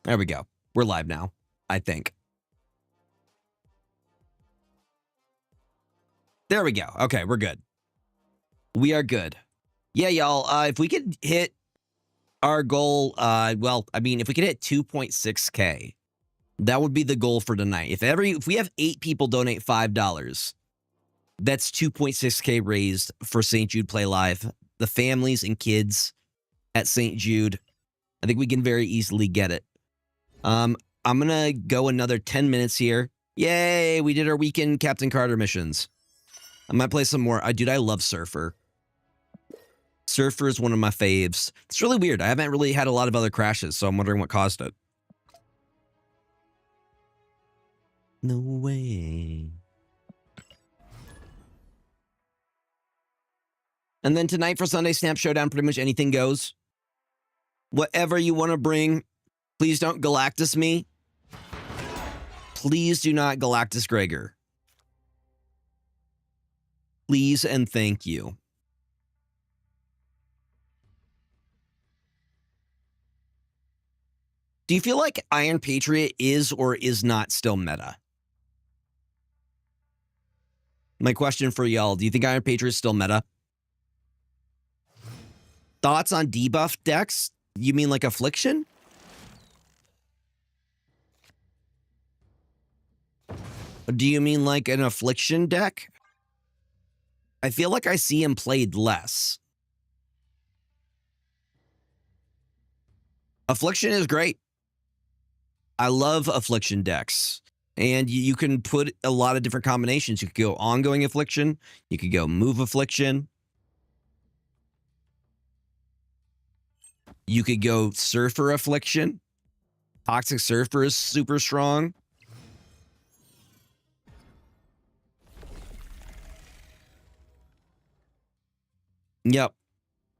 There we go. We're live now, I think. There we go. Okay, we're good. We are good. Yeah, y'all, if we could hit our goal, well, I mean, if we could hit 2.6K, that would be the goal for tonight. If we have 8 people donate $5, that's 2.6K raised for St. Jude Play Live. The families and kids at St. Jude, I think we can very easily get it. I'm gonna go another 10 minutes here. Yay, we did our weekend Captain Carter missions. I might play some more. Dude, I love Surfer. Surfer is one of my faves. It's really weird. I haven't really had a lot of other crashes, so I'm wondering what caused it. No way. And then tonight for Sunday Snap Showdown, pretty much anything goes. Whatever you want to bring, please don't Galactus me. Please do not Galactus Gregor. Please and thank you. Do you feel like Iron Patriot is or is not still meta? My question for y'all, do you think Iron Patriot is still meta? Thoughts on debuff decks? You mean like Affliction? Do you mean like an Affliction deck? I feel like I see him played less. Affliction is great. I love Affliction decks. And you can put a lot of different combinations. You could go ongoing Affliction. You could go move Affliction. You could go Surfer Affliction. Toxic Surfer is super strong. Yep.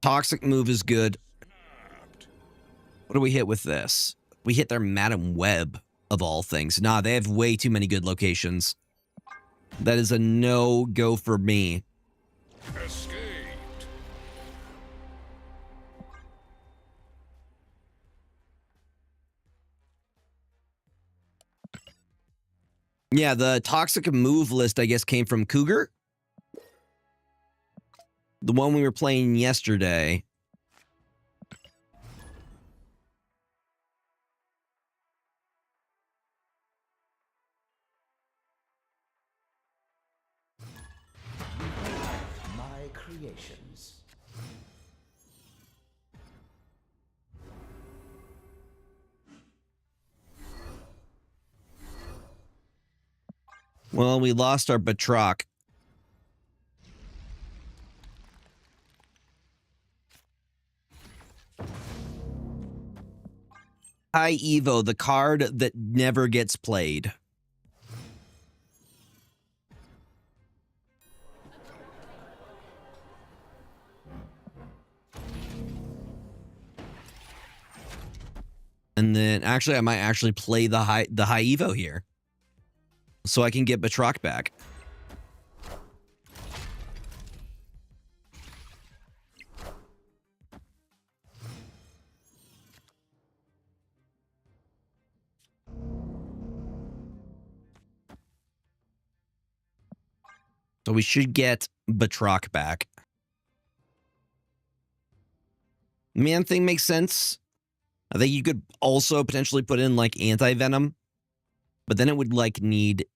Toxic move is good. What do we hit with this? We hit their Madam Web, of all things. Nah, they have way too many good locations. That is a no-go for me. Escaped. Yeah, the toxic move list, I guess, came from Cougar. The one we were playing yesterday. My creations. Well, we lost our Batroc. High Evo, the card that never gets played. And then, actually, I might actually play the high Evo here, so I can get Batroc back. So we should get Batroc back. Man thing makes sense. I think you could also potentially put in like anti-venom, but then it would like need. If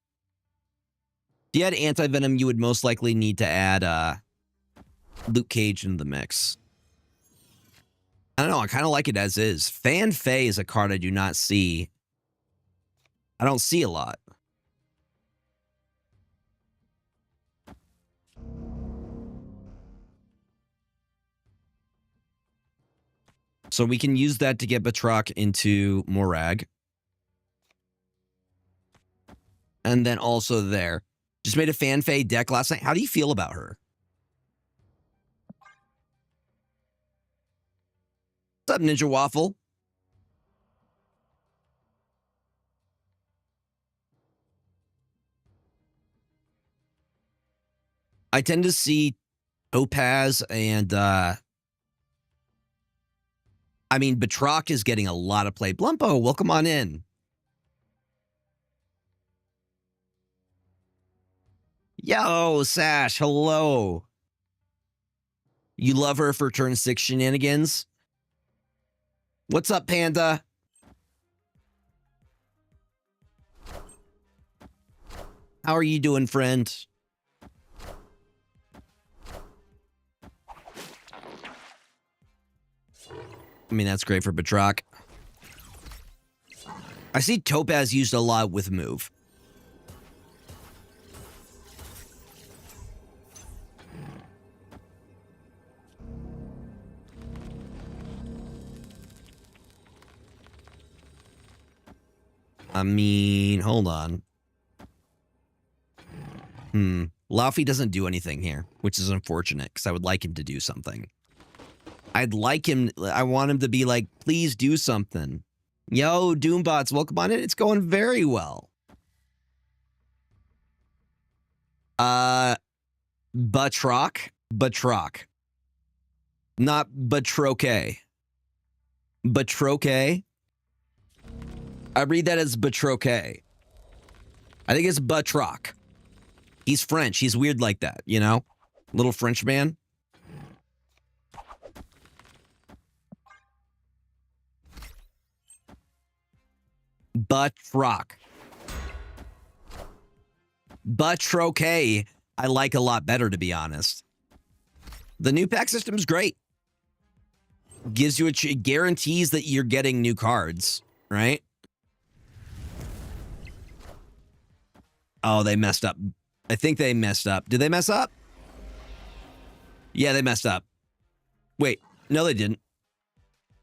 you had anti-venom, you would most likely need to add Luke Cage into the mix. I don't know. I kind of like it as is. Fan Fei is a card I do not see. I don't see a lot. So we can use that to get Batroc into Morag. And then also there. Just made a Fan Fei deck last night. How do you feel about her? What's up, Ninja Waffle? I tend to see Topaz and I mean, Batroc is getting a lot of play. Blumpo, welcome on in. Yo, Sash, hello. You love her for turn 6 shenanigans? What's up, Panda? How are you doing, friend? I mean, that's great for Batroc. I see Topaz used a lot with move. I mean, hold on. Laufey doesn't do anything here, which is unfortunate because I would like him to do something. I want him to be like, please do something. Yo, Doombots, welcome on in. It's going very well. Batroc. Not Batroque. Batroque. I read that as Batroque. I think it's Batroc. He's French. He's weird like that, you know? Little French man. Batroc. Batroque, I like a lot better, to be honest. The new pack system is great. Gives you it guarantees that you're getting new cards, right? Oh, they messed up. I think they messed up. Did they mess up? Yeah, they messed up. Wait, no, they didn't.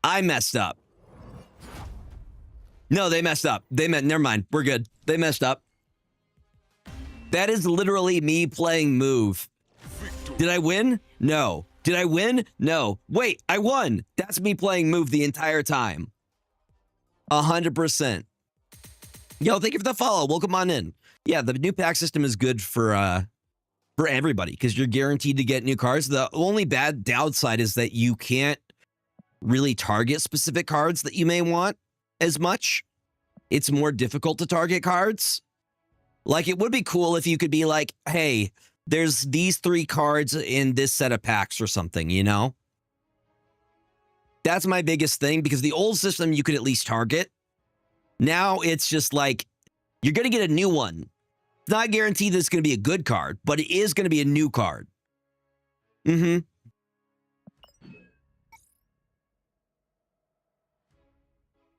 I messed up. No, they messed up. Never mind. We're good. They messed up. That is literally me playing move. Did I win? No. Did I win? No. Wait, I won. That's me playing move the entire time. 100%. Yo, thank you for the follow. Welcome on in. Yeah, the new pack system is good for everybody because you're guaranteed to get new cards. The only bad downside is that you can't really target specific cards that you may want as much. It's more difficult to target cards. Like, it would be cool if you could be like, hey, there's these 3 cards in this set of packs or something, you know? That's my biggest thing, because the old system you could at least target. Now it's just like, you're going to get a new one. It's not guaranteed that it's going to be a good card, but it is going to be a new card.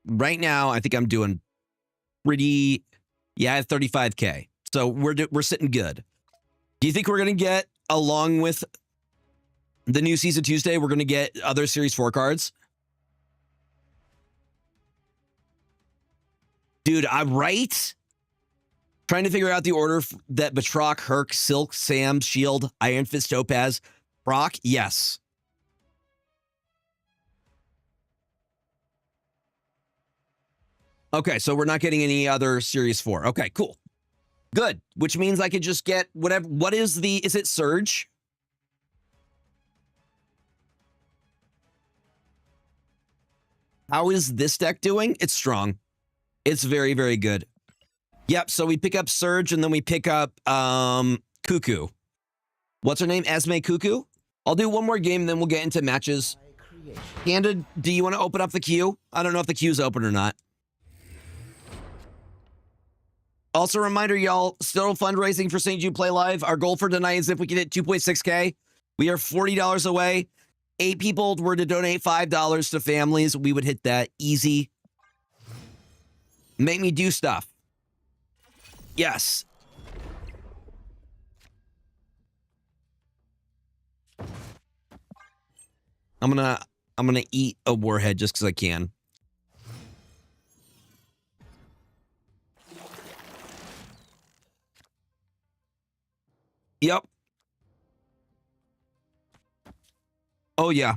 Right now, I think I'm doing pretty... Yeah, I have 35K. So we're sitting good. Do you think we're going to get, along with the new Season Tuesday, we're going to get other Series 4 cards? Dude, I'm right. Trying to figure out the order that Batroc, Herc, Silk, Sam, Shield, Iron Fist, Topaz, Proc. Yes. Okay, so we're not getting any other Series 4. Okay, cool. Good. Which means I could just get whatever. What is it Surge? How is this deck doing? It's strong. It's very, very good. Yep, so we pick up Surge and then we pick up Cuckoo. What's her name? Esme Cuckoo? I'll do one more game, then we'll get into matches. Panda, do you want to open up the queue? I don't know if the queue's open or not. Also, a reminder, y'all, still fundraising for St. Jude Play Live. Our goal for tonight is if we can hit 2.6K. We are $40 away. 8 people were to donate $5 to families. We would hit that easy. Make me do stuff. Yes. I'm gonna eat a warhead just because I can. Yep. Oh, yeah.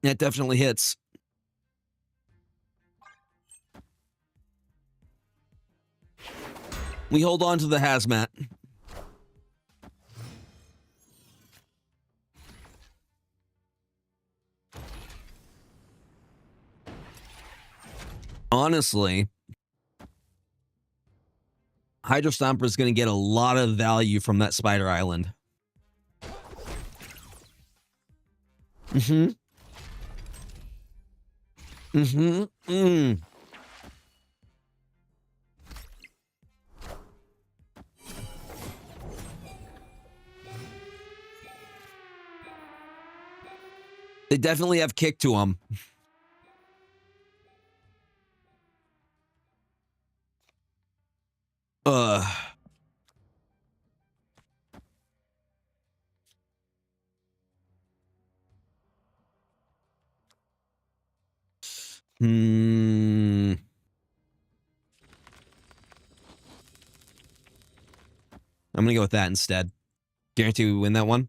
That definitely hits. We hold on to the hazmat. honestly, Hydro Stomper is going to get a lot of value from that Spider Island. Mm-hmm. Mm-hmm. Mm. They definitely have kick to them. Hmm. I'm gonna go with that instead. Guarantee we win that one.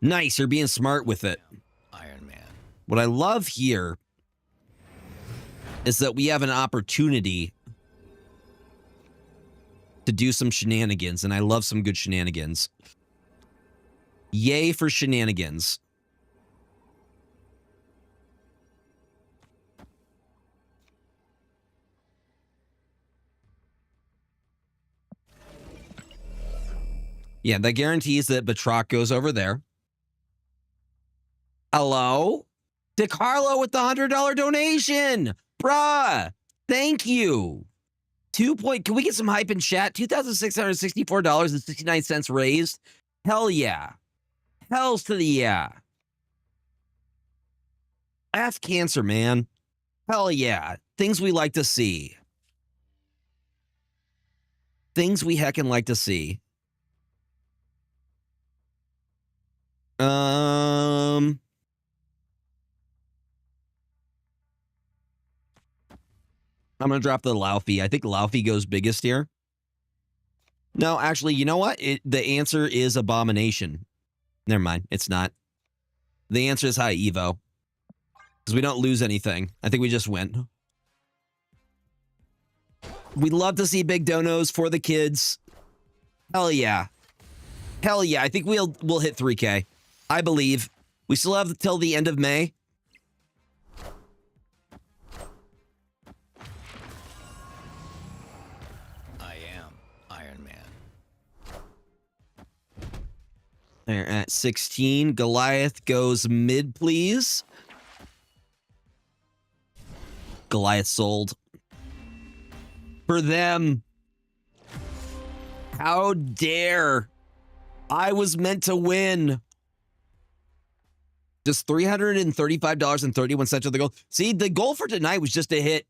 Nice, you're being smart with it. Iron Man. What I love here is that we have an opportunity to do some shenanigans, and I love some good shenanigans. Yay for shenanigans. Yeah, that guarantees that Batroc goes over there. Hello? DeCarlo with the $100 donation. Bruh, thank you. Can we get some hype in chat? $2,664.69 raised. Hell yeah. Hells to the yeah. Ass cancer, man. Hell yeah. Things we like to see. Things we heckin' like to see. I'm going to drop the Laufey. I think Laufey goes biggest here. No, actually, you know what? The answer is Abomination. Never mind. It's not. The answer is High Evo. Because we don't lose anything. I think we just win. We'd love to see big donos for the kids. Hell yeah. Hell yeah. I think we'll hit 3K. I believe. We still have till the end of May. They're at 16. Goliath goes mid, please. Goliath sold. For them. How dare. I was meant to win. Just $335.31 to the goal. See, the goal for tonight was just to hit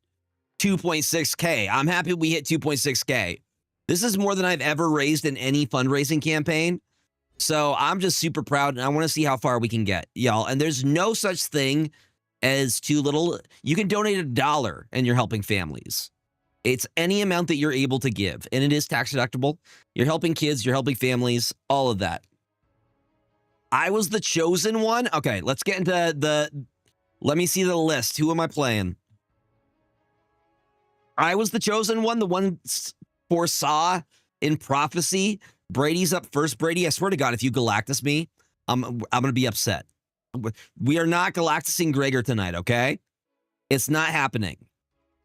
2.6K. I'm happy we hit 2.6K. This is more than I've ever raised in any fundraising campaign. So I'm just super proud, and I want to see how far we can get, y'all. And there's no such thing as too little. You can donate $1 and you're helping families. It's any amount that you're able to give, and it is tax deductible. You're helping kids, you're helping families, all of that. I was the chosen one. Okay, let's get into let me see the list. Who am I playing? I was the chosen one, the one foresaw in prophecy. Brady's up first. Brady, I swear to God, if you Galactus me, I'm going to be upset. We are not Galactusing Gregor tonight, okay? It's not happening.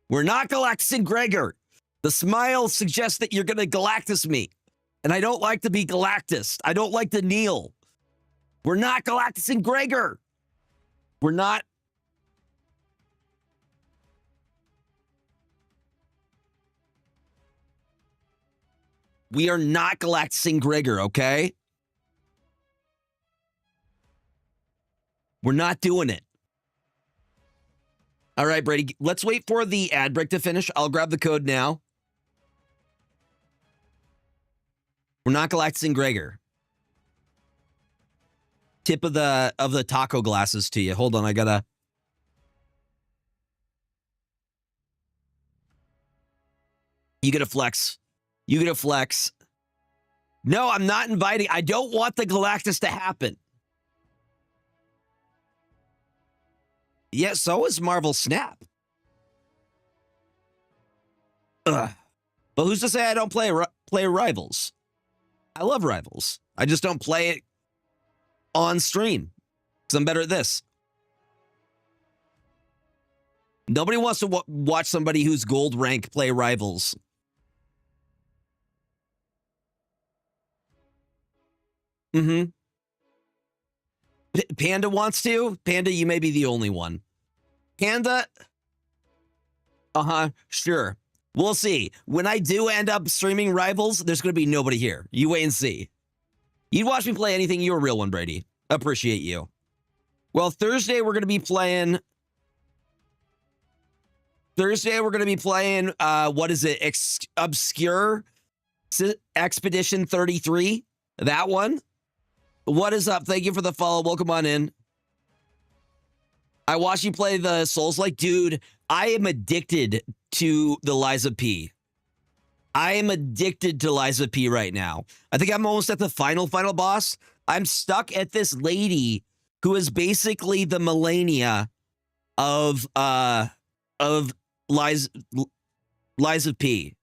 We're not Galactusing Gregor. The smile suggests that you're going to Galactus me. And I don't like to be Galactus. I don't like to kneel. We're not Galactusing Gregor. We're not. We are not Galactusing Gregor, okay? We're not doing it. All right, Brady, let's wait for the ad break to finish. I'll grab the code now. We're not Galactusing Gregor. Tip of the taco glasses to you. Hold on, I gotta. You get a flex. You get a flex. No, I'm not inviting. I don't want the Galactus to happen. Yeah, so is Marvel Snap. Ugh. But who's to say I don't play play Rivals. I love Rivals. I just don't play it on stream because I'm better at this. Nobody wants to watch somebody who's gold rank play Rivals. Panda wants to. Panda, you may be the only one. Panda. Sure. We'll see. When I do end up streaming Rivals, there's going to be nobody here. You wait and see. You'd watch me play anything. You're a real one, Brady. Appreciate you. Well, Thursday, we're going to be playing... what is it? Obscure Expedition 33. That one. What is up? Thank you for the follow. Welcome on in. I watched you play the Souls-like. Dude, I am addicted to the Liza P. I am addicted to Liza P right now. I think I'm almost at the final boss. I'm stuck at this lady who is basically the Melania of Liza P.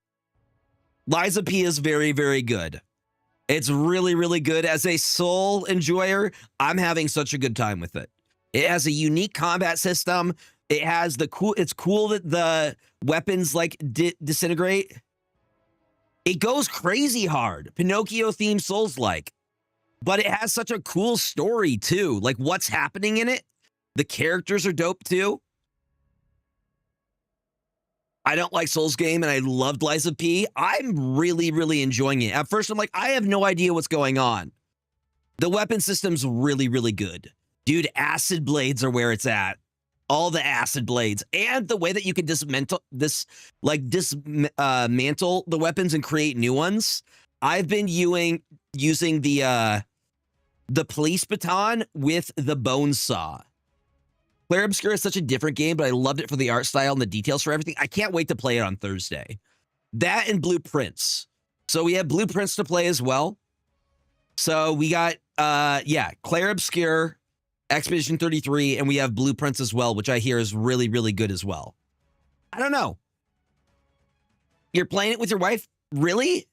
Liza P is very, very good. It's really, really good. As a Soul enjoyer, I'm having such a good time with it. It has a unique combat system. It has it's cool that the weapons like disintegrate. It goes crazy hard. Pinocchio themed Souls-like. But it has such a cool story too. Like what's happening in it. The characters are dope too. I don't like Souls game, and I loved Liza P. I'm really, really enjoying it. At first, I'm like, I have no idea what's going on. The weapon system's really, really good. Dude, acid blades are where it's at. All the acid blades. And the way that you can dismantle the weapons and create new ones. I've been using the police baton with the bone saw. Claire Obscure is such a different game, but I loved it for the art style and the details for everything. I can't wait to play it on Thursday. That and Blueprints. So we have Blueprints to play as well. So we got, Claire Obscure, Expedition 33, and we have Blueprints as well, which I hear is really, really good as well. I don't know. You're playing it with your wife? Really?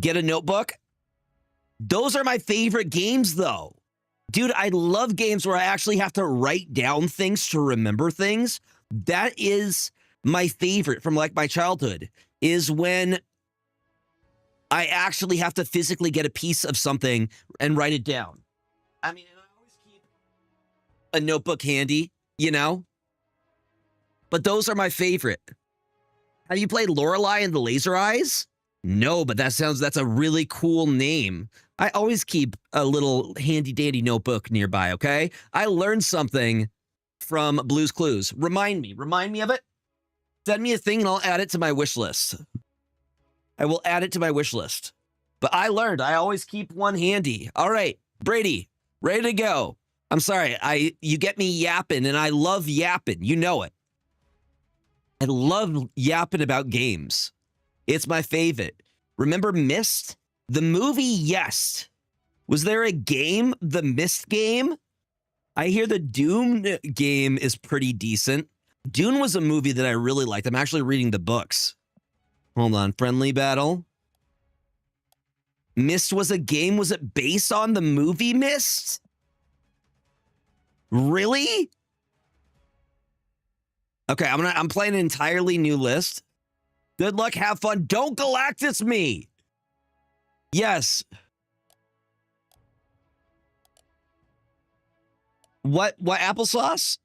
Get a notebook? Those are my favorite games, though. Dude, I love games where I actually have to write down things to remember things. That is my favorite from like my childhood, is when I actually have to physically get a piece of something and write it down. I mean, and I always keep a notebook handy, you know? But those are my favorite. Have you played Lorelei and the Laser Eyes? No, but that's a really cool name. I always keep a little handy dandy notebook nearby, okay? I learned something from Blue's Clues. Remind me of it. Send me a thing and I'll add it to my wish list. I will add it to my wish list. But I learned I always keep one handy. All right, Brady, ready to go. I'm sorry, you get me yapping and I love yapping. You know it. I love yapping about games. It's my favorite. Remember Myst? The movie, yes. Was there a game? The Myst game? I hear the Doom game is pretty decent. Dune was a movie that I really liked. I'm actually reading the books. Hold on. Friendly Battle. Myst was a game. Was it based on the movie Myst? Really? Okay, I'm playing an entirely new list. Good luck, have fun. Don't Galactus me. Yes. What applesauce?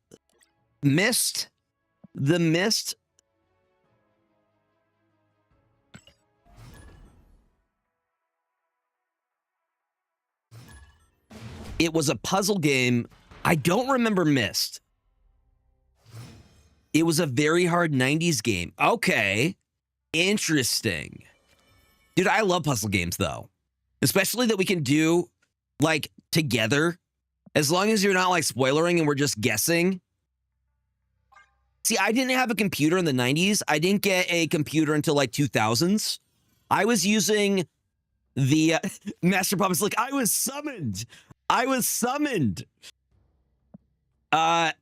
Myst? The Myst? It was a puzzle game. I don't remember Myst. It was a very hard 90s game. Okay. Interesting. Dude, I love puzzle games, though. Especially that we can do, like, together. As long as you're not, like, spoilering and we're just guessing. See, I didn't have a computer in the 90s. I didn't get a computer until, like, 2000s. I was using the... Master Puppet's like, I was summoned. I was summoned. I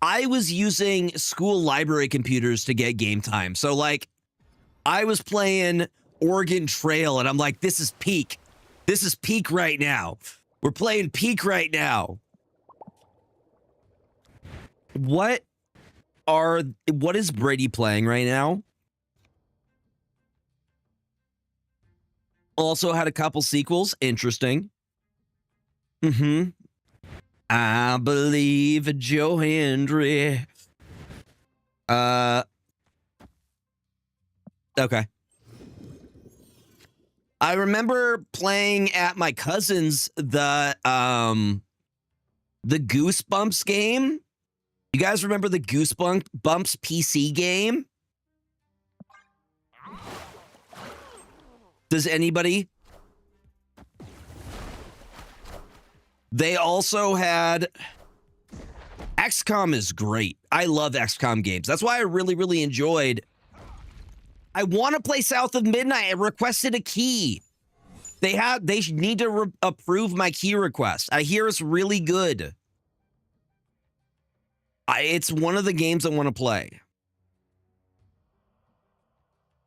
was using school library computers to get game time. So, like, I was playing Oregon Trail, and I'm like, this is peak. This is peak right now. We're playing peak right now. What is Brady playing right now? Also had a couple sequels. Interesting. Mm-hmm. I believe Joe Hendry. Okay. I remember playing at my cousin's the Goosebumps game. You guys remember the Goosebumps PC game? Does anybody? They also had XCOM is great. I love XCOM games. That's why I really, really enjoyed. I want to play South of Midnight. I requested a key. They need to approve my key request. I hear it's really good. It's one of the games I want to play.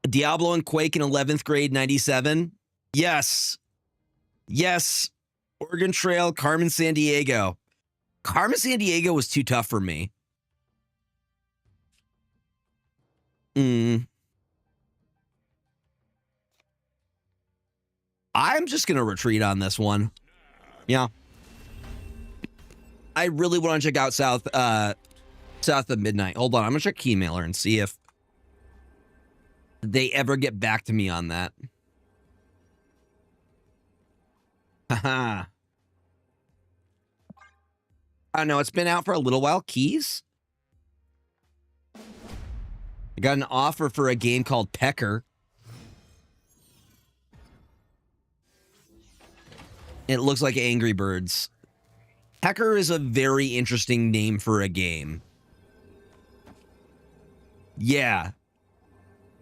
Diablo and Quake in 11th grade, 97. Yes. Yes. Oregon Trail, Carmen Sandiego. Carmen Sandiego was too tough for me. I'm just going to retreat on this one. Yeah. I really want to check out South of Midnight. Hold on. I'm going to check Keymailer and see if they ever get back to me on that. Haha. I don't know. It's been out for a little while. Keys? I got an offer for a game called Pecker. It looks like Angry Birds. Pecker is a very interesting name for a game. Yeah.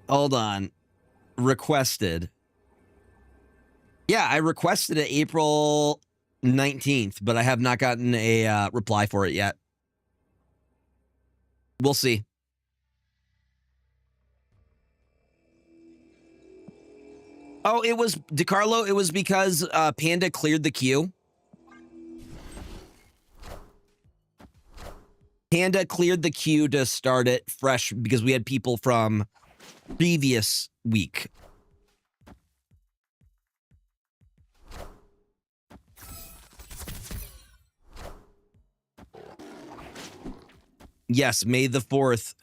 Hold on. Requested. Yeah, I requested it April 19th, but I have not gotten a reply for it yet. We'll see. Oh, it was, DeCarlo, it was because Panda cleared the queue. Panda cleared the queue to start it fresh because we had people from previous week. Yes, May the 4th.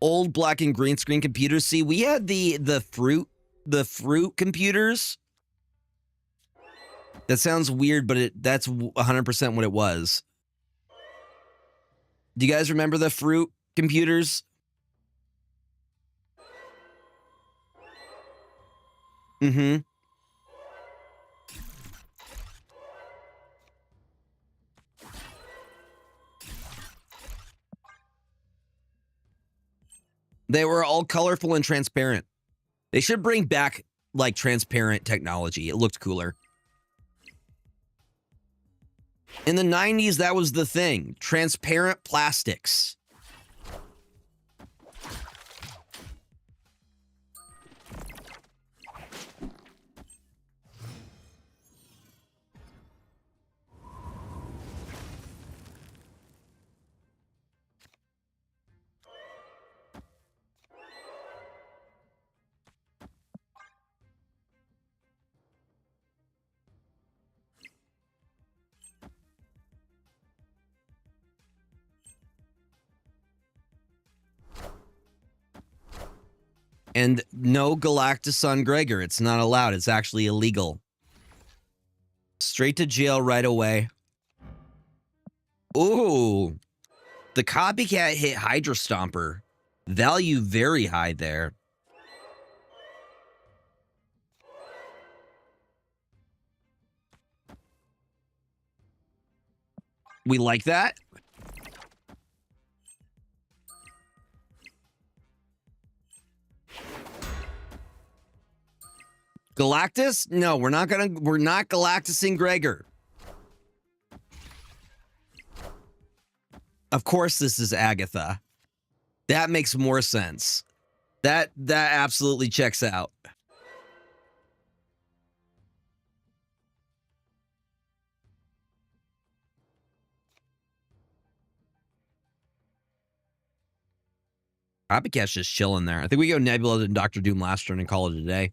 Old black and green screen computers. See, we had the fruit computers. That sounds weird, but that's 100% what it was. Do you guys remember the fruit computers? Mm-hmm. They were all colorful and transparent. They should bring back, like, transparent technology. It looked cooler. In the 90s, that was the thing. Transparent plastics. And no Galactus Gregor. It's not allowed. It's actually illegal. Straight to jail right away. Ooh. The copycat hit Hydra Stomper. Value very high there. We like that. Galactus? No, we're not Galactusing Gregor. Of course this is Agatha. That makes more sense. That absolutely checks out. Copycat's just chilling there. I think we go Nebula and Doctor Doom last turn and call it a day.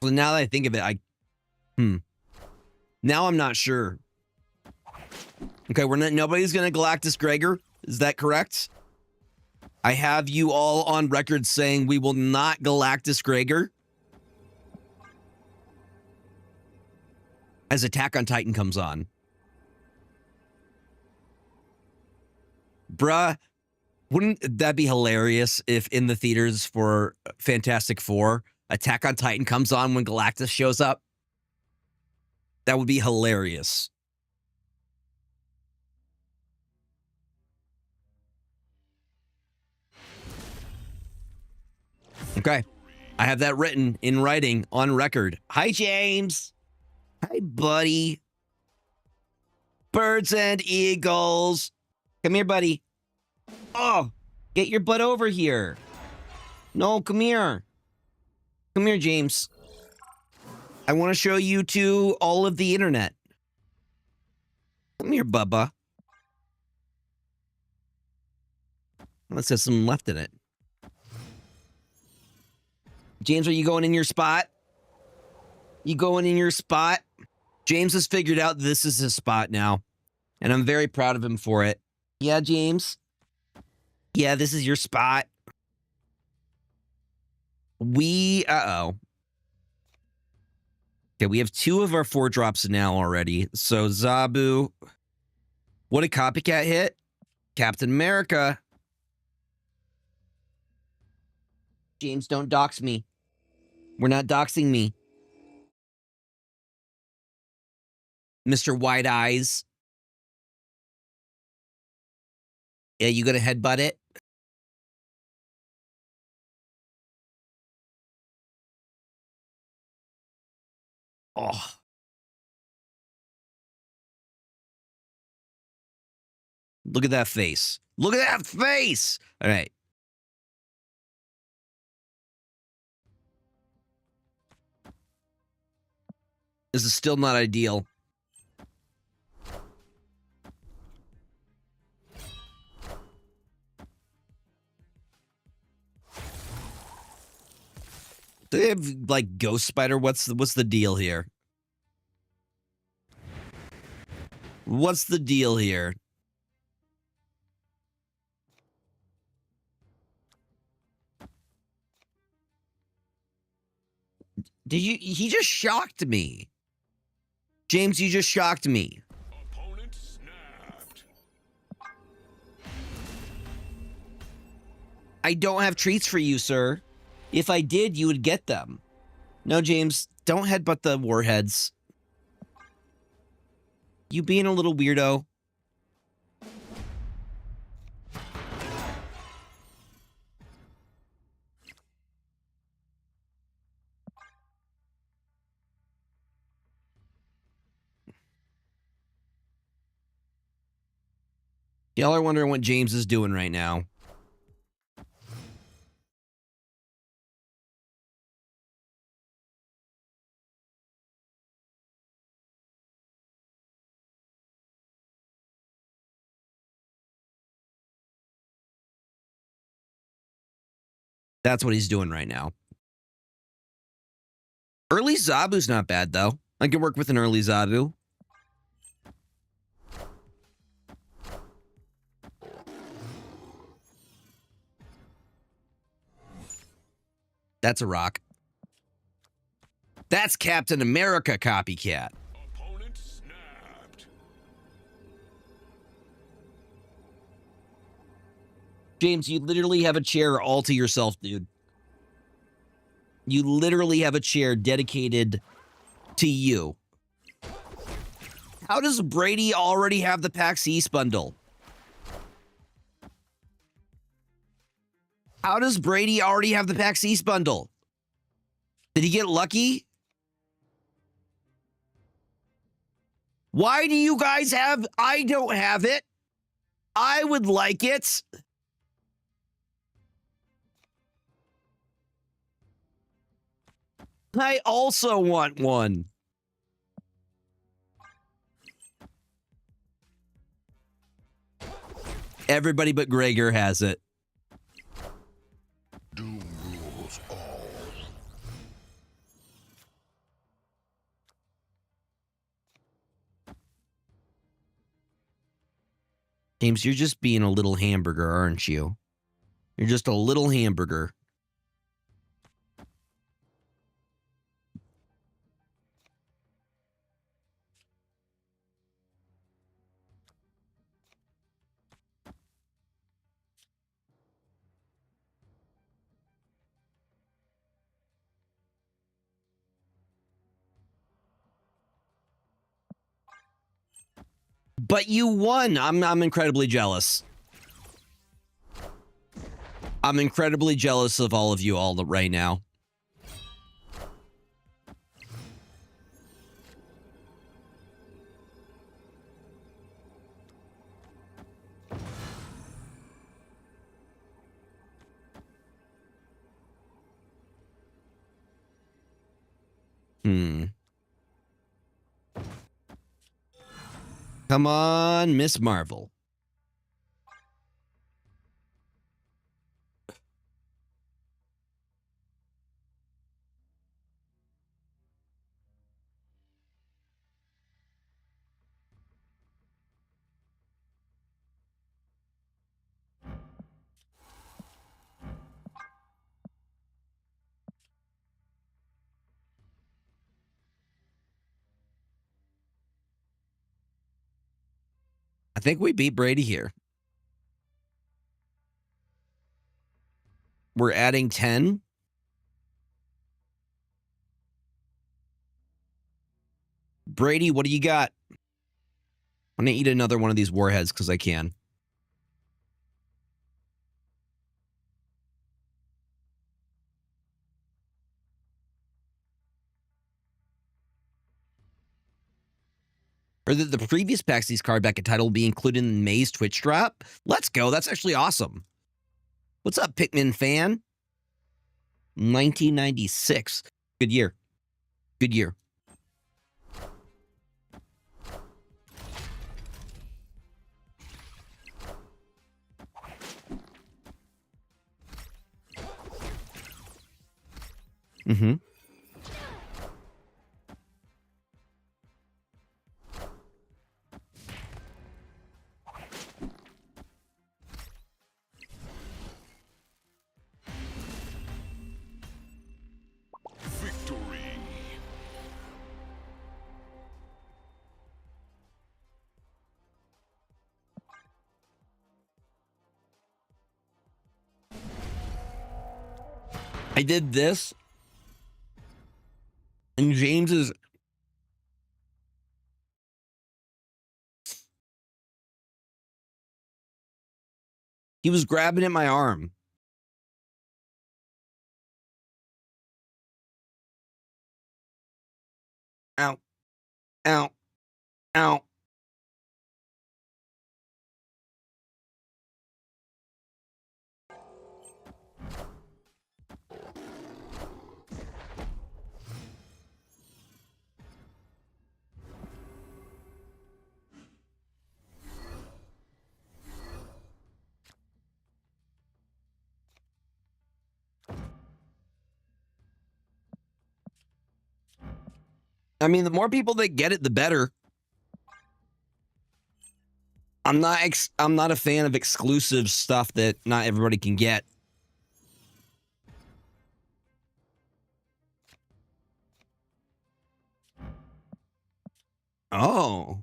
So now that I think of it, now I'm not sure. Okay, nobody's gonna Galactus Gregor. Is that correct? I have you all on record saying we will not Galactus Gregor as Attack on Titan comes on. Bruh, wouldn't that be hilarious if in the theaters for Fantastic Four, Attack on Titan comes on when Galactus shows up? That would be hilarious. Okay. I have that written in writing on record. Hi, James. Hi, buddy. Birds and eagles. Come here, buddy. Oh, get your butt over here. No, come here. Come here, James. I want to show you to all of the internet. Come here, Bubba. Let's have some left in it. James, are you going in your spot? You going in your spot? James has figured out this is his spot now, and I'm very proud of him for it. Yeah, James? Yeah, this is your spot. Uh-oh. Okay, we have 2 of our 4 drops now already. So, Zabu. What did Copycat hit? Captain America. James, don't dox me. We're not doxing me. Mr. White Eyes. Yeah, you gonna headbutt it? Oh. Look at that face. Look at that face! All right. This is still not ideal. Do they have, like, Ghost Spider? What's the deal here? What's the deal here? He just shocked me. James, you just shocked me. Opponent snapped. I don't have treats for you, sir. If I did, you would get them. No, James, don't headbutt the warheads. You being a little weirdo. Y'all are wondering what James is doing right now. That's what he's doing right now. Early Zabu's not bad, though. I can work with an early Zabu. That's a rock. That's Captain America, Copycat. Opponent snapped. James, you literally have a chair all to yourself, dude. You literally have a chair dedicated to you. How does Brady already have the PAX East bundle? How does Brady already have the PAX East bundle? Did he get lucky? Why do you guys have... I don't have it. I would like it. I also want one. Everybody but Gregor has it. Doom rules all. James, you're just being a little hamburger, aren't you? You're just a little hamburger. But you won. I'm incredibly jealous. I'm incredibly jealous of all of you all right now. Come on, Miss Marvel. I think we beat Brady here. We're adding 10. Brady, what do you got? I'm going to eat another one of these warheads because I can. Or the previous PAX East card back at title will be included in May's Twitch drop. Let's go. That's actually awesome. What's up, Pikmin fan? 1996. Good year. Good year. Mm-hmm. Victory. I did this. And James is... He was grabbing at my arm. Ow. Ow. Ow. I mean, the more people that get it, the better. I'm not a fan of exclusive stuff that not everybody can get. Oh.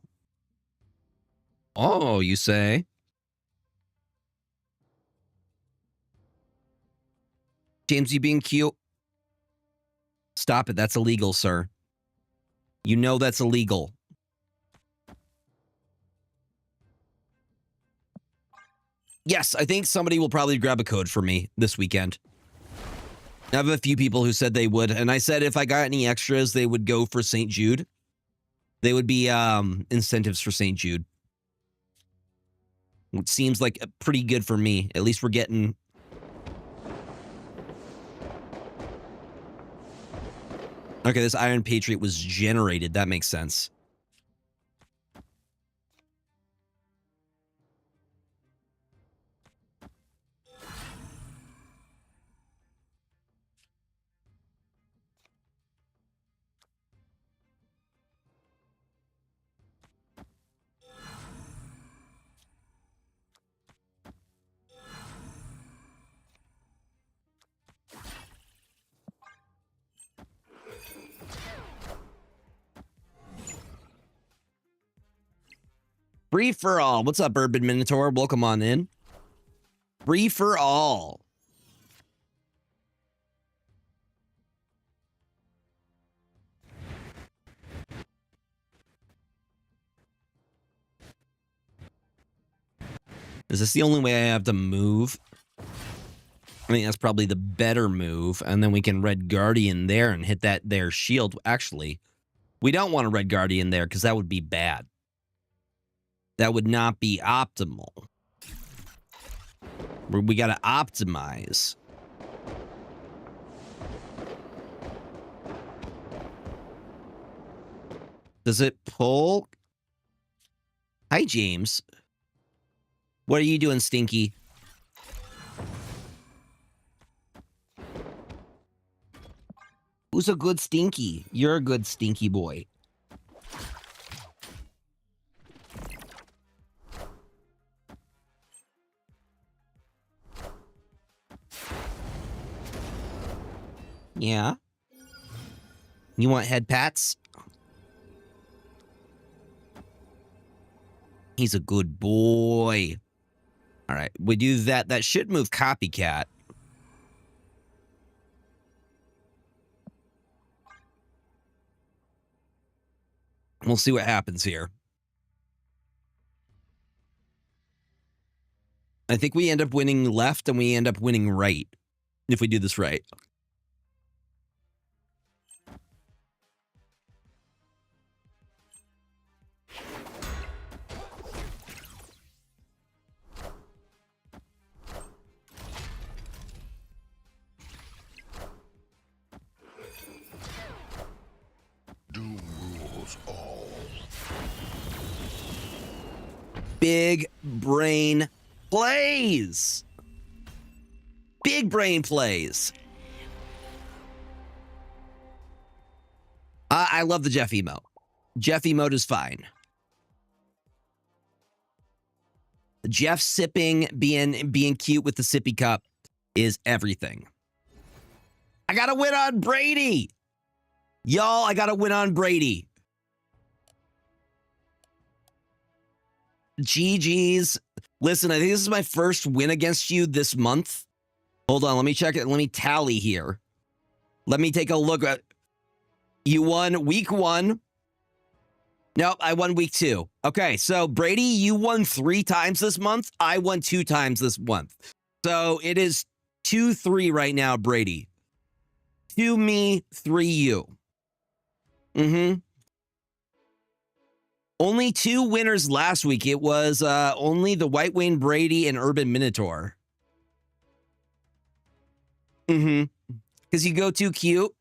Oh, you say? James, you being cute? Stop it. That's illegal, sir. You know that's illegal. Yes, I think somebody will probably grab a code for me this weekend. I have a few people who said they would, and I said if I got any extras, they would go for St. Jude. They would be incentives for St. Jude. It seems like pretty good for me. At least we're getting... Okay, this Iron Patriot was generated. That makes sense. Free for all. What's up, Urban Minotaur? Welcome on in. Free for all. Is this the only way I have to move? I think that's probably the better move. And then we can Red Guardian there and hit that there shield. Actually, we don't want a Red Guardian there because that would be bad. That would not be optimal. We got to optimize. Does it pull? Hi, James. What are you doing, Stinky? Who's a good Stinky? You're a good Stinky boy. Yeah. You want head pats? He's a good boy. All right, we do that. That should move Copycat. We'll see what happens here. I think we end up winning left and we end up winning right if we do this right. Doom rules all. Big brain plays. Big brain plays. I love the Jeff emote. Jeff emote is fine. Jeff sipping, being cute with the sippy cup is everything. I gotta win on Brady. Y'all, I gotta win on Brady. GG's. Listen, I think this is my first win against you this month. Hold on, let me check it. Let me tally here. Let me take a look at... You won week 1. Nope, I won week 2. Okay, so Brady, you won 3 times this month. I won 2 times this month. So it is 2-3 right now, Brady. 2 me, 3 you. Only 2 winners last week. It was only the White Wayne Brady and Urban Minotaur. Because you go too cute.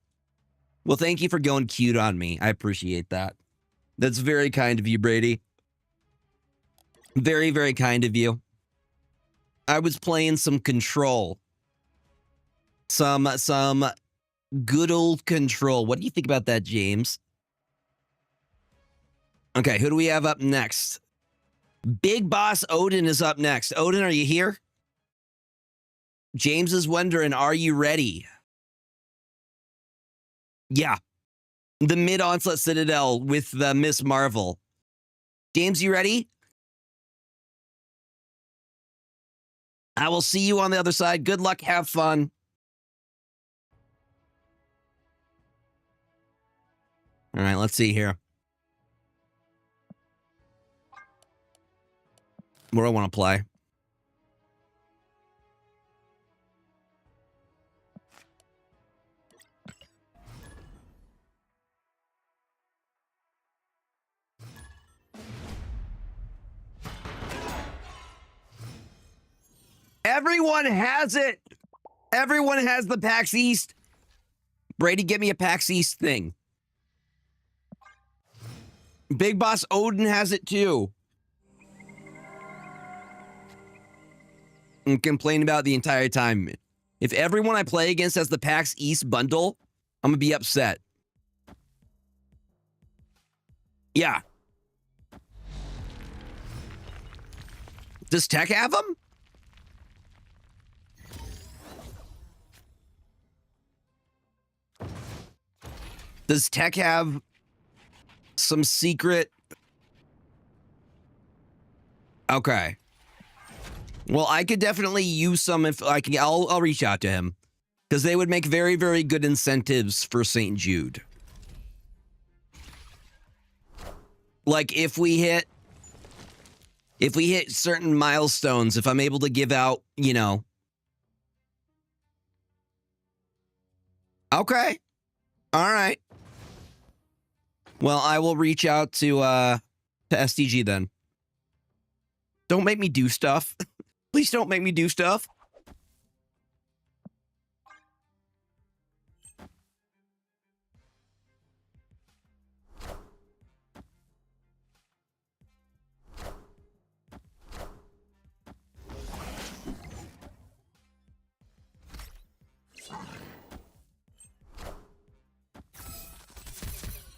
Well, thank you for going cute on me. I appreciate that. That's very kind of you, Brady. Very, very kind of you. I was playing some Control. Some good old Control. What do you think about that, James? Okay, who do we have up next? Big Boss Odin is up next. Odin, are you here? James is wondering, are you ready? Yeah. The mid-onslaught Citadel with the Miss Marvel. James, you ready? I will see you on the other side. Good luck. Have fun. All right, let's see here. What do I want to play? Everyone has it. Everyone has the PAX East. Brady, get me a PAX East thing. Big Boss Odin has it too. And complain about it the entire time. If everyone I play against has the PAX East bundle, I'm going to be upset. Yeah. Does Tech have them? Does Tech have some secret? Okay. Well, I could definitely use some if I can. I'll reach out to him because they would make very, very good incentives for St. Jude. Like if we hit certain milestones, if I'm able to give out, you know. Okay. All right. Well, I will reach out to SDG then. Don't make me do stuff. Please don't make me do stuff.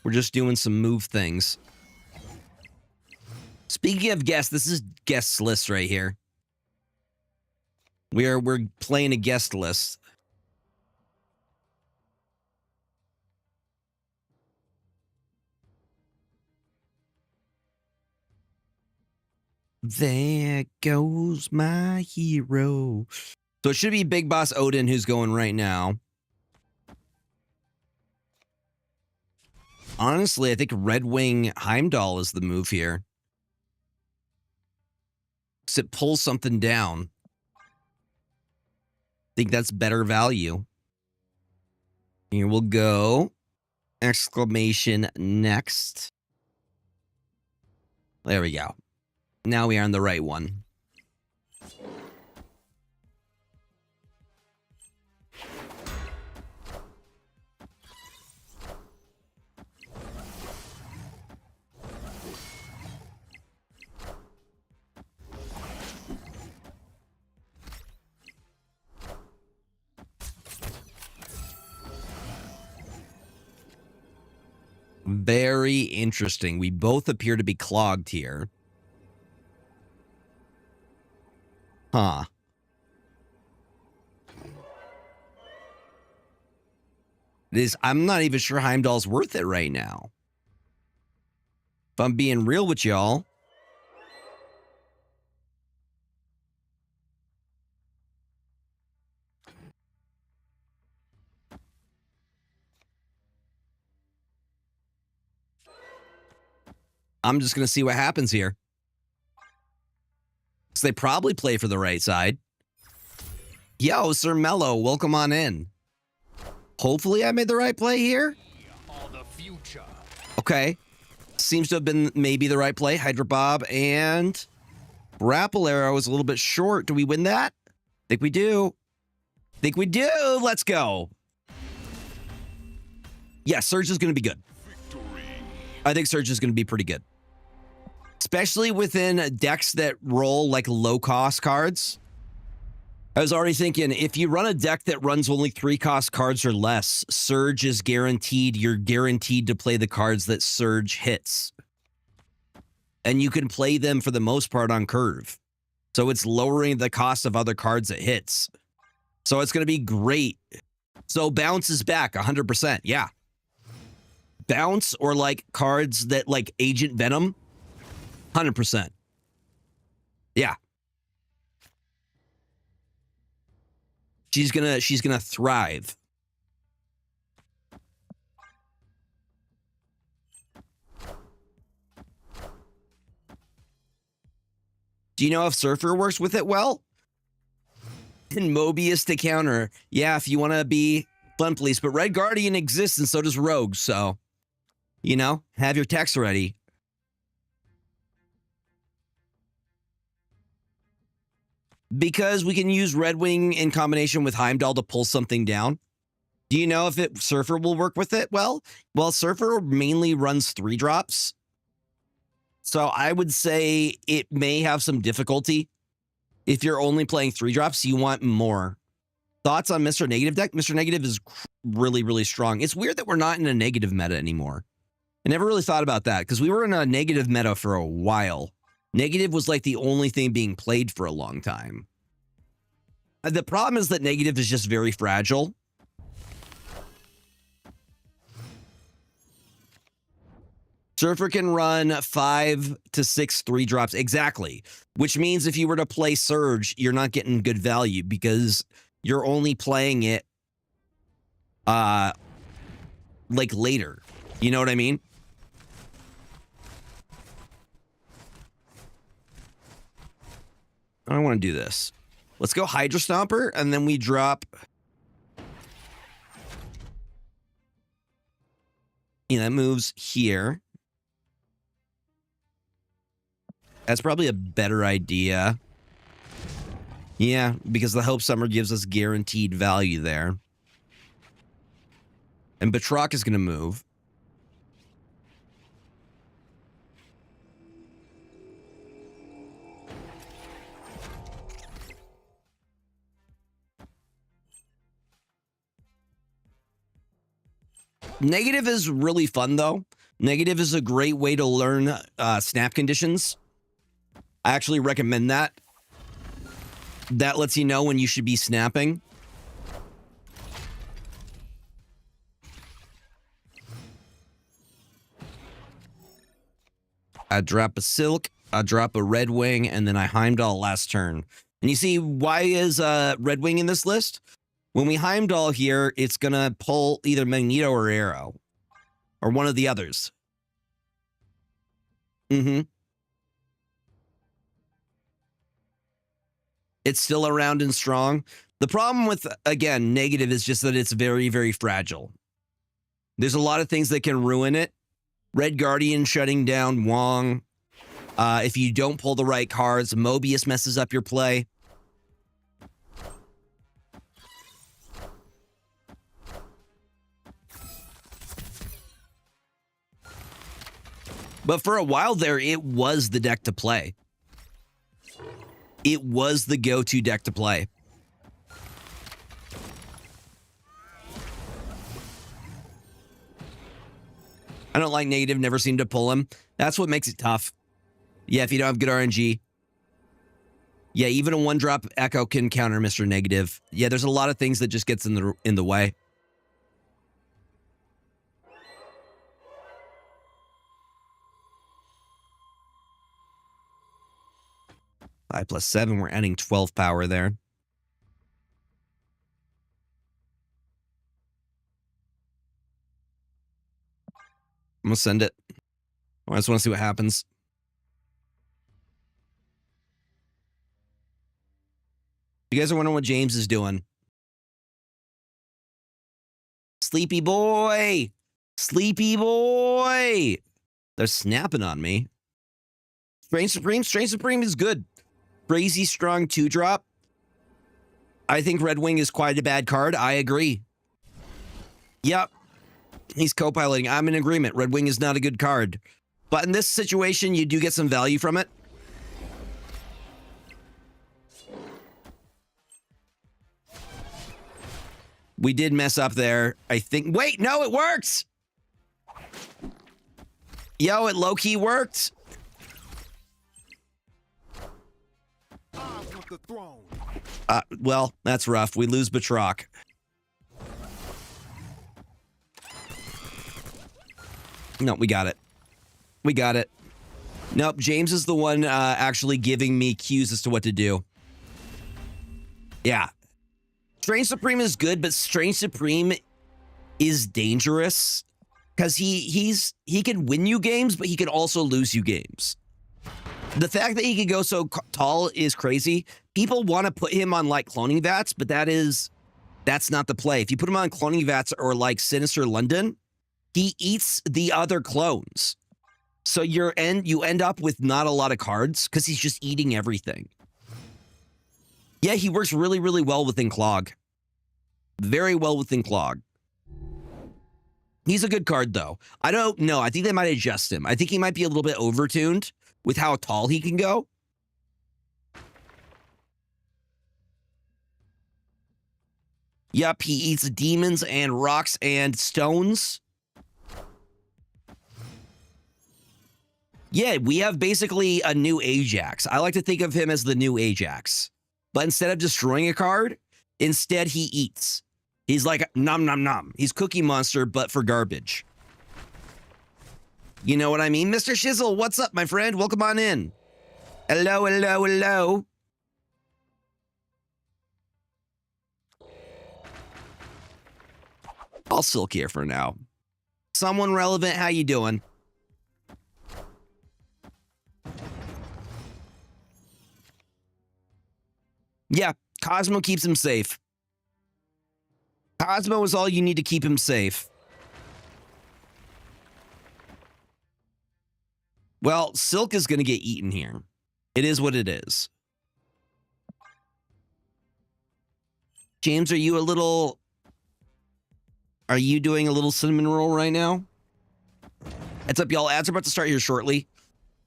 We're just doing some move things. Speaking of guests, this is guest list right here. We're playing a guest list. There goes my hero. So it should be Big Boss Odin who's going right now. Honestly, I think Red Wing Heimdall is the move here. Because it pulls something down. I think that's better value. Here we'll go. Exclamation next. There we go. Now we are on the right one. Very interesting. We both appear to be clogged here. Huh. I'm not even sure Heimdall's worth it right now. If I'm being real with y'all. I'm just going to see what happens here. So they probably play for the right side. Yo, Sir Mello, welcome on in. Hopefully I made the right play here. Okay. Seems to have been maybe the right play. Hydra Bob and Grapple Arrow is a little bit short. Do we win that? Think we do. Think we do. Let's go. Yeah, Surge is going to be good. I think Surge is going to be pretty good. Especially within decks that roll like low-cost cards. I was already thinking, if you run a deck that runs only 3-cost cards or less, Surge is guaranteed. You're guaranteed to play the cards that Surge hits. And you can play them for the most part on curve. So it's lowering the cost of other cards it hits. So it's going to be great. So Bounce is back 100%. Yeah. Bounce or like cards that like Agent Venom. 100%. Yeah. She's gonna thrive. Do you know if Surfer works with it well? And Mobius to counter. Yeah, if you want to be Fun Police. But Red Guardian exists and so does Rogue. So, you know, have your text ready. Because we can use Red Wing in combination with Heimdall to pull something down. Do you know if Surfer will work with it? Well, Surfer mainly runs 3-drops. So I would say it may have some difficulty. If you're only playing 3-drops, you want more. Thoughts on Mr. Negative deck? Mr. Negative is really, really strong. It's weird that we're not in a negative meta anymore. I never really thought about that because we were in a negative meta for a while. Negative was like the only thing being played for a long time. The problem is that negative is just very fragile. Surfer can run 5 to 6 3-drops. Exactly. Which means if you were to play Surge, you're not getting good value because you're only playing it like later. You know what I mean? I want to do this. Let's go Hydra Stomper, and then we drop. Yeah, that moves here. That's probably a better idea. Yeah, because the Hope Summer gives us guaranteed value there. And Batroc is going to move. Negative is really fun, though. Negative is a great way to learn snap conditions. I actually recommend that. That lets you know when you should be snapping. I drop a Silk, I drop a Red Wing, and then I Heimdall last turn. And you see, why is Red Wing in this list? When we Heimdall here, it's going to pull either Magneto or Arrow. Or one of the others. It's still around and strong. The problem with, again, negative is just that it's very, very fragile. There's a lot of things that can ruin it. Red Guardian shutting down Wong. If you don't pull the right cards, Mobius messes up your play. But for a while there, it was the deck to play. It was the go-to deck to play. I don't like negative, never seem to pull him. That's what makes it tough. Yeah, if you don't have good RNG. Yeah, even a 1-drop Echo can counter Mr. Negative. Yeah, there's a lot of things that just gets in the way. 5 + 7, we're adding 12 power there. I'm gonna send it. I just want to see what happens. You guys are wondering what James is doing. Sleepy boy! Sleepy boy! They're snapping on me. Strange Supreme is good. Crazy strong 2-drop. I think Red Wing is quite a bad card. I agree. Yep. He's co-piloting. I'm in agreement. Red Wing is not a good card. But in this situation, you do get some value from it. We did mess up there. I think... Wait, no, it works! Yo, it low-key worked. Well, that's rough. We lose Batroc. No, we got it. We got it. Nope, James is the one actually giving me cues as to what to do. Yeah. Strange Supreme is good, but Strange Supreme is dangerous because he can win you games, but he can also lose you games. The fact that he can go so tall is crazy. People want to put him on like cloning vats, but that's not the play. If you put him on cloning vats or like Sinister London, he eats the other clones. So you end up with not a lot of cards because he's just eating everything. Yeah, he works really, really well within Clog. Very well within Clog. He's a good card, though. I don't know. I think they might adjust him. I think he might be a little bit overtuned with how tall he can go. Yep, he eats demons and rocks and stones. Yeah, we have basically a new Ajax. I like to think of him as the new Ajax. But instead of destroying a card, instead he eats. He's like nom nom nom. He's Cookie Monster, but for garbage. You know what I mean? Mr. Shizzle, what's up, my friend? Welcome on in. Hello, hello, hello. I'll silk here for now. Someone relevant, how you doing? Yeah, Cosmo keeps him safe. Cosmo is all you need to keep him safe. Well, Silk is going to get eaten here. It is what it is. James, are you doing a little cinnamon roll right now? Heads up, y'all. Ads are about to start here shortly.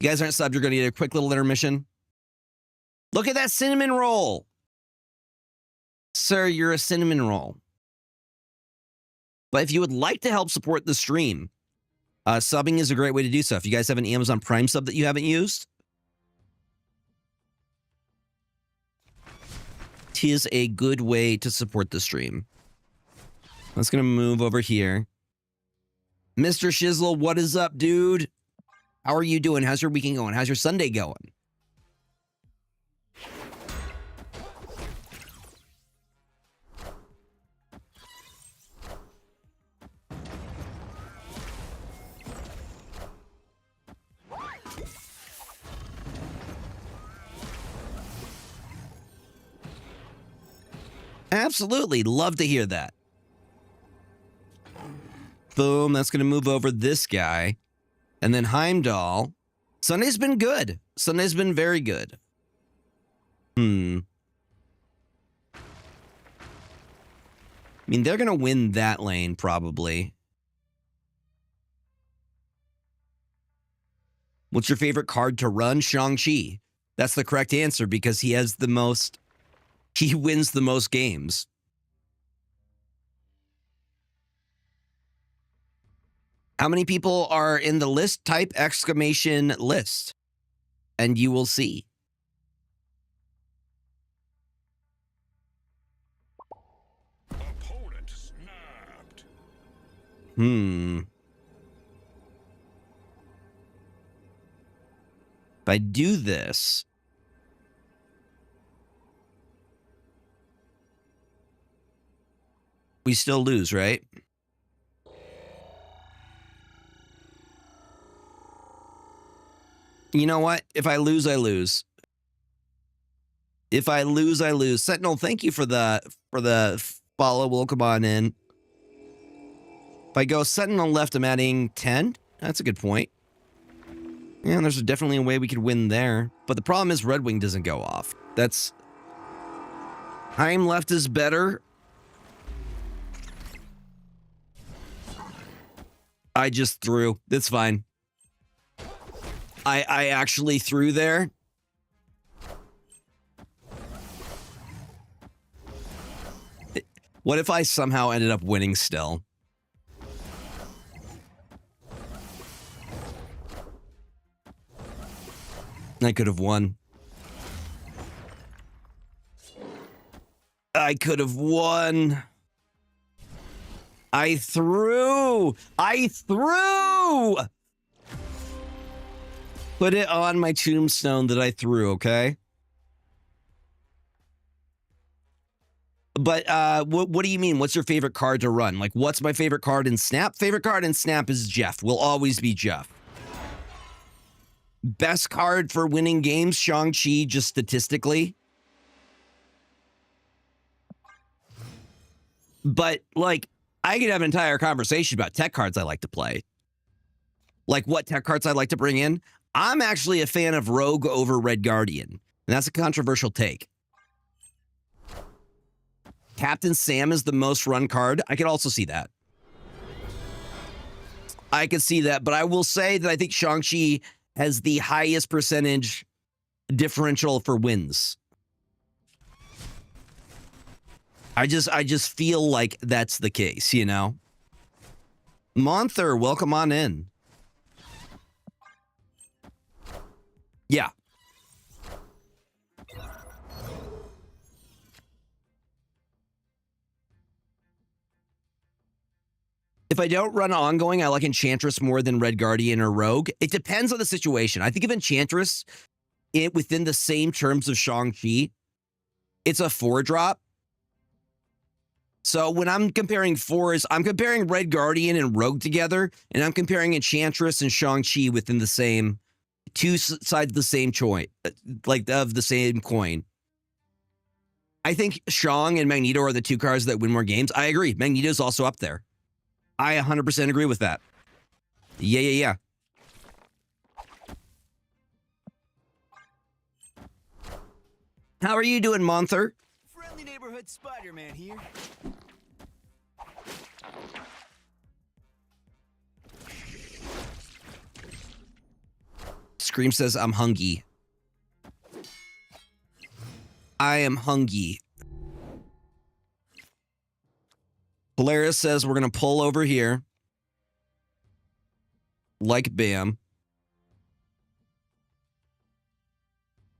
You guys aren't subbed, you're going to get a quick little intermission. Look at that cinnamon roll. Sir, you're a cinnamon roll. But if you would like to help support the stream, subbing is a great way to do so. If you guys have an Amazon Prime sub that you haven't used, tis a good way to support the stream. That's going to move over here. Mr. Shizzle, what is up, dude? How are you doing? How's your weekend going? How's your Sunday going? Absolutely. Love to hear that. Boom. That's going to move over this guy. And then Heimdall. Sunday's been good. Sunday's been very good. I mean, they're going to win that lane, probably. What's your favorite card to run? Shang-Chi. That's the correct answer because he has the most... He wins the most games. How many people are in the list? Type exclamation list, and you will see. Opponent snapped. If I do this... We still lose, right? You know what? If I lose, I lose. If I lose, I lose. Sentinel, thank you for the follow. Welcome on in. If I go Sentinel left, I'm adding 10. That's a good point. Yeah, there's definitely a way we could win there. But the problem is Red Wing doesn't go off. That's... Heim left is better. I just threw. That's fine. I actually threw there. What if I somehow ended up winning still? I could have won. I could have won. I threw. Put it on my tombstone that I threw, okay? But what do you mean? What's your favorite card to run? Like, what's my favorite card in Snap? Favorite card in Snap is Jeff. Will always be Jeff. Best card for winning games, Shang-Chi, just statistically. But, like, I could have an entire conversation about tech cards I like to play. Like, what tech cards I like to bring in. I'm actually a fan of Rogue over Red Guardian. And that's a controversial take. Captain Sam is the most run card. I could also see that. I could see that, but I will say that I think Shang-Chi has the highest percentage differential for wins. I just feel like that's the case, you know? Monther, welcome on in. Yeah. If I don't run ongoing, I like Enchantress more than Red Guardian or Rogue. It depends on the situation. I think of Enchantress within the same terms of Shang-Chi. It's a 4-drop. So when I'm comparing 4s, I'm comparing Red Guardian and Rogue together, and I'm comparing Enchantress and Shang-Chi within the same, two sides of the same coin, like of the same coin. I think Shang and Magneto are the 2 cards that win more games. I agree. Magneto's also up there. I 100% agree with that. Yeah. How are you doing, Monther? Friendly neighborhood Spider-Man here. Scream says, I'm hungry. I am hungry. Polaris says, we're going to pull over here. Like Bam.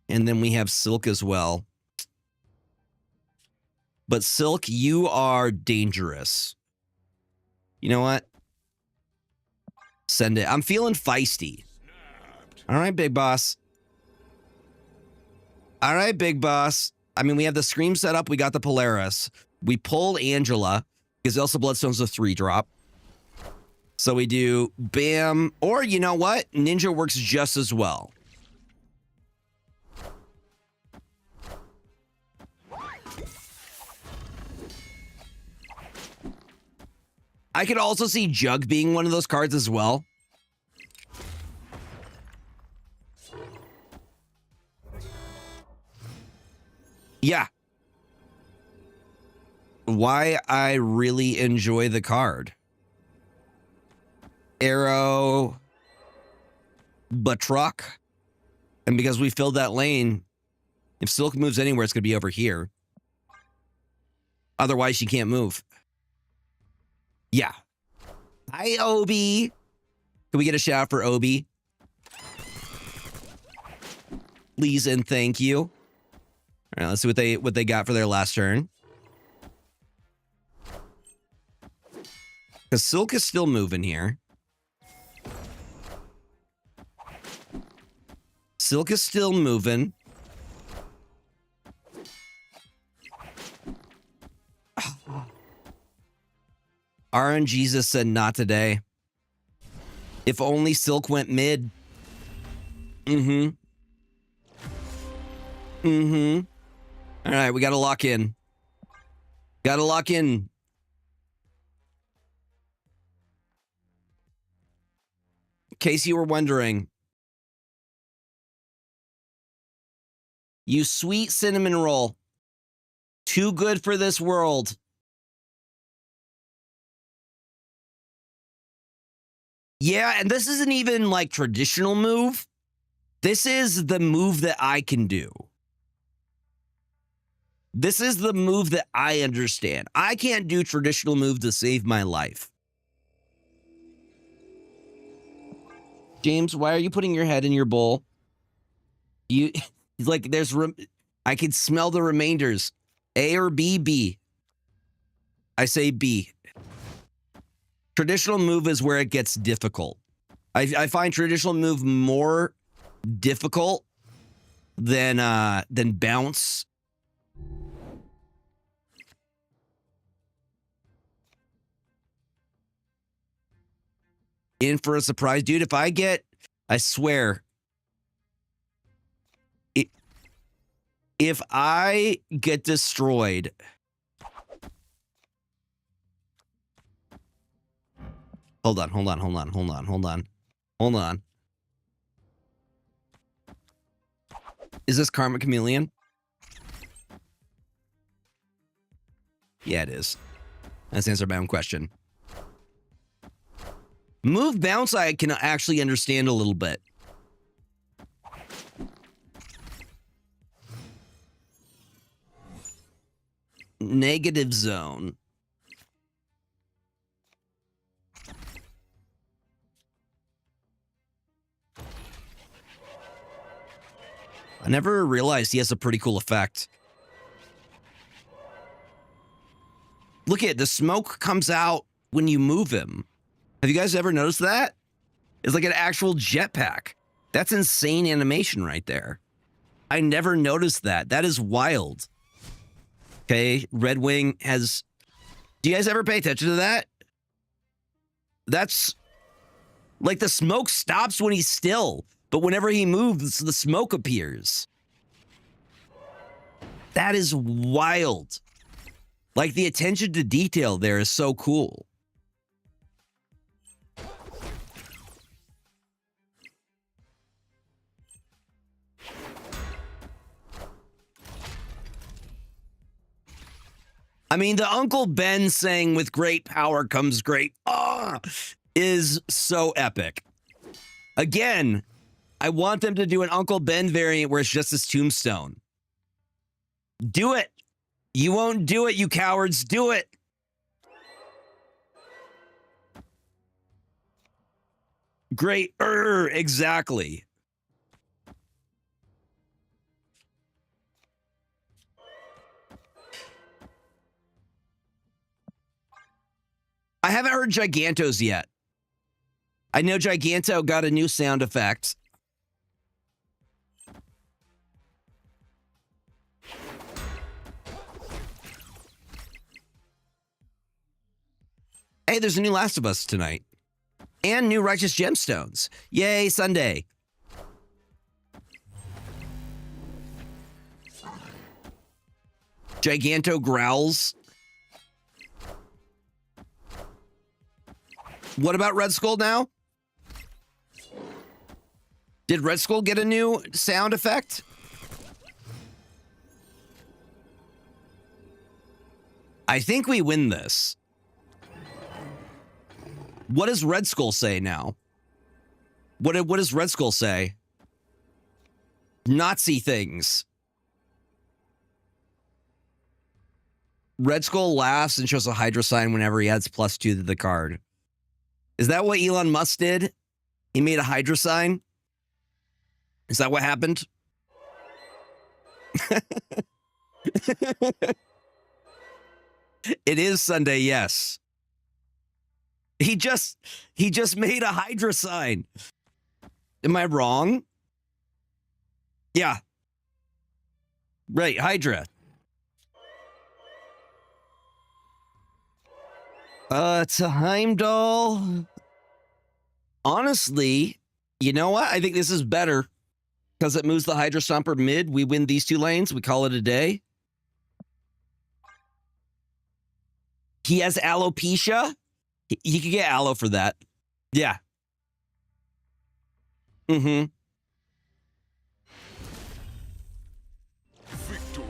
And then we have Silk as well. But Silk, you are dangerous. You know what? Send it. I'm feeling feisty. All right, big boss. All right, big boss. I mean, we have the Scream set up. We got the Polaris. We pulled Angela because Elsa Bloodstone's a 3-drop. So we do Bam. Or you know what? Ninja works just as well. I could also see Jug being one of those cards as well. Yeah. Why I really enjoy the card. Arrow. Batroc. And because we filled that lane, if Silk moves anywhere, it's going to be over here. Otherwise, she can't move. Yeah. Hi, Obi. Can we get a shout out for Obi? Please and thank you. All right, let's see what they got for their last turn. Because Silk is still moving here. Silk is still moving. RNGesus said not today. If only Silk went mid. All right, we got to lock in. Got to lock in. In case you were wondering. You sweet cinnamon roll. Too good for this world. Yeah, and this isn't even like traditional move. This is the move that I can do. This is the move that I understand. I can't do traditional move to save my life. James, why are you putting your head in your bowl? You like I can smell the remainders. A or B, B. I say B. Traditional move is where it gets difficult. I find traditional move more difficult than bounce. In for a surprise, dude. If I get, I swear, if I get destroyed, hold on. Is this Karma Chameleon? Yeah, it is. Let's answer my own question. Move bounce I can actually understand a little bit. Negative zone. I never realized he has a pretty cool effect. Look at the smoke comes out when you move him. Have you guys ever noticed that? It's like an actual jetpack. That's insane animation right there. I never noticed that. That is wild. Okay, Red Wing has... Do you guys ever pay attention to that? That's... Like the smoke stops when he's still, but whenever he moves, the smoke appears. That is wild. Like the attention to detail there is so cool. I mean, the Uncle Ben saying with great power comes great is so epic. Again, I want them to do an Uncle Ben variant where it's just his tombstone. Do it. You won't do it, you cowards. Do it. Great. Exactly. I haven't heard Giganto's yet. I know Giganto got a new sound effect. Hey, there's a new Last of Us tonight. And new Righteous Gemstones. Yay, Sunday. Giganto growls. What about Red Skull now? Did Red Skull get a new sound effect? I think we win this. What does Red Skull say now? What does Red Skull say? Nazi things. Red Skull laughs and shows a Hydra sign whenever he adds +2 to the card. Is that what Elon Musk did? He made a Hydra sign? Is that what happened? It is Sunday, yes. He just made a Hydra sign. Am I wrong? Yeah. Right, Hydra. It's a Heimdall. Honestly, you know what? I think this is better because it moves the Hydra Stomper mid. We win these 2 lanes. We call it a day. He has alopecia. He could get aloe for that. Yeah. Mm-hmm. Victory.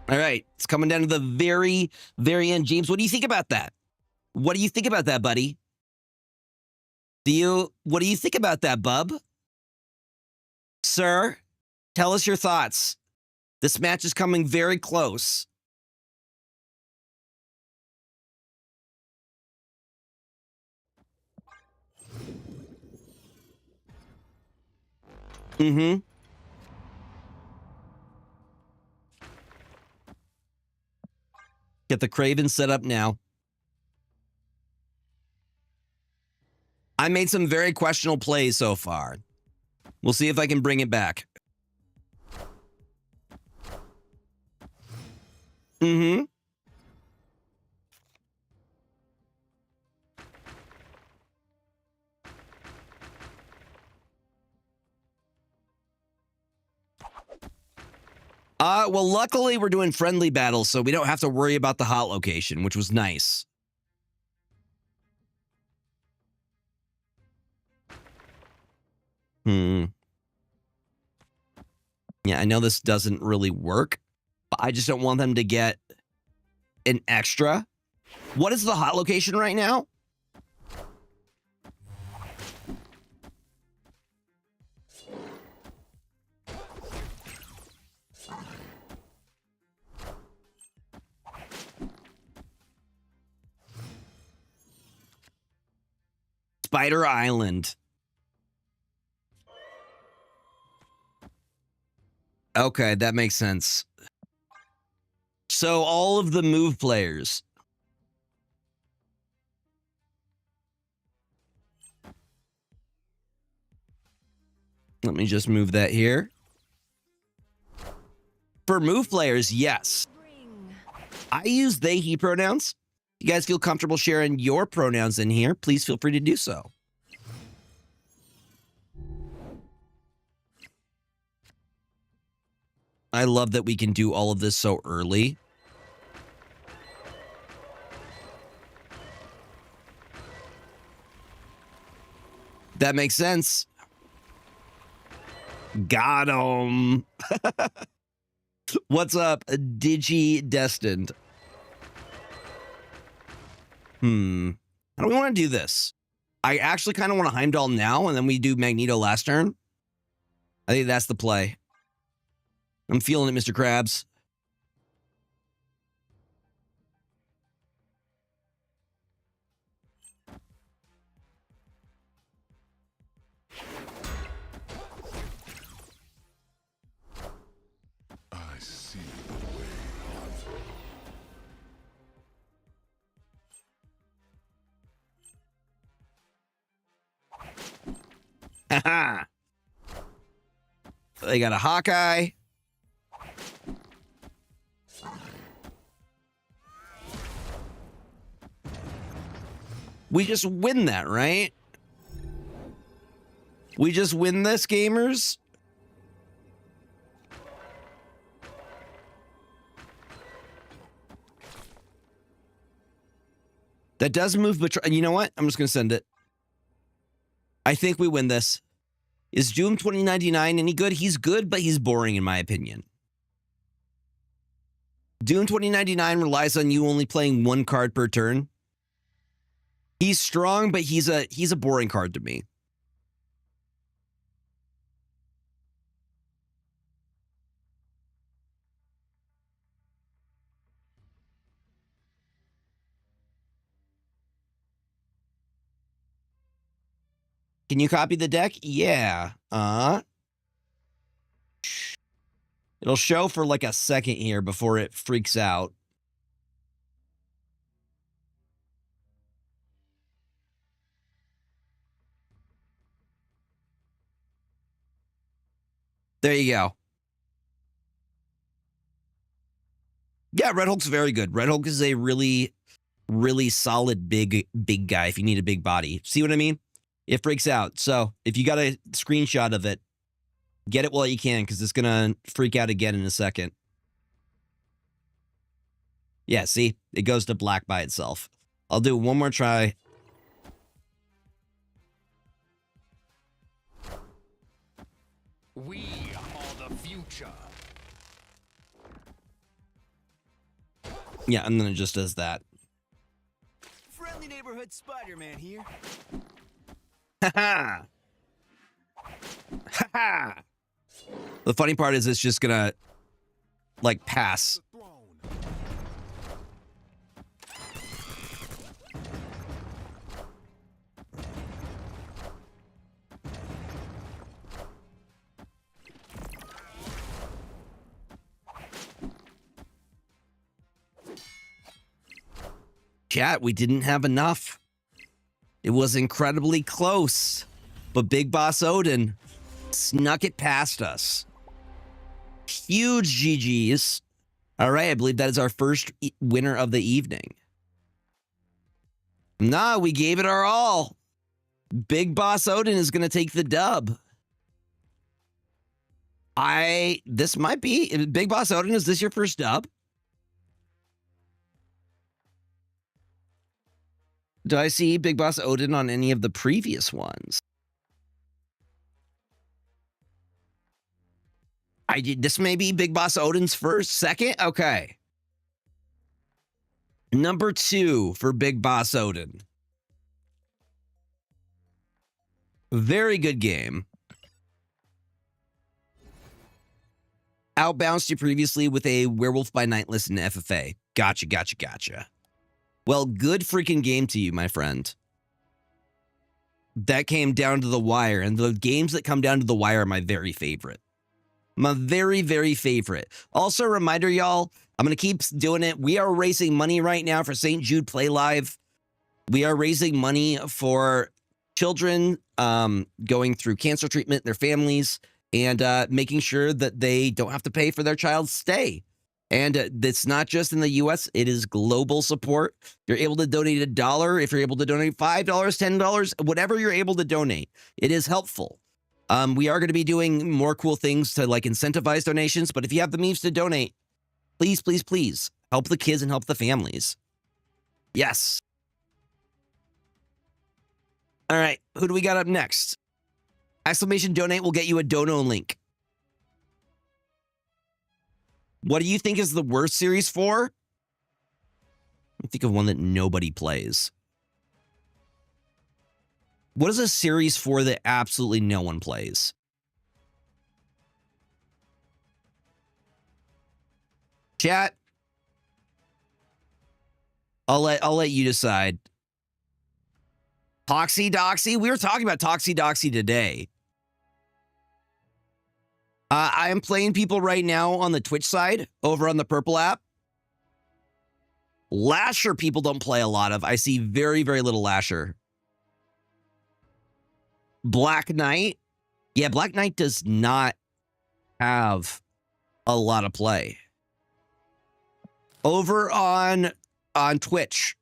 All right. It's coming down to the very, very end. James, what do you think about that? What do you think about that, buddy? What do you think about that, bub? Sir, tell us your thoughts. This match is coming very close. Mm-hmm. Get the Kraven set up now. I made some very questionable plays so far. We'll see if I can bring it back. Mm-hmm. Well, luckily we're doing friendly battles, so we don't have to worry about the hot location, which was nice. Yeah, I know this doesn't really work, But I just don't want them to get an extra. What is the hot location right now? Spider Island. Okay, that makes sense. So all of the move players. Let me just move that here. For move players, yes. I use they, he pronouns. If you guys feel comfortable sharing your pronouns in here, please feel free to do so. I love that we can do all of this so early. That makes sense. Got him. What's up, Digi Destined? How do we want to do this? I actually kind of want to Heimdall now, and then we do Magneto last turn. I think that's the play. I'm feeling it, Mr. Krabs. I see the way. Haha. They got a Hawkeye. We just win that, right? We just win this, gamers? That does move, but you know what? I'm just going to send it. I think we win this. Is Doom 2099 any good? He's good, but he's boring in my opinion. Doom 2099 relies on you only playing one card per turn. He's strong, but he's a boring card to me. Can you copy the deck? Yeah. It'll show for like a second here before it freaks out. There you go. Yeah, Red Hulk's very good. Red Hulk is a really, really solid big guy if you need a big body. See what I mean? It freaks out. So if you got a screenshot of it, get it while you can, because it's going to freak out again in a second. Yeah, see? It goes to black by itself. I'll do one more try. We are the future. Yeah, and then it just does that. Friendly neighborhood Spider-Man here. Ha-ha! Ha-ha! The funny part is it's just gonna, like, pass. Chat, we didn't have enough. It was incredibly close, but Big Boss Odin snuck it past us. Huge GGs. All right, I believe that is our first winner of the evening. Nah, we gave it our all. Big Boss Odin is going to take the dub. This might be, Big Boss Odin, is this your first dub? Do I see Big Boss Odin on any of the previous ones? This may be Big Boss Odin's first, second? Okay. Number 2 for Big Boss Odin. Very good game. Outbounced you previously with a Werewolf by Night list in FFA. Gotcha. Well, good freaking game to you, my friend. That came down to the wire, and the games that come down to the wire are my very favorite. My very, very favorite. Also, a reminder, y'all, I'm going to keep doing it. We are raising money right now for St. Jude Play Live. We are raising money for children going through cancer treatment, their families, and making sure that they don't have to pay for their child's stay. And it's not just in the U.S., it is global support. You're able to donate $1. If you're able to donate $5, $10, whatever you're able to donate, it is helpful. We are going to be doing more cool things to like incentivize donations, but if you have the means to donate, please, please, please help the kids and help the families. Yes. All right, who do we got up next? Exclamation donate will get you a dono link. What do you think is the worst Series 4? Think of one that nobody plays. What is a Series 4 that absolutely no one plays? Chat. I'll let you decide. Toxie Doxy? We were talking about Toxie Doxy today. I am playing people right now on the Twitch side over on the Purple app. Lasher people don't play a lot of. I see very, very little Lasher. Black Knight. Yeah, Black Knight does not have a lot of play. Over on Twitch,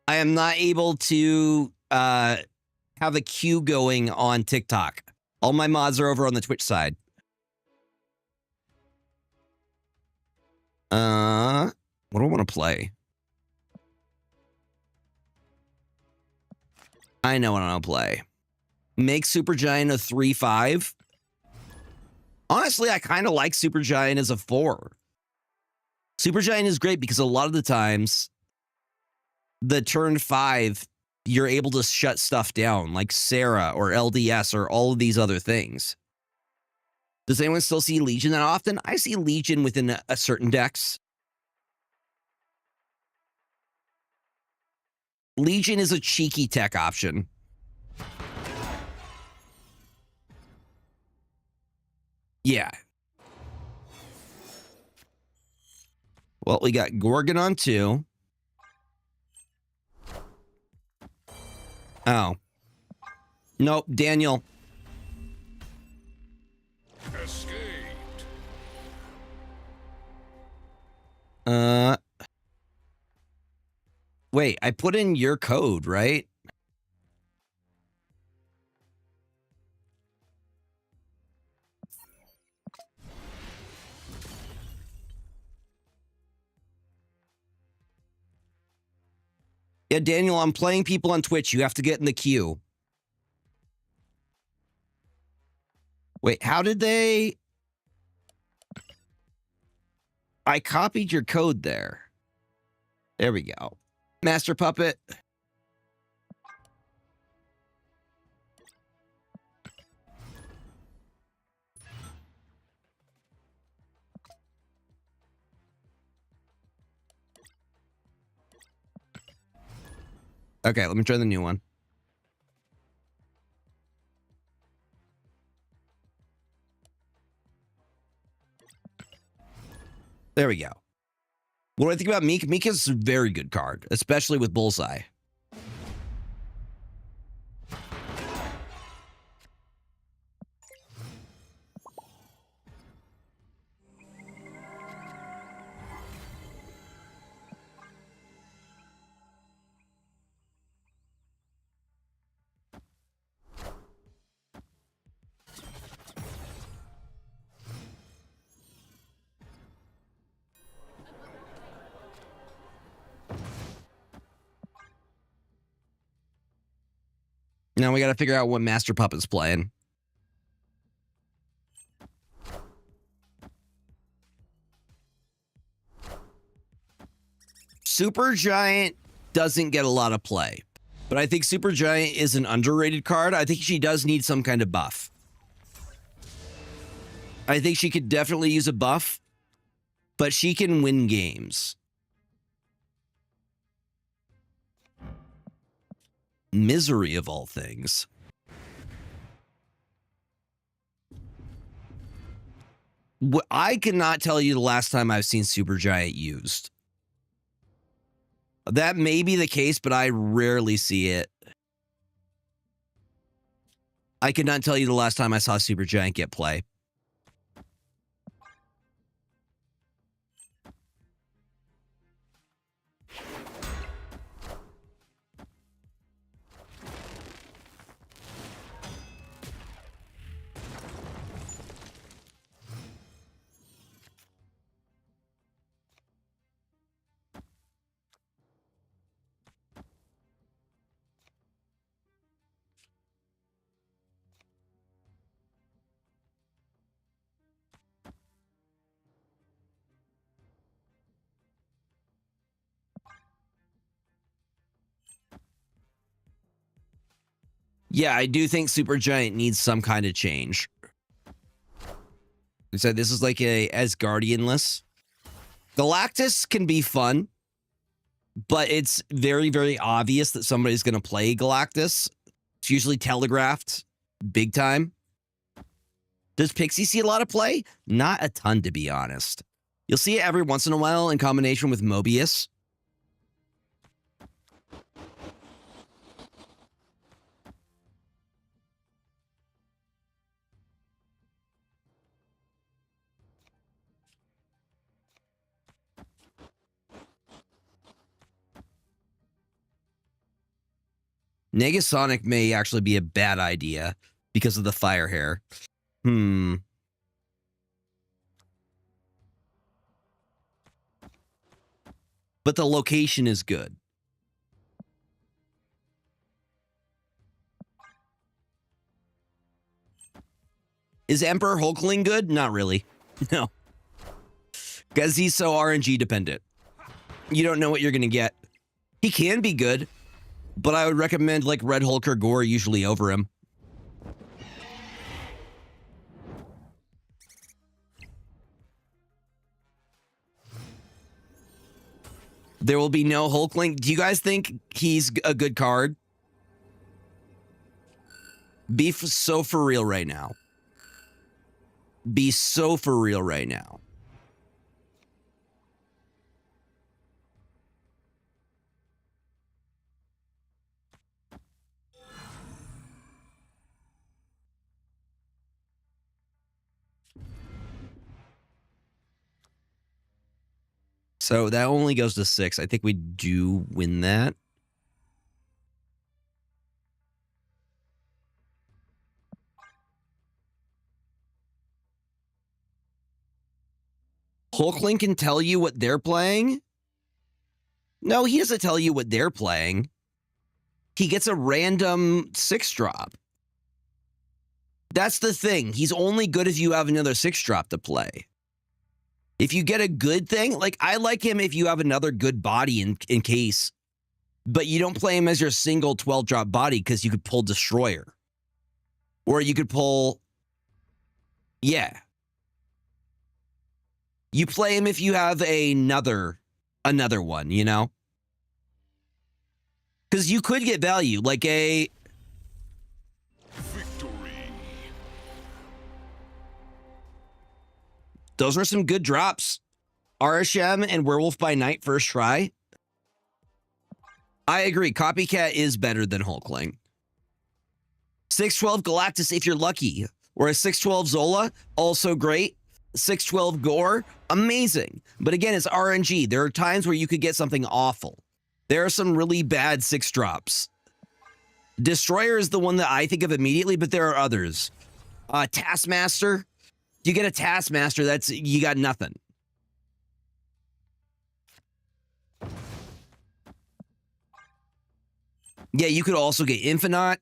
I am not able to have a queue going on TikTok. All my mods are over on the Twitch side. What do I want to play? I know what I want to play. Make Supergiant a 3-5. Honestly, I kind of like Supergiant as a 4. Supergiant is great because a lot of the times, the turn 5, you're able to shut stuff down, like Sarah or LDS or all of these other things. Does anyone still see Legion that often? I see Legion within a certain decks. Legion is a cheeky tech option. Yeah. Well, we got Gorgon on 2. Oh. Nope, Daniel. Escaped. Wait, I put in your code, right? Yeah, Daniel, I'm playing people on Twitch. You have to get in the queue. Wait, how did they... I copied your code there. There we go. Master Puppet. Okay, let me try the new one. There we go. What do I think about Meek? Meek is a very good card, especially with Bullseye. Now we got to figure out what Master Puppet's playing. Super Giant doesn't get a lot of play, but I think Super Giant is an underrated card. I think she does need some kind of buff. I think she could definitely use a buff, but she can win games. Misery of all things. I cannot tell you the last time I've seen Super Giant used. That may be the case, but I rarely see it. I could not tell you the last time I saw Super Giant get play. Yeah, I do think Super Giant needs some kind of change. So this is like a Asgardianless. Galactus can be fun, but it's very, very obvious that somebody's going to play Galactus. It's usually telegraphed big time. Does Pixie see a lot of play? Not a ton, to be honest. You'll see it every once in a while in combination with Mobius. Negasonic may actually be a bad idea because of the fire hair. But the location is good. Is Emperor Hulkling good? Not really. No. Because he's so RNG dependent. You don't know what you're going to get. He can be good, but I would recommend like Red Hulk or Gore usually over him. There will be no Hulkling. Do you guys think he's a good card? Be so for real right now. Be so for real right now. So that only goes to 6. I think we do win that. Hulkling can tell you what they're playing? No, he doesn't tell you what they're playing. He gets a random 6-drop. That's the thing. He's only good if you have another 6-drop to play. If you get a good thing, like I like him if you have another good body in case, but you don't play him as your single 12-drop body because you could pull Destroyer. Or you could pull, yeah. You play him if you have another one, you know? Because you could get value, like a... Victory. Those are some good drops. RSM and Werewolf by Night first try. I agree. Copycat is better than Hulkling. 612 Galactus if you're lucky. Or a 612 Zola, also great. 612 Gore, amazing. But again, it's RNG. There are times where you could get something awful. There are some really bad 6-drops. Destroyer is the one that I think of immediately, but there are others. Taskmaster. You get a Taskmaster, you got nothing. Yeah, you could also get Infinite.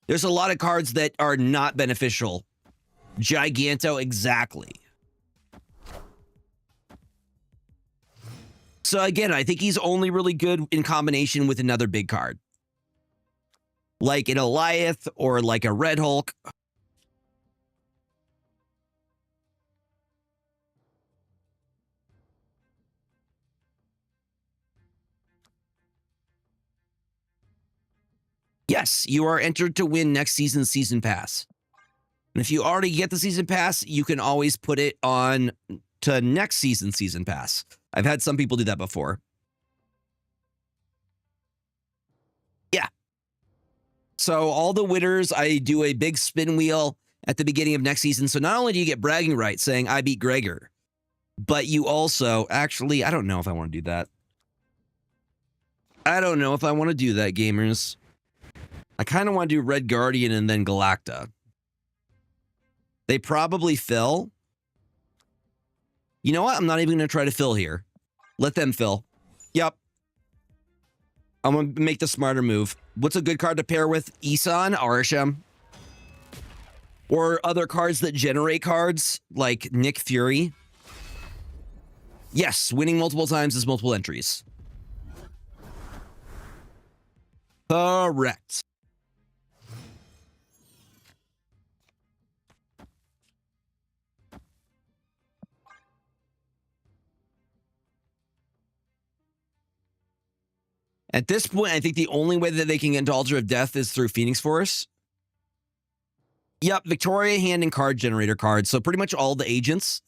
There's a lot of cards that are not beneficial. Giganto, exactly. So again, I think he's only really good in combination with another big card. Like an Goliath or like a Red Hulk. Yes, you are entered to win next season's season pass. And if you already get the season pass, you can always put it on to next season's season pass. I've had some people do that before. Yeah. So all the winners, I do a big spin wheel at the beginning of next season. So not only do you get bragging rights saying I beat Gregor, but you also, actually, I don't know if I want to do that. I don't know if I want to do that, gamers. I kind of want to do Red Guardian and then Galacta. They probably fill. You know what? I'm not even going to try to fill here. Let them fill. Yep. I'm going to make the smarter move. What's a good card to pair with? Isan, Arsham. Or other cards that generate cards, like Nick Fury. Yes, winning multiple times is multiple entries. Correct. At this point, I think the only way that they can get into Altar of Death is through Phoenix Force. Yep, Victoria Hand and card generator cards. So pretty much all the agents.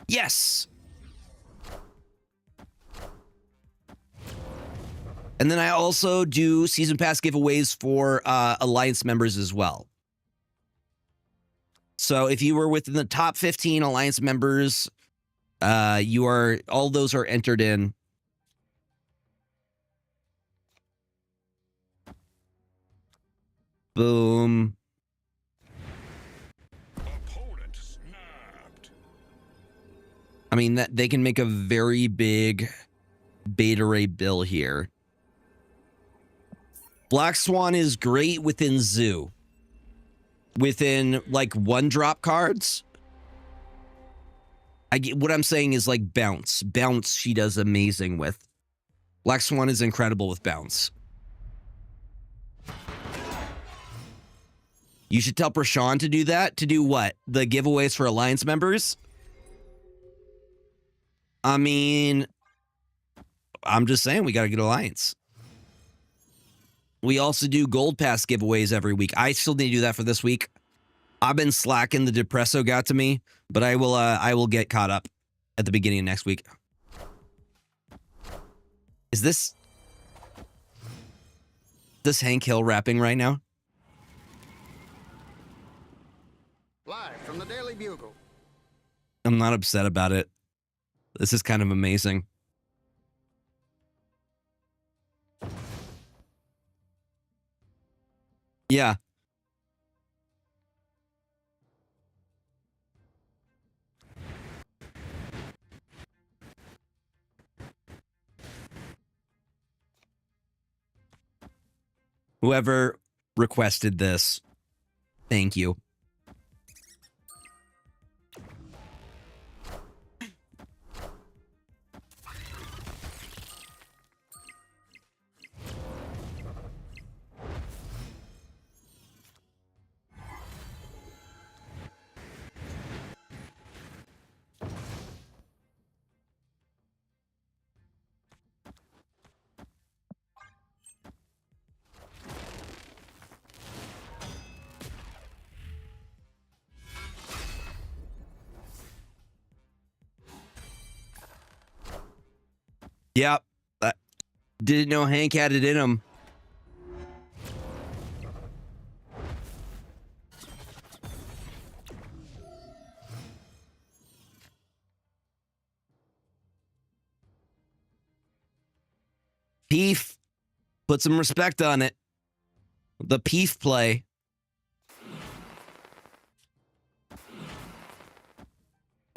Yes. And then I also do season pass giveaways for Alliance members as well. So if you were within the top 15 Alliance members, all those are entered in. Boom. Opponent snapped. I mean, that they can make a very big Beta Ray bill here. Black Swan is great within Zoo. Within, like, one-drop cards. What I'm saying is, like, Bounce. Bounce she does amazing with. Black Swan is incredible with Bounce. You should tell Prashant to do that. To do what? The giveaways for Alliance members? I mean, I'm just saying we got to get Alliance. We also do Gold Pass giveaways every week. I still need to do that for this week. I've been slacking. The Depresso got to me, but I will get caught up at the beginning of next week. Is this Hank Hill rapping right now? Live from the Daily Bugle. I'm not upset about it. This is kind of amazing. Yeah. Whoever requested this, thank you. Yep. Didn't know Hank had it in him. Peef. Put some respect on it. The Peef play.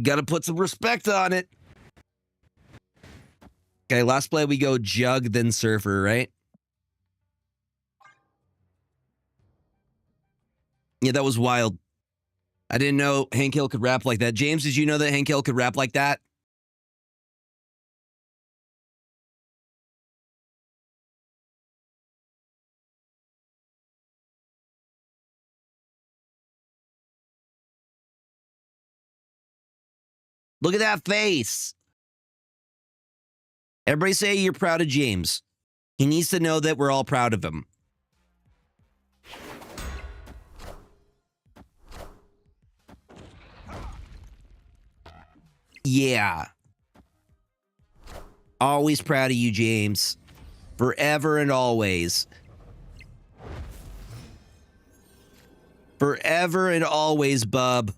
Got to put some respect on it. Okay, last play we go Jug, then Surfer, right? Yeah, that was wild. I didn't know Hank Hill could rap like that. James, did you know that Hank Hill could rap like that? Look at that face. Everybody say you're proud of James. He needs to know that we're all proud of him. Yeah. Always proud of you, James. Forever and always. Forever and always, bub.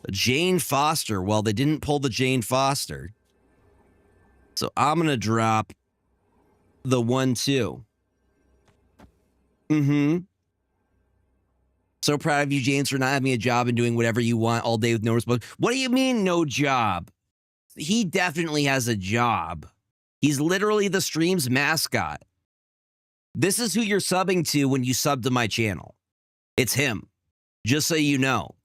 Jane Foster. Well, they didn't pull the Jane Foster. So I'm going to drop the 1-2. Mm-hmm. So proud of you, James, for not having a job and doing whatever you want all day with no response. What do you mean, no job? He definitely has a job. He's literally the stream's mascot. This is who you're subbing to when you sub to my channel. It's him. Just so you know.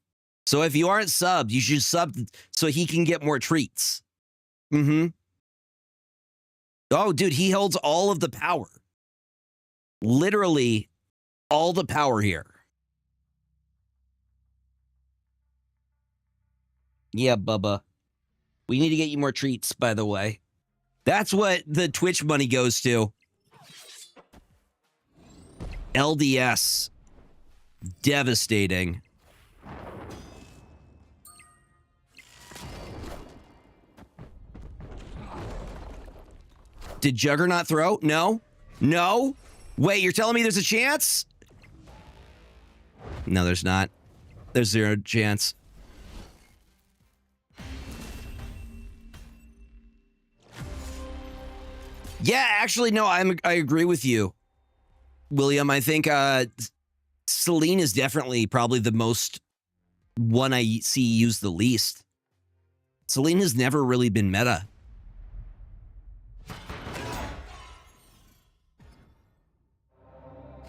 So if you aren't subbed, you should sub so he can get more treats. Mm-hmm. Oh, dude, he holds all of the power. Literally all the power here. Yeah, Bubba. We need to get you more treats, by the way. That's what the Twitch money goes to. LDS. Devastating. Did Juggernaut throw? No? No? Wait, you're telling me there's a chance? No, there's not. There's zero chance. Yeah, actually, no, I agree with you, William. I think Celine is definitely probably the most one I see used the least. Celine has never really been meta.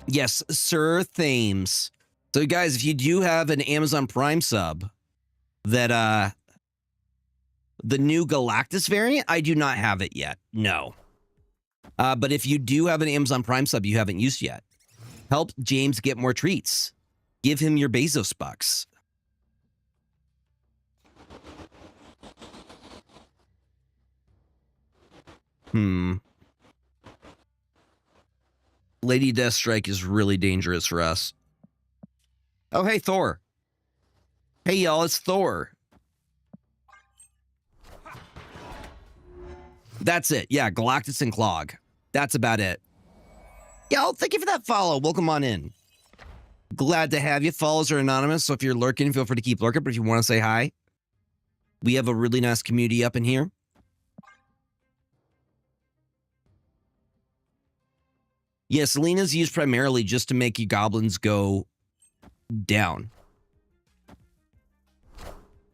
Yes, Sir Thames. So, guys, if you do have an Amazon Prime sub that the new Galactus variant, I do not have it yet. No. But if you do have an Amazon Prime sub you haven't used yet, help James get more treats. Give him your Bezos bucks. Lady Deathstrike is really dangerous for us. Oh, hey, Thor. Hey, y'all, it's Thor. That's it. Yeah, Galactus and Clog. That's about it. Y'all, thank you for that follow. Welcome on in. Glad to have you. Follows are anonymous, so if you're lurking, feel free to keep lurking. But if you want to say hi, we have a really nice community up in here. Yeah, Selena's used primarily just to make you goblins go down.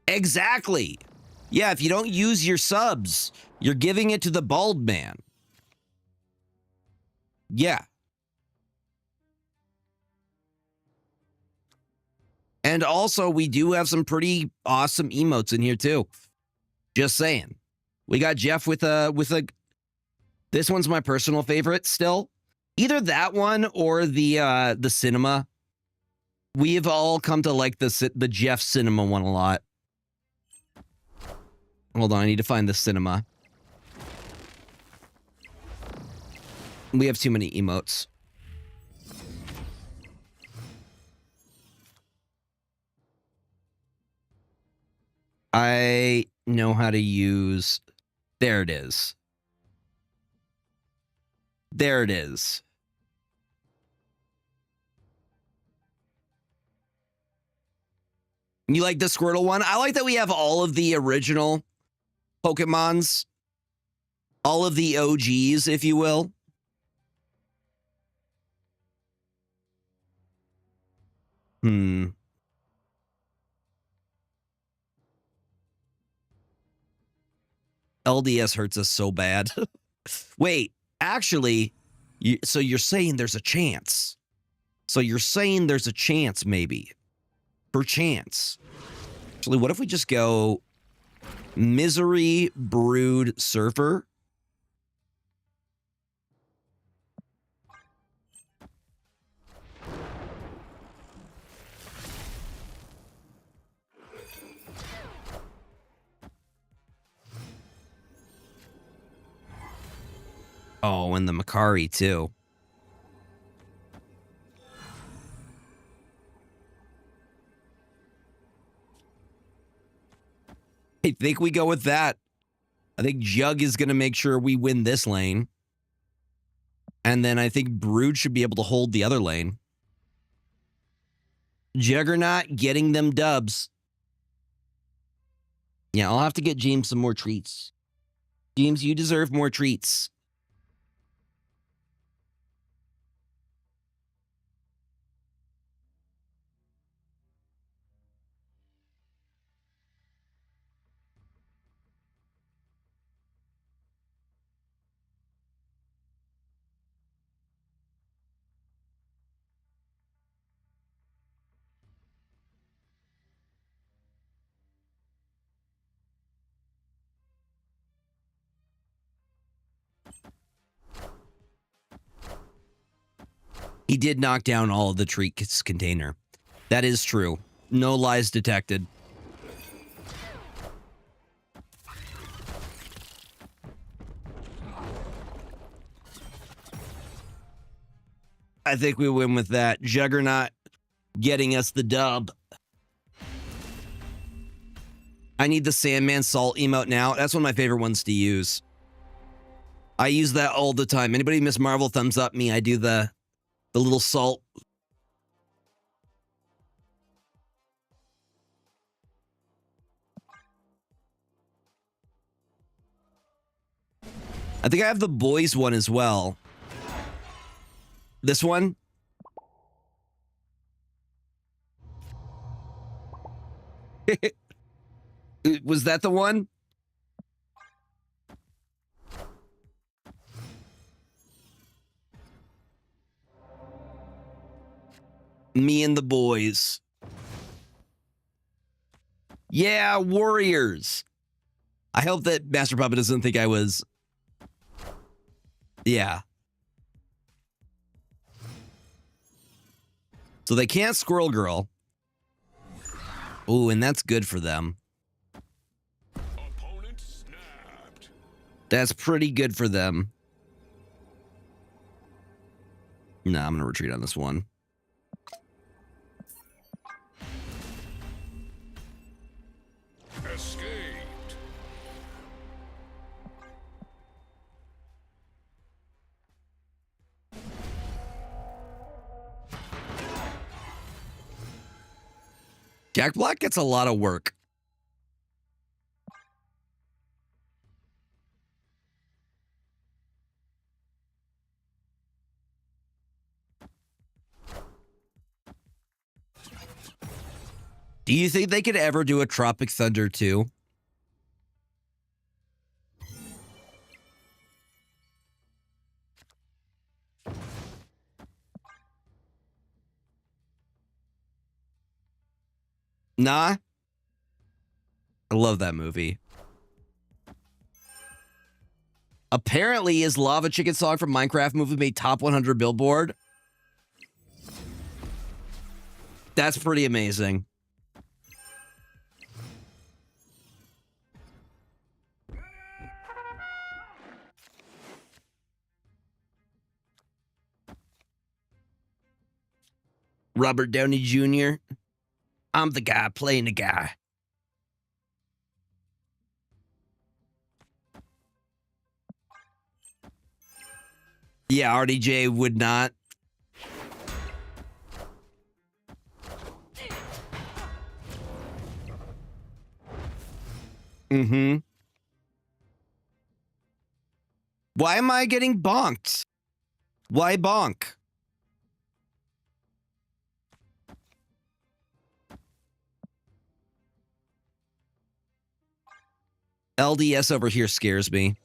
Exactly. Yeah, if you don't use your subs, you're giving it to the bald man. Yeah. And also, we do have some pretty awesome emotes in here, too. Just saying. We got Jeff with a... This one's my personal favorite still. Either that one or the cinema. We've all come to like the Jeff cinema one a lot. Hold on, I need to find the cinema. We have too many emotes. I know how to use... There it is. There it is. You like the Squirtle one? I like that we have all of the original Pokemons. All of the OGs, if you will. LDS hurts us so bad. Wait, actually, so you're saying there's a chance. So you're saying there's a chance, maybe. Perchance. Actually, what if we just go Misery Brood Surfer? Oh, and the Makari, too. I think we go with that. I think Jug is going to make sure we win this lane. And then I think Brood should be able to hold the other lane. Juggernaut getting them dubs. Yeah, I'll have to get James some more treats. James, you deserve more treats. He did knock down all of the treats container. That is true. No lies detected. I think we win with that. Juggernaut getting us the dub. I need the Sandman Salt emote now. That's one of my favorite ones to use. I use that all the time. Anybody Miss Marvel thumbs up me, I do the little salt. I think I have the boys one as well. This one? Was that the one? Me and the boys. Yeah, warriors. I hope that Master Puppet doesn't think I was... Yeah. So they can't Squirrel Girl. Ooh, and that's good for them. Opponent snapped. That's pretty good for them. Nah, I'm going to retreat on this one. Escaped. Jack Black gets a lot of work. Do you think they could ever do a Tropic Thunder 2? Nah. I love that movie. Apparently, his Lava Chicken song from Minecraft movie made top 100 Billboard. That's pretty amazing. Robert Downey Jr. I'm the guy playing the guy. Yeah, RDJ would not. Mm-hmm. Why am I getting bonked? Why bonk? LDS over here scares me.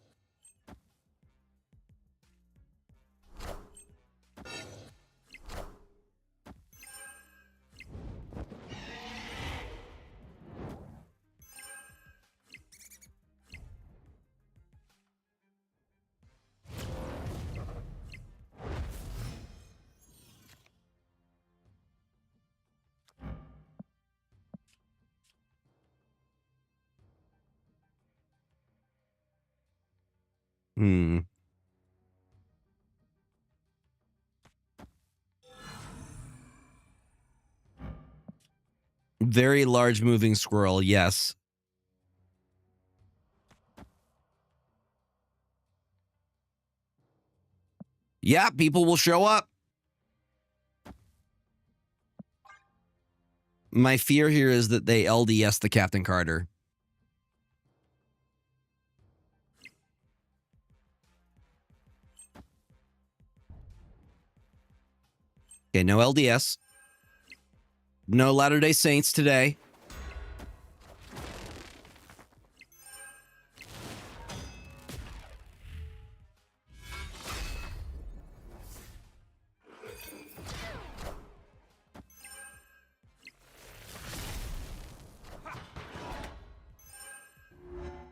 Hmm. Very large moving squirrel, yes. Yeah, people will show up. My fear here is that they LDS the Captain Carter. Okay, no LDS. No Latter-day Saints today.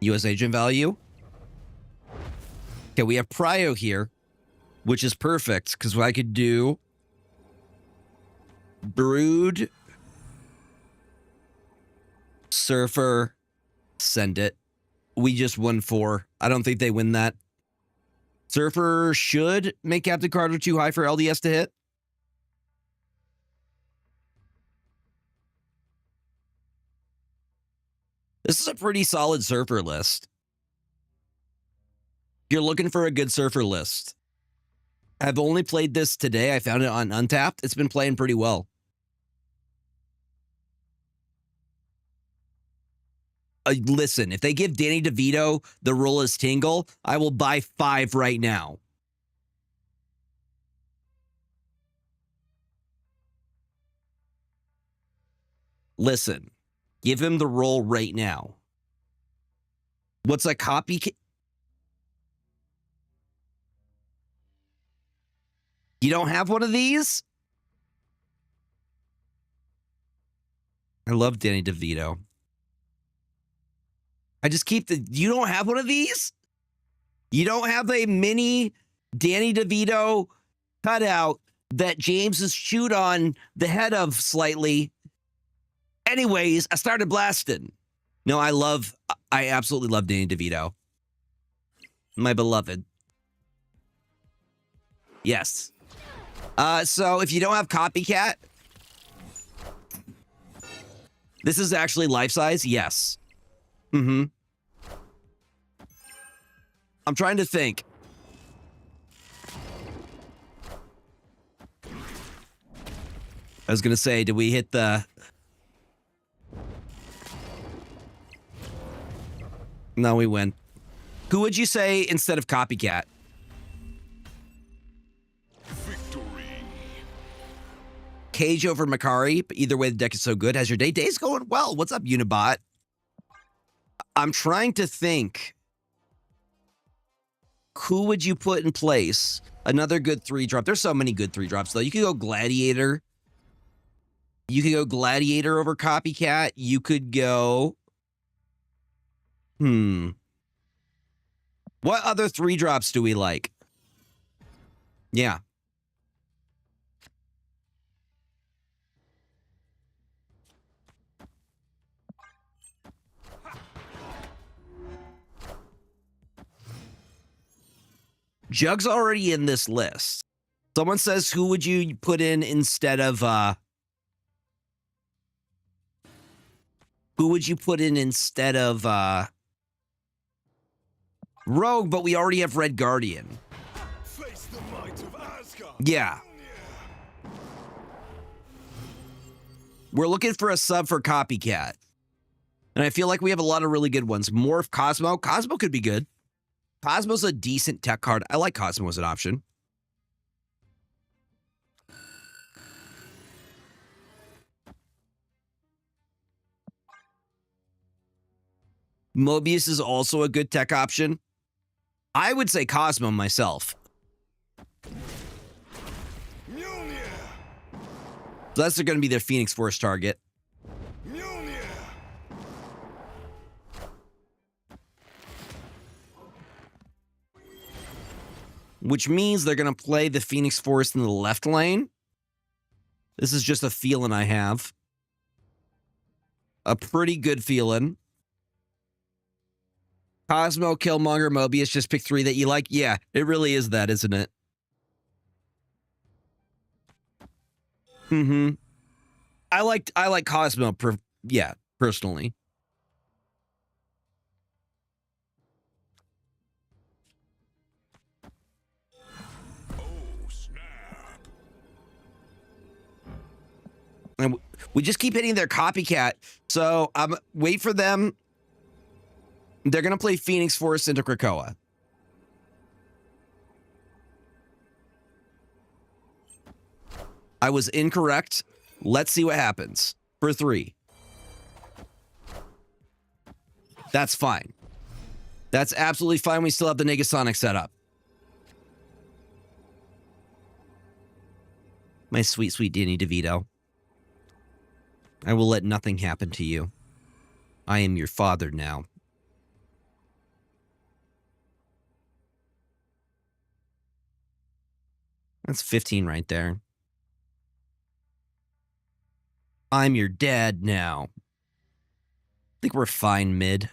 US agent value. Okay, we have Prio here, which is perfect because I could do Brood, Surfer, send it. We just won 4. I don't think they win that. Surfer should make Captain Carter too high for LDS to hit. This is a pretty solid Surfer list. If you're looking for a good Surfer list. I've only played this today. I found it on Untapped. It's been playing pretty well. Listen, if they give Danny DeVito the role as Tingle, I will buy 5 right now. Listen, give him the role right now. What's a copy? You don't have one of these? I love Danny DeVito. I just keep the... You don't have one of these? You don't have a mini Danny DeVito cutout that James has chewed on the head of slightly. Anyways, I started blasting. No, I absolutely love Danny DeVito. My beloved. Yes. So if you don't have Copycat, this is actually life size. Yes. Mm-hmm. I'm trying to think. I was going to say, did we hit the... No, we win. Who would you say instead of Copycat? Victory. Cage over Makari, but either way, the deck is so good. How's your day? Day's going well. What's up, Unibot? I'm trying to think. Who would you put in place? Another good 3-drop. There's so many good 3-drops, though. You could go Gladiator. You could go Gladiator over Copycat. You could go... What other 3-drops do we like? Yeah. Jug's already in this list. Someone says, who would you put in instead of, who would you put in instead of, Rogue, but we already have Red Guardian. Face the might of Asgard. Yeah. We're looking for a sub for Copycat. And I feel like we have a lot of really good ones. Morph Cosmo. Cosmo could be good. Cosmo's a decent tech card. I like Cosmo as an option. Mobius is also a good tech option. I would say Cosmo myself. Mjolnir. So that's going to be their Phoenix Force target. Mjolnir. Which means they're going to play the Phoenix Force in the left lane. This is just a feeling I have. A pretty good feeling. Cosmo, Killmonger, Mobius, just pick 3 that you like. Yeah, it really is that, isn't it? I like Cosmo yeah, personally. Oh, snap. And we just keep hitting their copycat. So wait for them. They're going to play Phoenix Force into Krakoa. I was incorrect. Let's see what happens. For 3. That's fine. That's absolutely fine. We still have the Negasonic set up. My sweet, sweet Danny DeVito. I will let nothing happen to you. I am your father now. That's 15 right there. I'm your dad now. I think we're fine mid.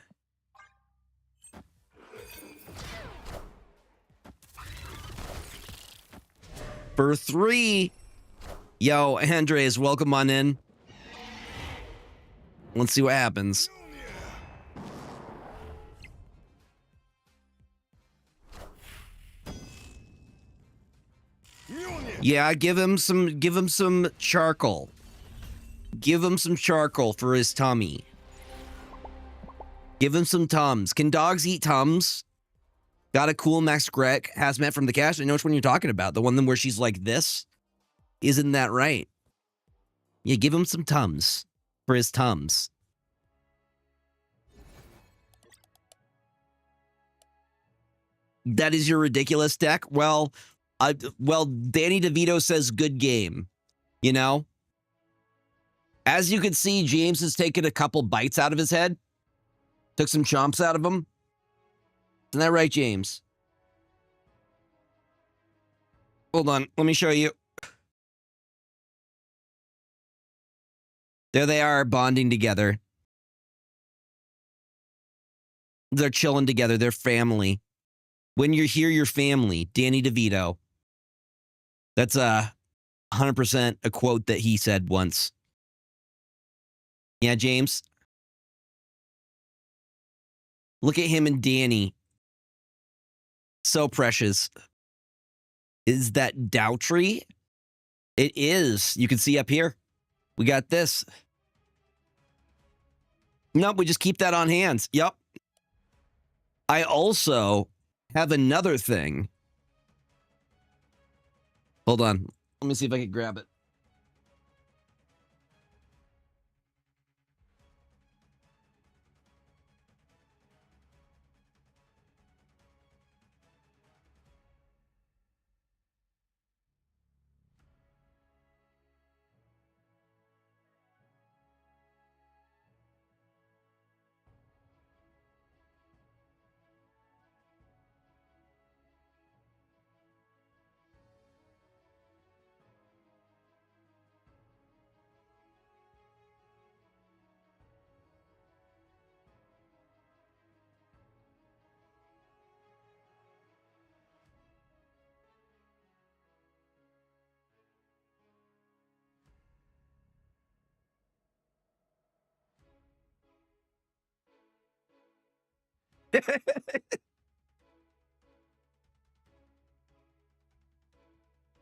For 3. Yo, Andres, welcome on in. Let's see what happens. Mjolnir. Yeah, give him some charcoal. Give him some charcoal for his tummy. Give him some Tums. Can dogs eat Tums? Got a cool Max Greg hazmat from the cache. I know which one you're talking about. The one where she's like this. Isn't that right? Yeah, give him some Tums for his Tums. That is your ridiculous deck? Well, Danny DeVito says good game. You know? As you can see, James has taken a couple bites out of his head. Took some chomps out of him. Isn't that right, James? Hold on. Let me show you. There they are, bonding together. They're chilling together. They're family. When you're here, you're family. Danny DeVito. That's 100% a quote that he said once. Yeah, James? Look at him and Danny. So precious. Is that Dowtree? It is. You can see up here. We got this. Nope, we just keep that on hands. Yep. I also have another thing. Hold on. Let me see if I can grab it.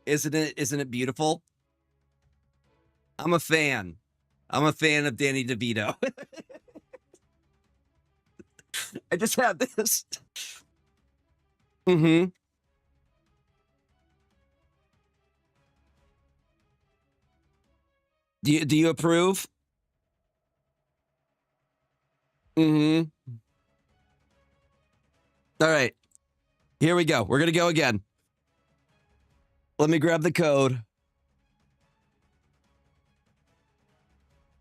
Isn't it beautiful? I'm a fan. I'm a fan of Danny DeVito. I just have this. Mm-hmm. Do you approve? Mm-hmm. All right. Here we go. We're gonna go again. Let me grab the code.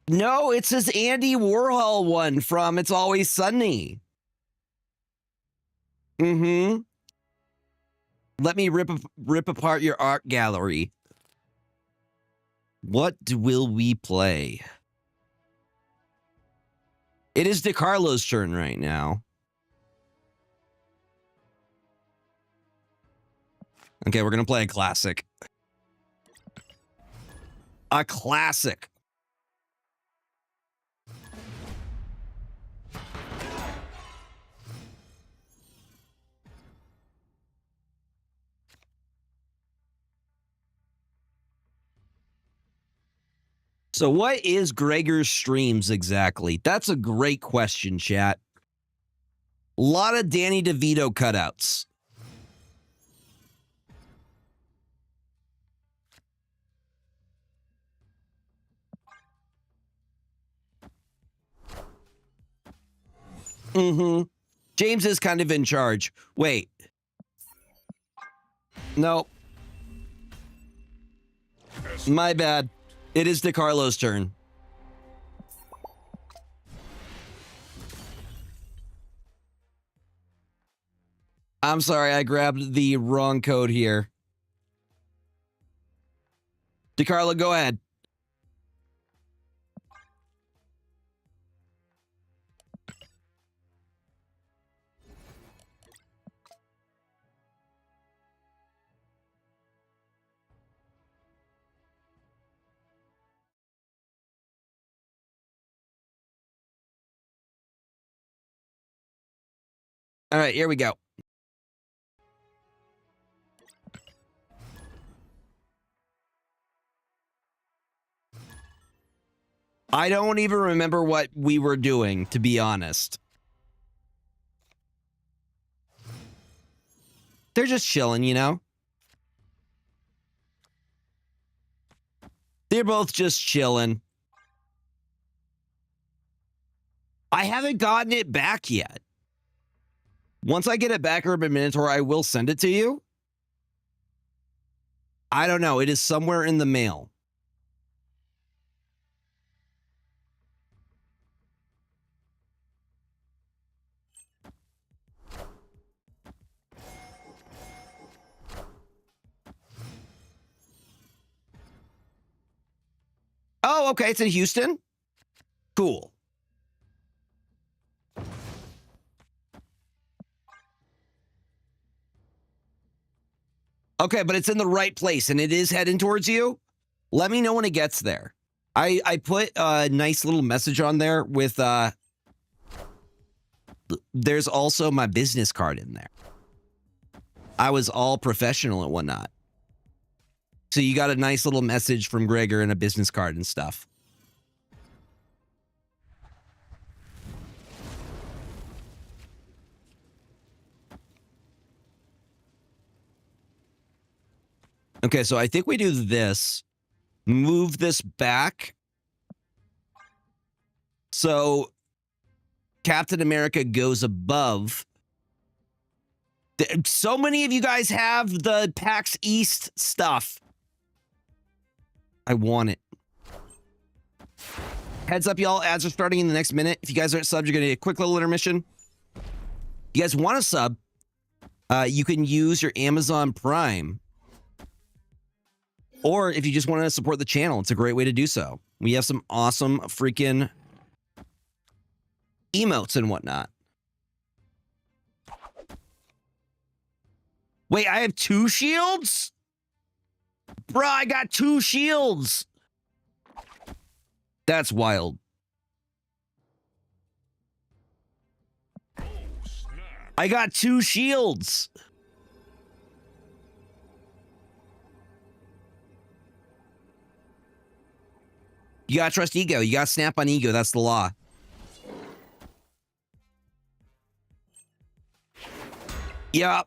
No, it's this Andy Warhol one from It's Always Sunny. Mm-hmm. Let me rip apart your art gallery. What will we play? It is DeCarlo's turn right now. Okay, we're going to play a classic. A classic. So what is Gregor's streams exactly? That's a great question, chat. A lot of Danny DeVito cutouts. Mm-hmm. James is kind of in charge. Wait. No. My bad. It is DeCarlo's turn. I'm sorry, I grabbed the wrong code here. DeCarlo, go ahead. All right, here we go. I don't even remember what we were doing, to be honest. They're just chilling, you know? They're both just chilling. I haven't gotten it back yet. Once I get it back, Urban Minotaur, I will send it to you. I don't know. It is somewhere in the mail. Oh, okay. It's in Houston. Cool. Okay, but it's in the right place and it is heading towards you. Let me know when it gets there. I put a nice little message on there with there's also my business card in there. I was all professional and whatnot. So you got a nice little message from Gregor and a business card and stuff. Okay, so I think we do this. Move this back. So Captain America goes above. So many of you guys have the PAX East stuff. I want it. Heads up, y'all. Ads are starting in the next minute. If you guys aren't subbed, you're going to get a quick little intermission. If you guys want to sub, you can use your Amazon Prime. Or if you just want to support the channel, it's a great way to do so. We have some awesome freaking emotes and whatnot. Wait, I have 2 shields? Bruh, I got 2 shields. That's wild. I got 2 shields. You gotta trust ego. You gotta snap on ego. That's the law. Yep.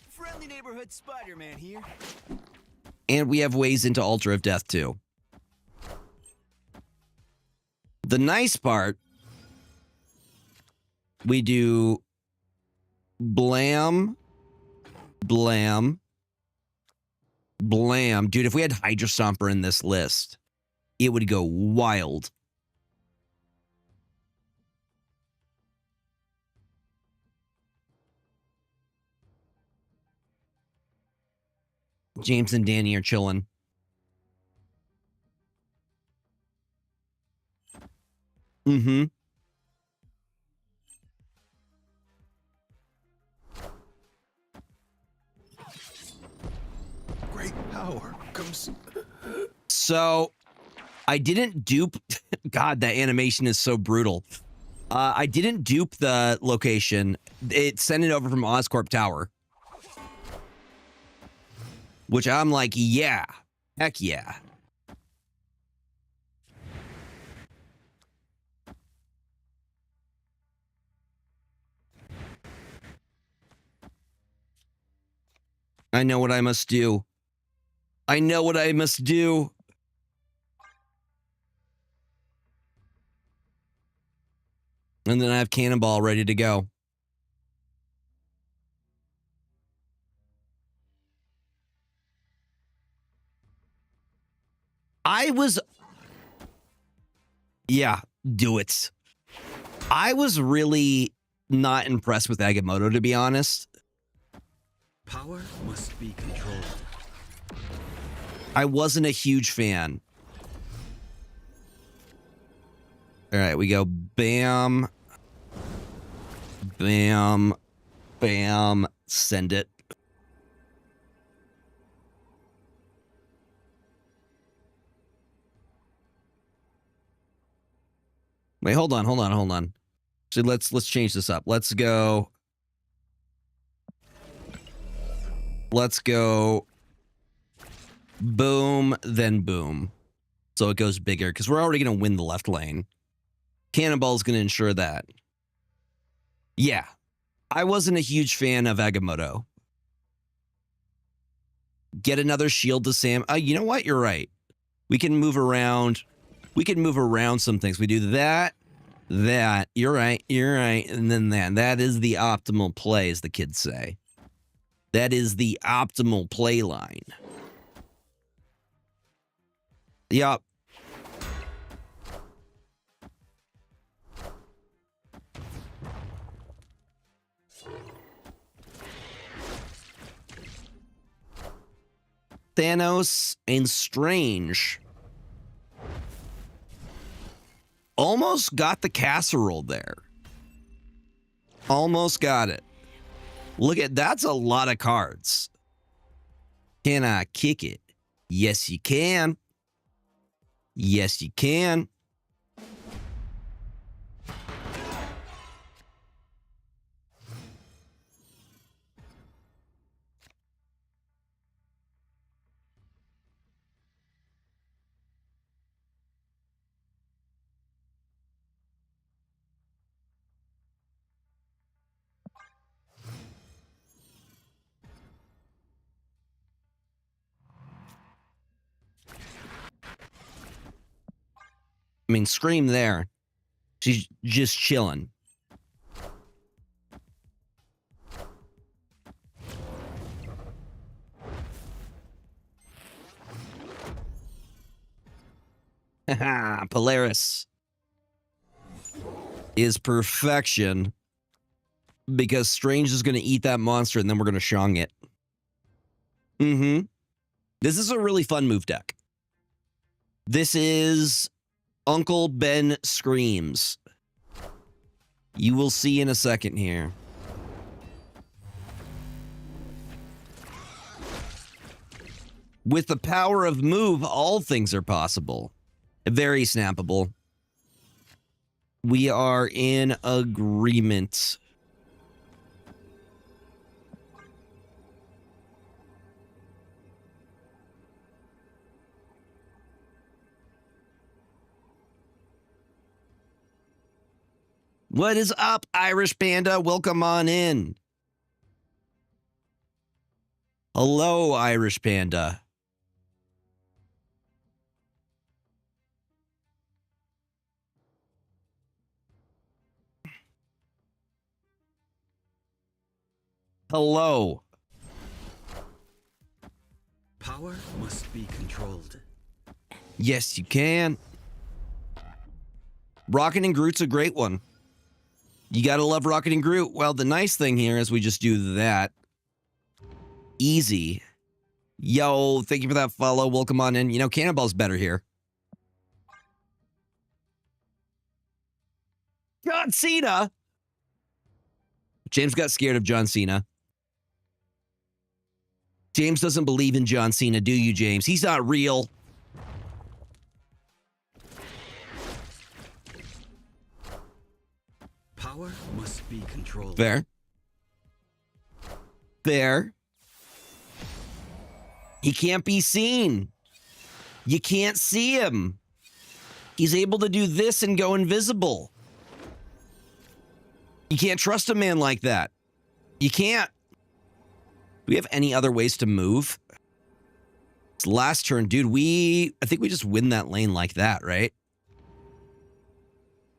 Friendly neighborhood Spider-Man here. And we have ways into Altar of Death, too. The nice part, we do blam, blam, blam. Dude, if we had Hydra Stomper in this list, it would go wild. James and Danny are chilling. Mm-hmm. Great power comes. So, I didn't dupe... God, that animation is so brutal. I didn't dupe the location. It sent it over from Oscorp Tower. Which I'm like, yeah. Heck yeah. I know what I must do. I know what I must do. And then I have Cannonball ready to go. Yeah, do it. I was really not impressed with Agamotto, to be honest. Power must be controlled. I wasn't a huge fan. All right, we go bam, bam, bam, send it. Wait, hold on. So let's change this up. Let's go boom, then boom. So it goes bigger because we're already going to win the left lane. Cannonball is going to ensure that. Yeah, I wasn't a huge fan of Agamotto. Get another shield to Sam. You know what? You're right. We can move around. We can move around some things. We do that. You're right. And then that. That is the optimal play, as the kids say. That is the optimal play line. Yup. Thanos and Strange almost got the casserole there. Almost got it. Look at that's a lot of cards. Can I kick it? Yes, you can. Yes, you can. I mean, Scream there. She's just chilling. Polaris is perfection because Strange is going to eat that monster and then we're going to Shang it. This is a really fun move deck. This is Uncle Ben Screams. You will see in a second here. With the power of move, all things are possible. Very snappable. We are in agreement. What is up, Irish Panda? Welcome on in. Hello, Irish Panda. Hello. Power must be controlled. Yes, you can. Rocket and Groot's a great one. You gotta love Rocket and Groot. Well, the nice thing here is we just do that. Easy. Yo, thank you for that follow. Welcome on in. You know, Cannonball's better here. John Cena. James got scared of John Cena. James doesn't believe in John Cena, do you, James? He's not real. Power must be controlled. Fair. Fair. He can't be seen. You can't see him. He's able to do this and go invisible. You can't trust a man like that. You can't. Do we have any other ways to move? It's last turn, dude. I think we just win that lane like that, right?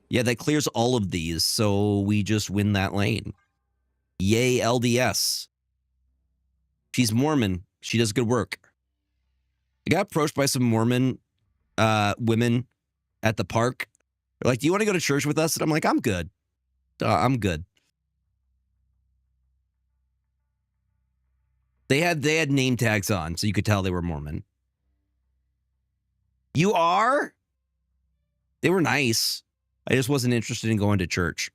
Yeah, that clears all of these, so we just win that lane. Yay, LDS. She's Mormon. She does good work. I got approached by some Mormon women at the park. They're like, do you want to go to church with us? And I'm like, I'm good. I'm good. They had name tags on, so you could tell they were Mormon. You are? They were nice. I just wasn't interested in going to church.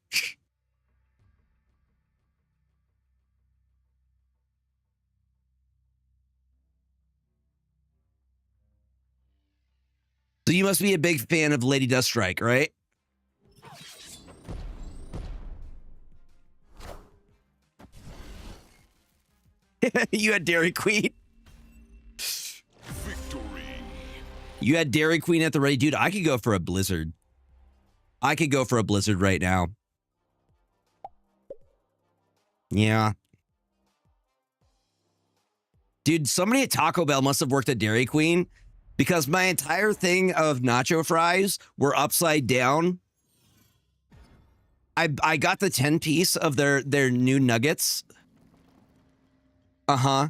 So you must be a big fan of Lady Deathstrike, right? You had Dairy Queen. Victory. You had Dairy Queen at the ready. Dude, I could go for a Blizzard. I could go for a Blizzard right now. Yeah. Dude, somebody at Taco Bell must have worked at Dairy Queen because my entire thing of nacho fries were upside down. I got the 10-piece of their new nuggets. Uh-huh.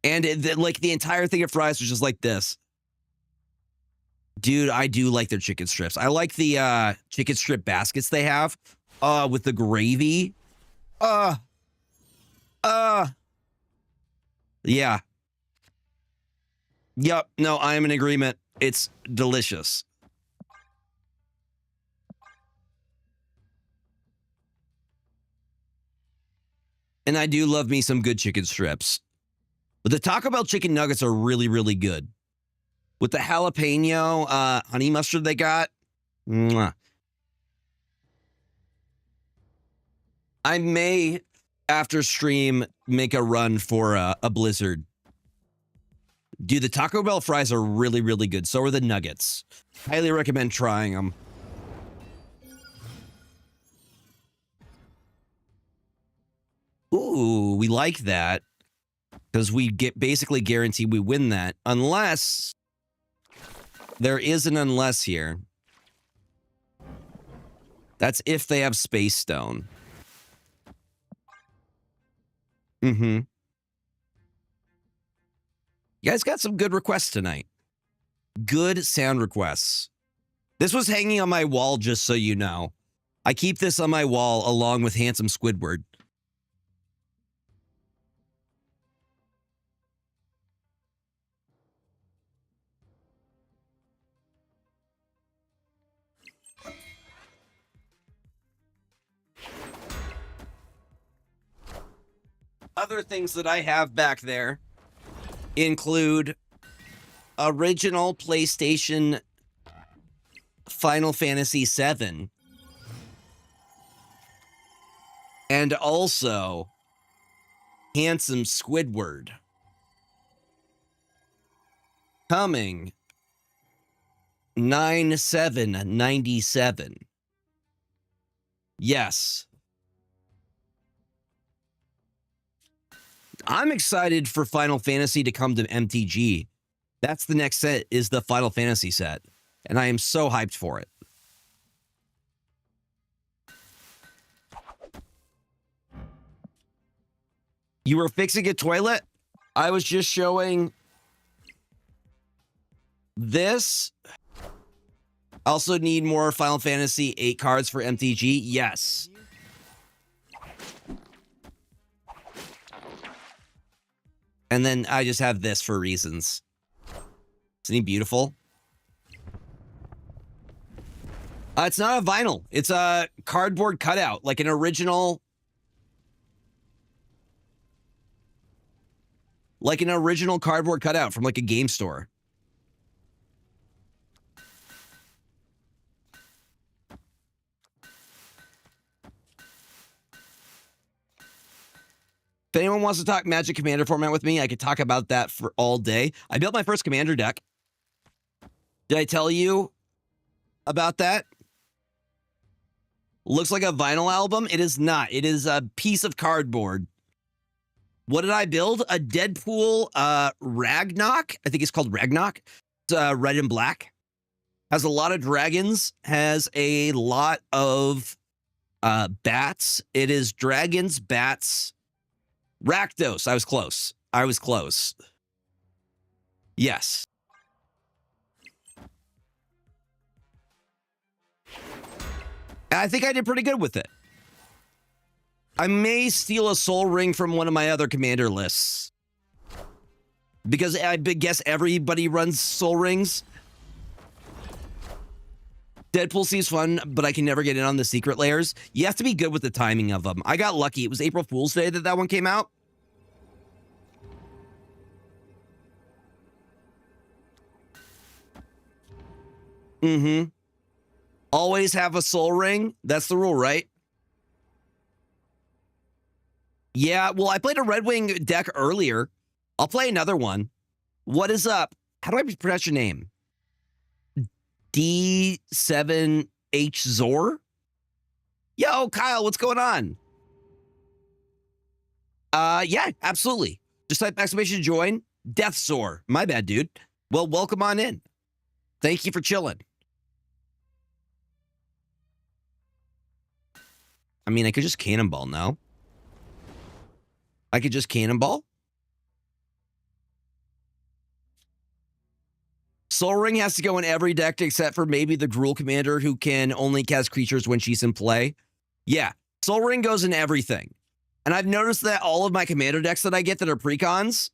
And like the entire thing of fries was just like this. Dude, I do like their chicken strips. I like the chicken strip baskets they have with the gravy. Yeah. Yep. No, I am in agreement. It's delicious. And I do love me some good chicken strips. But the Taco Bell chicken nuggets are really, really good. With the jalapeno honey mustard they got. Mwah. I may, after stream, make a run for a Blizzard. Dude, the Taco Bell fries are really, really good. So are the nuggets. Highly recommend trying them. Ooh, we like that. Because we get basically guarantee we win that. Unless there is an unless here. That's if they have Space Stone. Mm-hmm. You guys got some good requests tonight. Good sound requests. This was hanging on my wall, just so you know. I keep this on my wall along with Handsome Squidward. Other things that I have back there include original PlayStation Final Fantasy VII and also Handsome Squidward coming 9/7/97. Yes. I'm excited for Final Fantasy to come to MTG. That's the next set, is the Final Fantasy set. And I am so hyped for it. You were fixing a toilet? I was just showing this. Also need more Final Fantasy 8 cards for MTG? Yes. And then I just have this for reasons. Isn't he beautiful? It's not a vinyl. It's a cardboard cutout, like an original... Like an original cardboard cutout from like a game store. If anyone wants to talk Magic Commander format with me, I could talk about that for all day. I built my first Commander deck. Did I tell you about that? Looks like a vinyl album. It is not. It is a piece of cardboard. What did I build? A Deadpool Ragnarok. I think it's called Ragnarok. It's red and black. Has a lot of dragons. Has a lot of bats. It is dragons, bats, Rakdos. I was close. I was close. Yes. I think I did pretty good with it. I may steal a soul ring from one of my other commander lists. Because I guess everybody runs soul rings. Deadpool seems fun, but I can never get in on the secret layers. You have to be good with the timing of them. I got lucky. It was April Fool's Day that one came out. Mm-hmm. Always have a soul ring. That's the rule, right? Yeah, well, I played a Red Wing deck earlier. I'll play another one. What is up? How do I pronounce your name? D7H Zor? Yo, Kyle, what's going on? Yeah, absolutely. Just type exclamation join. Death Zor. My bad, dude. Well, welcome on in. Thank you for chilling. I mean, I could just cannonball now. I could just cannonball. Soul Ring has to go in every deck except for maybe the Gruul Commander who can only cast creatures when she's in play. Yeah, Soul Ring goes in everything. And I've noticed that all of my Commander decks that I get that are precons,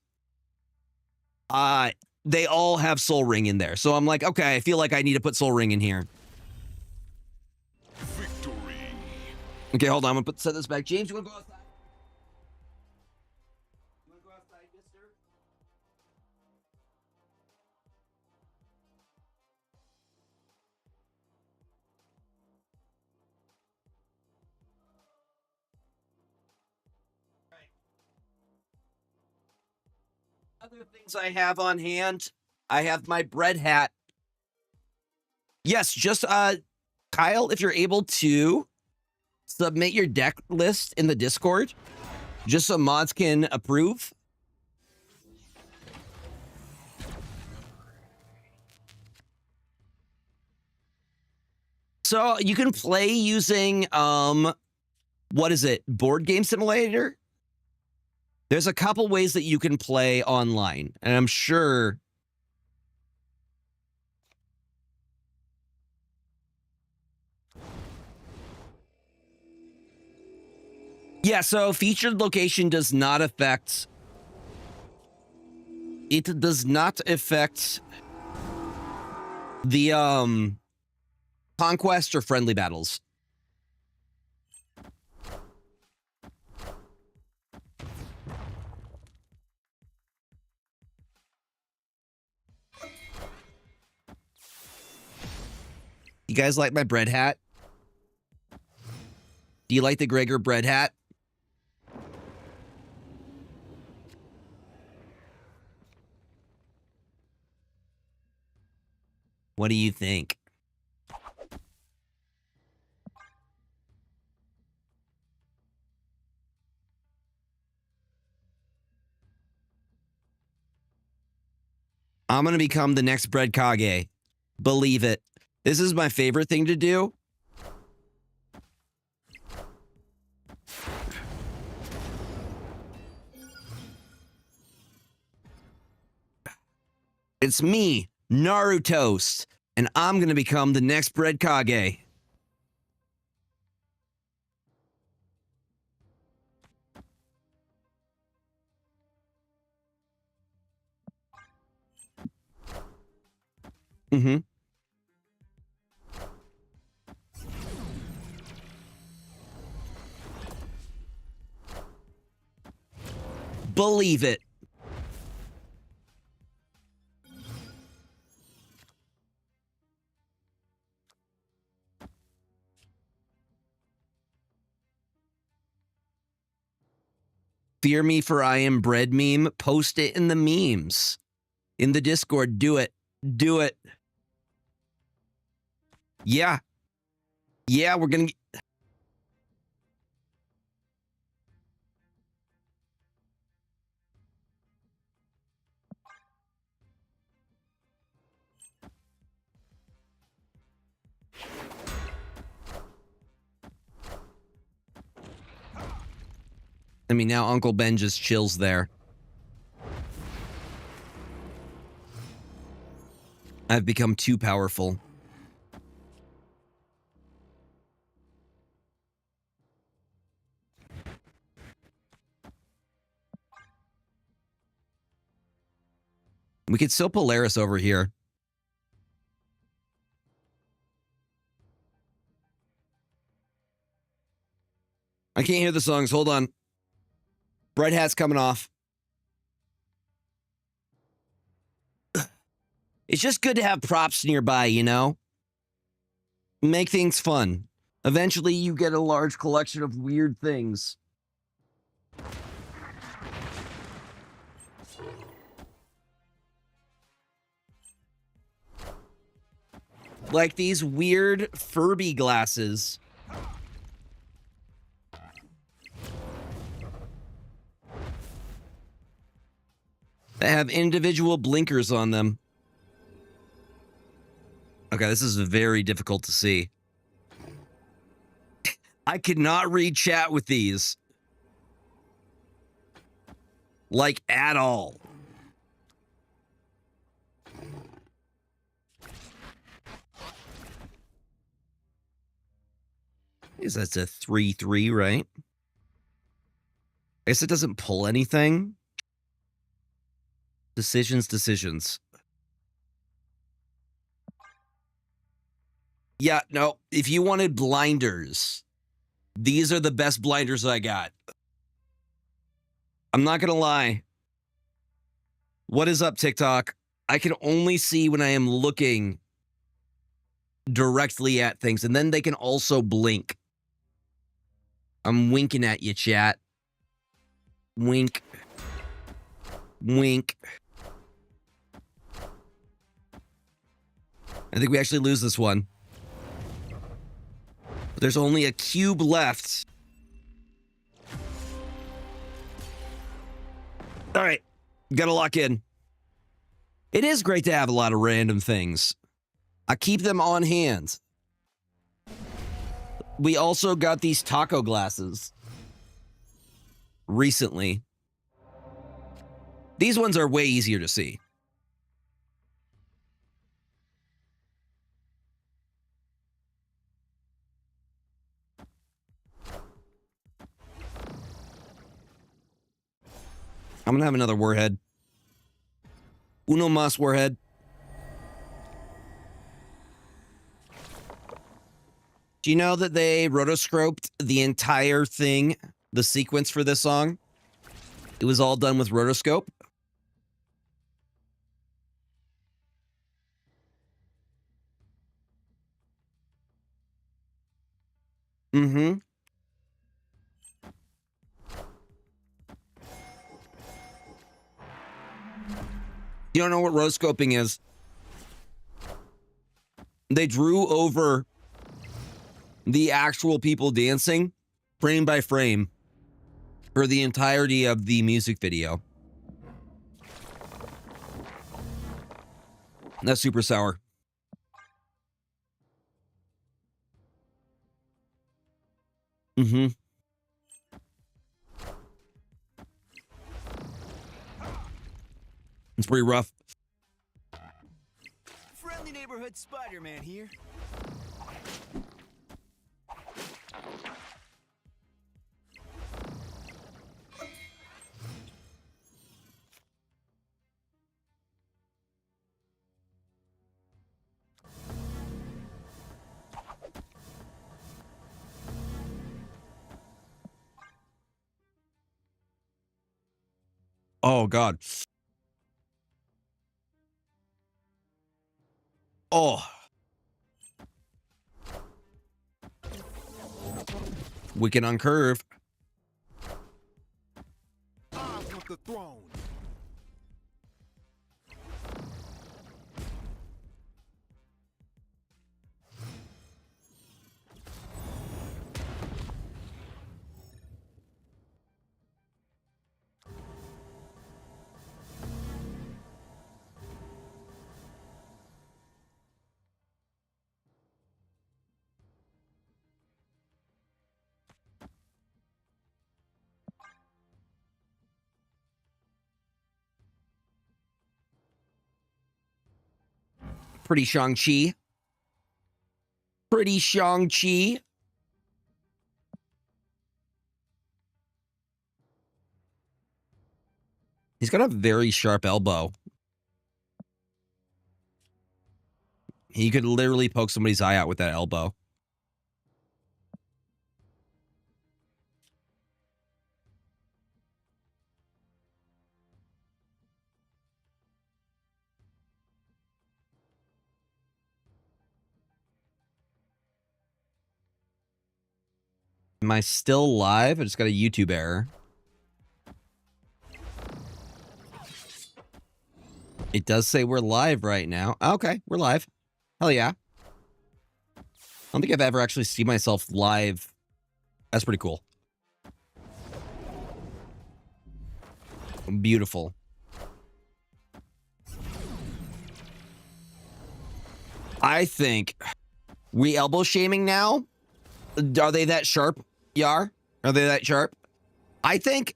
they all have Soul Ring in there. So I'm like, okay, I feel like I need to put Soul Ring in here. Victory. Okay, hold on. I'm going to set this back. James, you want to go outside? You want to go outside, mister? Other things I have on hand, I have my bread hat. Yes, just Kyle, if you're able to submit your deck list in the Discord, just so mods can approve. So you can play using what is it? Board Game Simulator? There's a couple ways that you can play online, and I'm sure yeah, so featured location does not affect the conquest or friendly battles. You guys like my bread hat? Do you like the Gregor bread hat? What do you think? I'm going to become the next Bread Kage. Believe it. This is my favorite thing to do. It's me, Narutoast, and I'm going to become the next Bread Kage. Mm-hmm. Believe it. Fear me for I am bread meme. Post it in the memes. In the Discord. Do it. Do it. Yeah. Yeah, we're gonna... I mean, now Uncle Ben just chills there. I've become too powerful. We could still Polaris over here. I can't hear the songs. Hold on. Bright hat's coming off. It's just good to have props nearby, you know? Make things fun. Eventually, you get a large collection of weird things. Like these weird Furby glasses. That have individual blinkers on them. Okay, this is very difficult to see. I could not read chat with these. Like, at all. That's a 3-3, right? I guess it doesn't pull anything. Decisions. Yeah, no. If you wanted blinders, these are the best blinders I got. I'm not going to lie. What is up, TikTok? I can only see when I am looking directly at things, and then they can also blink. I'm winking at you, chat. Wink. Wink. I think we actually lose this one. But there's only a cube left. All right. Gotta lock in. It is great to have a lot of random things. I keep them on hand. We also got these taco glasses recently. These ones are way easier to see. I'm gonna have another warhead. Uno mas warhead. Do you know that they rotoscoped the entire thing, the sequence for this song? It was all done with rotoscope. Mm-hmm. You don't know what rotoscoping is? They drew over the actual people dancing frame by frame for the entirety of the music video. That's super sour. Mm-hmm. It's pretty rough. Friendly neighborhood Spider-Man here. Oh, God. Oh. Wicked on curve. the throne. Pretty Shang-Chi. Pretty Shang-Chi. He's got a very sharp elbow. He could literally poke somebody's eye out with that elbow. Am I still live? I just got a YouTube error. It does say we're live right now. Okay, we're live. Hell yeah. I don't think I've ever actually seen myself live. That's pretty cool. Beautiful. I think we elbow shaming now. Are they that sharp, Yar? Are they that sharp? I think,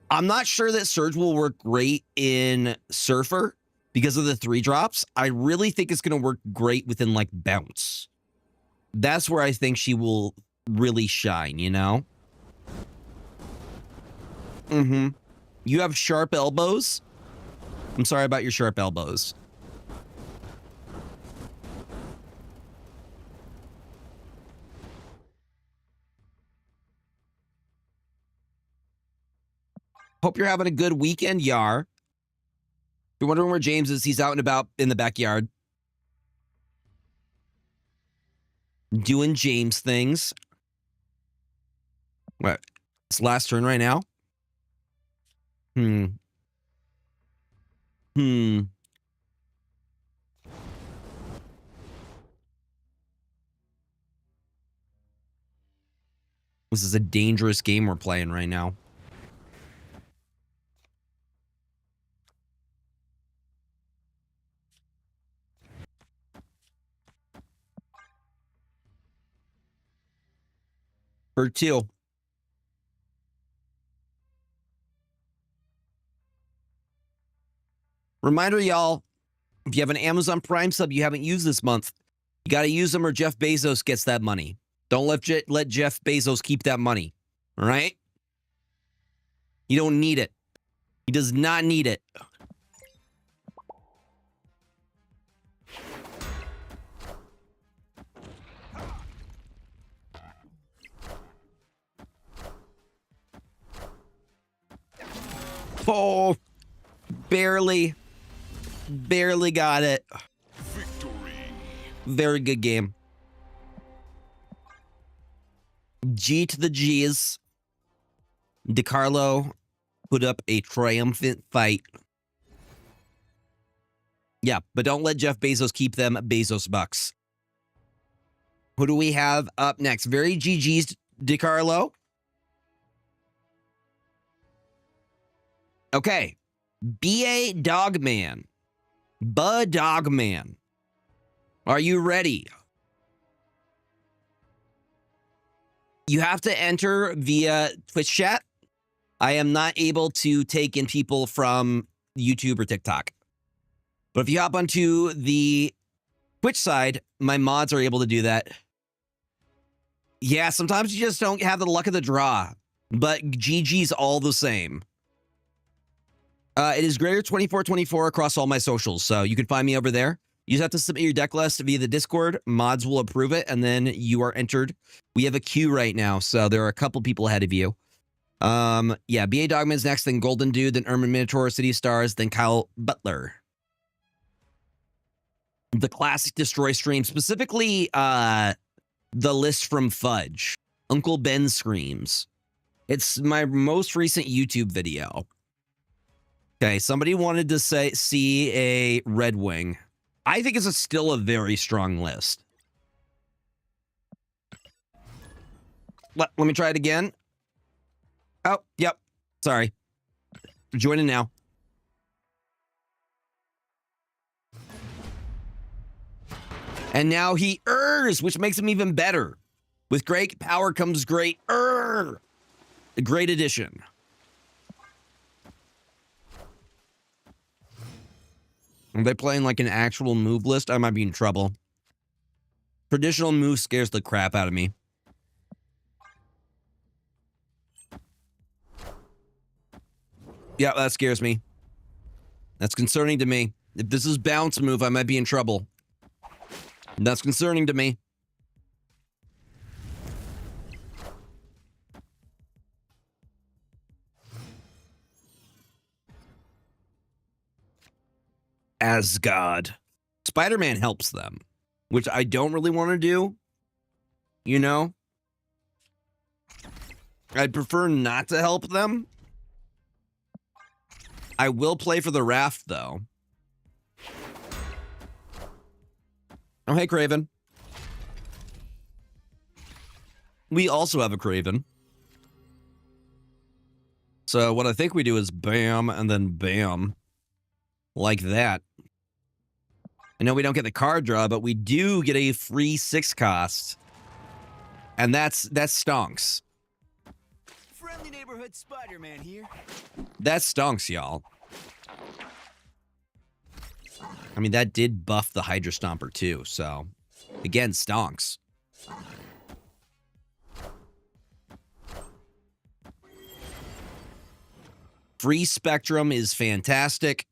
I'm not sure that Surge will work great in Surfer because of the 3-drops. I really think it's going to work great within, like, Bounce. That's where I think she will really shine, you know? Mm-hmm. You have sharp elbows? I'm sorry about your sharp elbows. Hope you're having a good weekend, Yar. If you're wondering where James is, he's out and about in the backyard. Doing James things. What? It's last turn right now? This is a dangerous game we're playing right now. For 2. Reminder, y'all, if you have an Amazon Prime sub you haven't used this month, you got to use them or Jeff Bezos gets that money. Don't let Jeff Bezos keep that money. All right? You don't need it. He does not need it. Oh, barely got it. Victory. Very good game. G to the G's. DiCarlo put up a triumphant fight. Yeah, but don't let Jeff Bezos keep them Bezos bucks. Who do we have up next? Very GG's DiCarlo. Okay. B.A. Dogman. Dogman. Are you ready? You have to enter via Twitch chat. I am not able to take in people from YouTube or TikTok. But if you hop onto the Twitch side, my mods are able to do that. Yeah, sometimes you just don't have the luck of the draw. But GG's all the same. It is Greater2424 across all my socials, so you can find me over there. You just have to submit your deck list via the Discord. Mods will approve it, and then you are entered. We have a queue right now, so there are a couple people ahead of you. Yeah, B.A. Dogman's next, then Golden Dude, then Ermin Minotaur, City Stars, then Kyle Butler. The classic Destroy stream, specifically the list from Fudge. Uncle Ben Screams. It's my most recent YouTube video. Okay, somebody wanted to see a Red Wing. I think it's still a very strong list. Let me try it again. Oh, yep. Sorry. Joining now. And now he which makes him even better. With great power comes great A great addition. Are they playing like an actual move list? I might be in trouble. Traditional move scares the crap out of me. Yeah, that scares me. That's concerning to me. If this is bounce move, I might be in trouble. That's concerning to me. Asgard. Spider-Man helps them, which I don't really want to do. You know? I'd prefer not to help them. I will play for the raft, though. Oh, hey, Craven. We also have a Craven. So what I think we do is bam and then bam. Like that. I know we don't get the card draw, but we do get a free 6 cost. And that stonks. Friendly neighborhood Spider-Man here. That stonks, y'all. I mean, that did buff the Hydra Stomper, too. So, again, stonks. Free Spectrum is fantastic.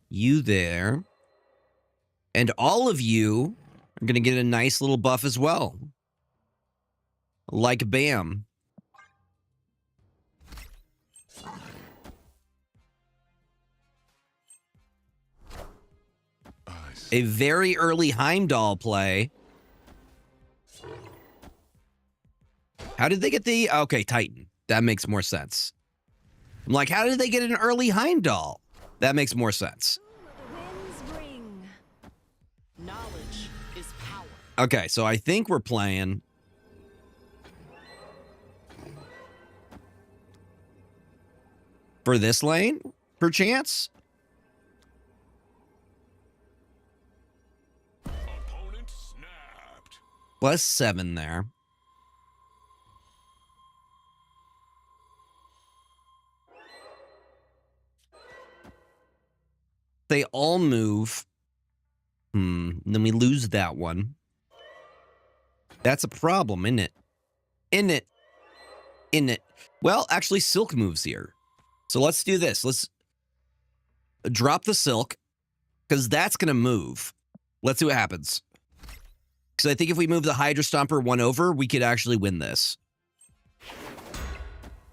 You there. And all of you are going to get a nice little buff as well. Like bam. A very early Heimdall play. How did they get the... Okay, Titan. That makes more sense. I'm like, how did they get an early Heimdall? That makes more sense. Knowledge is power. Okay, so I think we're playing... for this lane, perchance? Opponent snapped. +7 there. They all move. Then we lose that one. That's a problem, isn't it? Isn't it? Well, actually, Silk moves here. So let's do this. Let's drop the Silk, because that's going to move. Let's see what happens. Because I think if we move the Hydra Stomper 1 over, we could actually win this.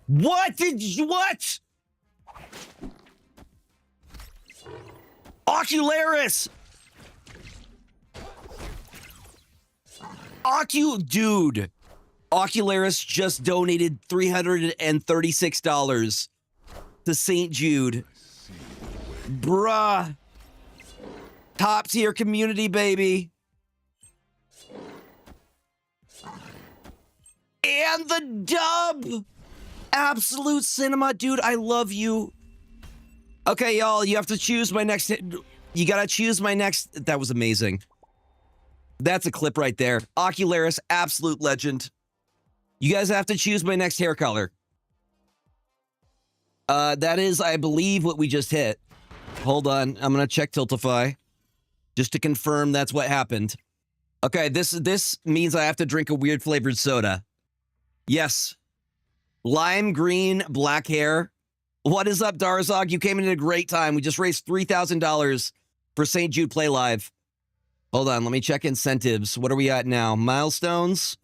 What? What? Ocularis! Dude. Ocularis just donated $336 to St. Jude. Bruh. Top tier community, baby. And the dub. Absolute cinema, dude. I love you. Okay, y'all, you have to choose my next... You gotta choose my next... That was amazing. That's a clip right there. Ocularis, absolute legend. You guys have to choose my next hair color. That is, I believe, what we just hit. Hold on, I'm gonna check Tiltify. Just to confirm that's what happened. Okay, this means I have to drink a weird flavored soda. Yes. Lime green, black hair. What is up, Darzog? You came in at a great time. We just raised $3,000 for St. Jude Play Live. Hold on, let me check incentives. What are we at now? Milestones?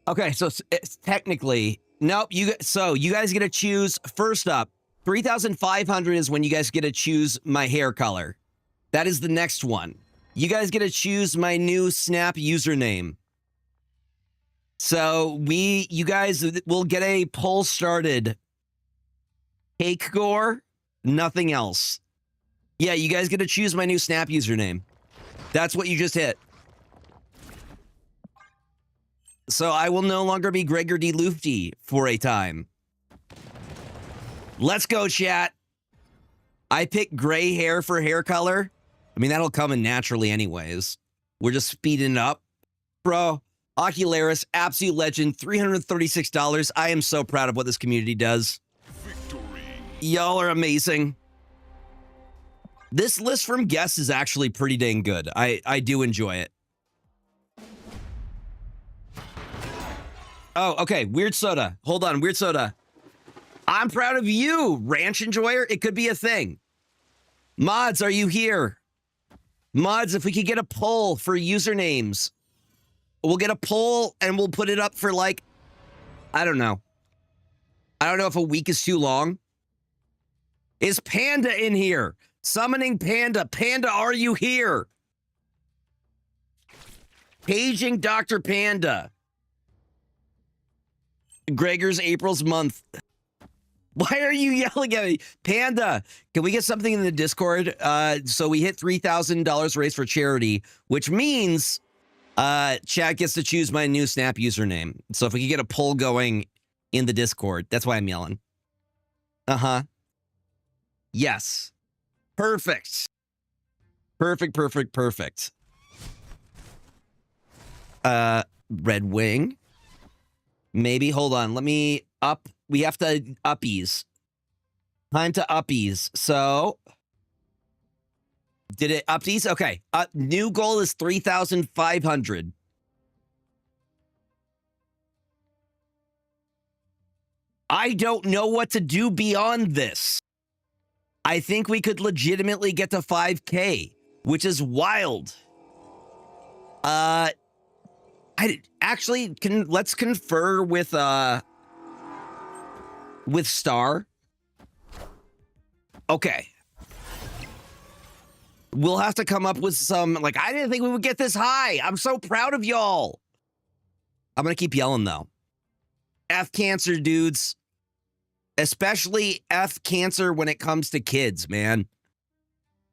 Okay, so it's technically... Nope, you guys get to choose... First up, 3,500 is when you guys get to choose my hair color. That is the next one. You guys get to choose my new Snap username. So you guys will get a poll started. Cake gore, nothing else. Yeah, you guys get to choose my new Snap username. That's what you just hit. So I will no longer be Gregor D. Lufty for a time. Let's go, chat. I picked gray hair for hair color. I mean, that'll come in naturally anyways. We're just speeding it up. Bro, Ocularis, absolute legend, $336. I am so proud of what this community does. Victory. Y'all are amazing. This list from guests is actually pretty dang good. I do enjoy it. Oh, okay. Weird Soda. Hold on. Weird Soda. I'm proud of you, Ranch Enjoyer. It could be a thing. Mods, are you here? Mods, if we could get a poll for usernames, we'll get a poll and we'll put it up for like, I don't know. I don't know if a week is too long. Is Panda in here? Summoning Panda. Panda, are you here? Paging Dr. Panda. Gregor's April's month. Why are you yelling at me? Panda, can we get something in the Discord? So we hit $3,000 raised for charity, which means chat gets to choose my new Snap username. So if we could get a poll going in the Discord, that's why I'm yelling. Uh-huh. Yes. Perfect. Perfect, perfect, perfect. Red Wing. Maybe, hold on. Let me up. We have to uppies. Time to uppies. So, did it uppies? Okay. New goal is 3,500. I don't know what to do beyond this. I think we could legitimately get to 5K, which is wild. Let's confer with Star. Okay. We'll have to come up with some, like, I didn't think we would get this high. I'm so proud of y'all. I'm going to keep yelling, though. F cancer, dudes. Especially F cancer when it comes to kids, man.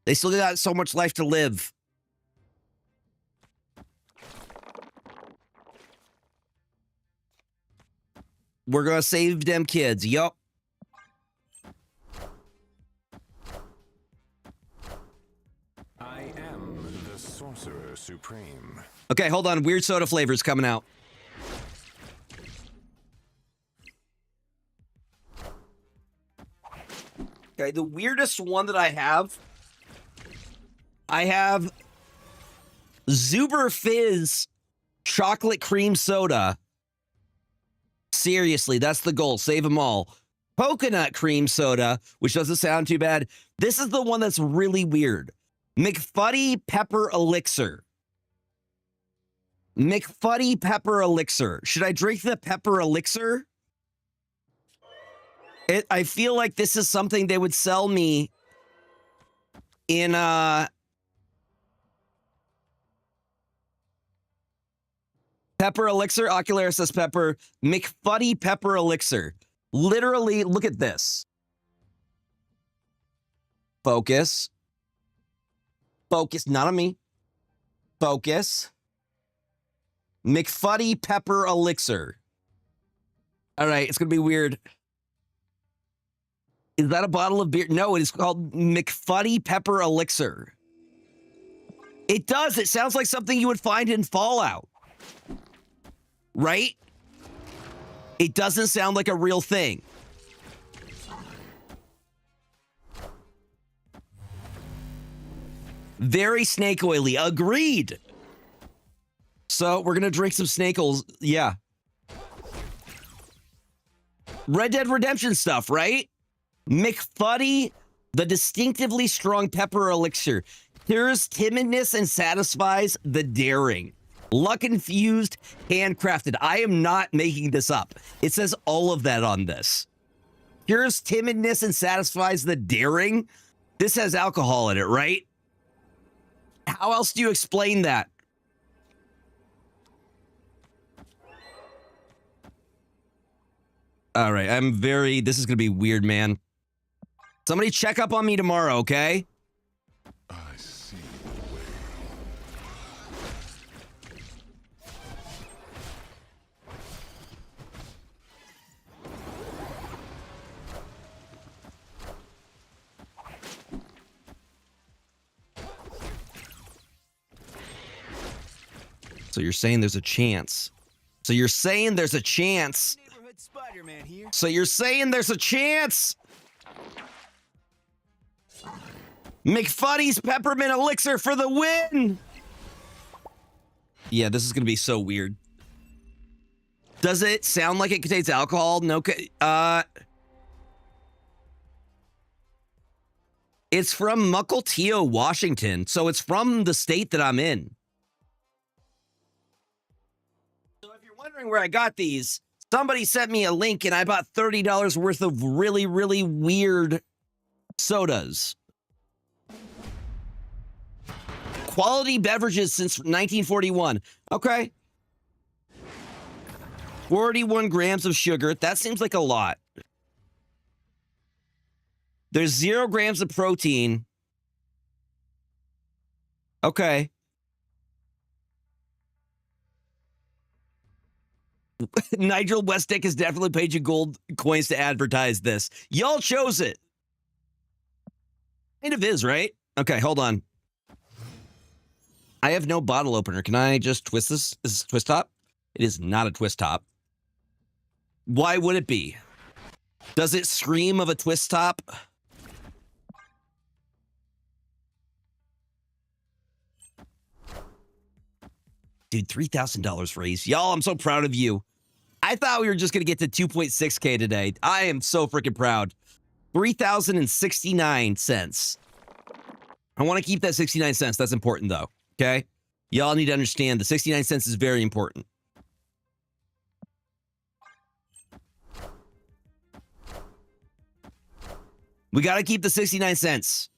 They still got so much life to live. We're going to save them kids. Yup. I am the Sorcerer Supreme. Okay, hold on. Weird soda flavors coming out. Okay, the weirdest one that I have Zuber Fizz chocolate cream soda. Seriously, that's the goal. Save them all. Coconut cream soda, which doesn't sound too bad. This is the one that's really weird. McFuddy pepper elixir. McFuddy pepper elixir. Should I drink the pepper elixir? I feel like this is something they would sell me in pepper elixir. Ocularis says pepper. McFuddy pepper elixir. Literally, look at this. Focus. Focus, not on me. Focus. McFuddy pepper elixir. All right, it's going to be weird. Is that a bottle of beer? No, it is called McFuddy pepper elixir. It does. It sounds like something you would find in Fallout. Right? It doesn't sound like a real thing. Very snake oily. Agreed. So we're going to drink some snakels. Yeah. Red Dead Redemption stuff, right? McFuddy, the distinctively strong pepper elixir. Cures timidness and satisfies the daring. Luck infused, handcrafted. I am not making this up. It says all of that on this. Cures timidness and satisfies the daring. This has alcohol in it, right? How else do you explain that? All right, this is going to be weird, man. Somebody check up on me tomorrow, okay? I see the way. So you're saying there's a chance. So you're saying there's a chance. Neighborhood Spider-Man here. So you're saying there's a chance. McFuddy's peppermint elixir for the win. Yeah, this is going to be so weird. Does it sound like it contains alcohol? No. It's from Mukilteo, Washington. So it's from the state that I'm in. So if you're wondering where I got these, somebody sent me a link and I bought $30 worth of really, really weird sodas. Quality beverages since 1941. Okay. 41 grams of sugar. That seems like a lot. There's 0 grams of protein. Okay. Nigel Westick has definitely paid you gold coins to advertise this. Y'all chose it. Kind of is, right? Okay, hold on. I have no bottle opener. Can I just twist this? Is this a twist top? It is not a twist top. Why would it be? Does it scream of a twist top? Dude, $3,000 raise. Y'all, I'm so proud of you. I thought we were just going to get to 2.6K today. I am so freaking proud. 3,069 cents. I want to keep that 69 cents. That's important, though. Okay? Y'all need to understand the 69 cents is very important. We got to keep the 69 cents.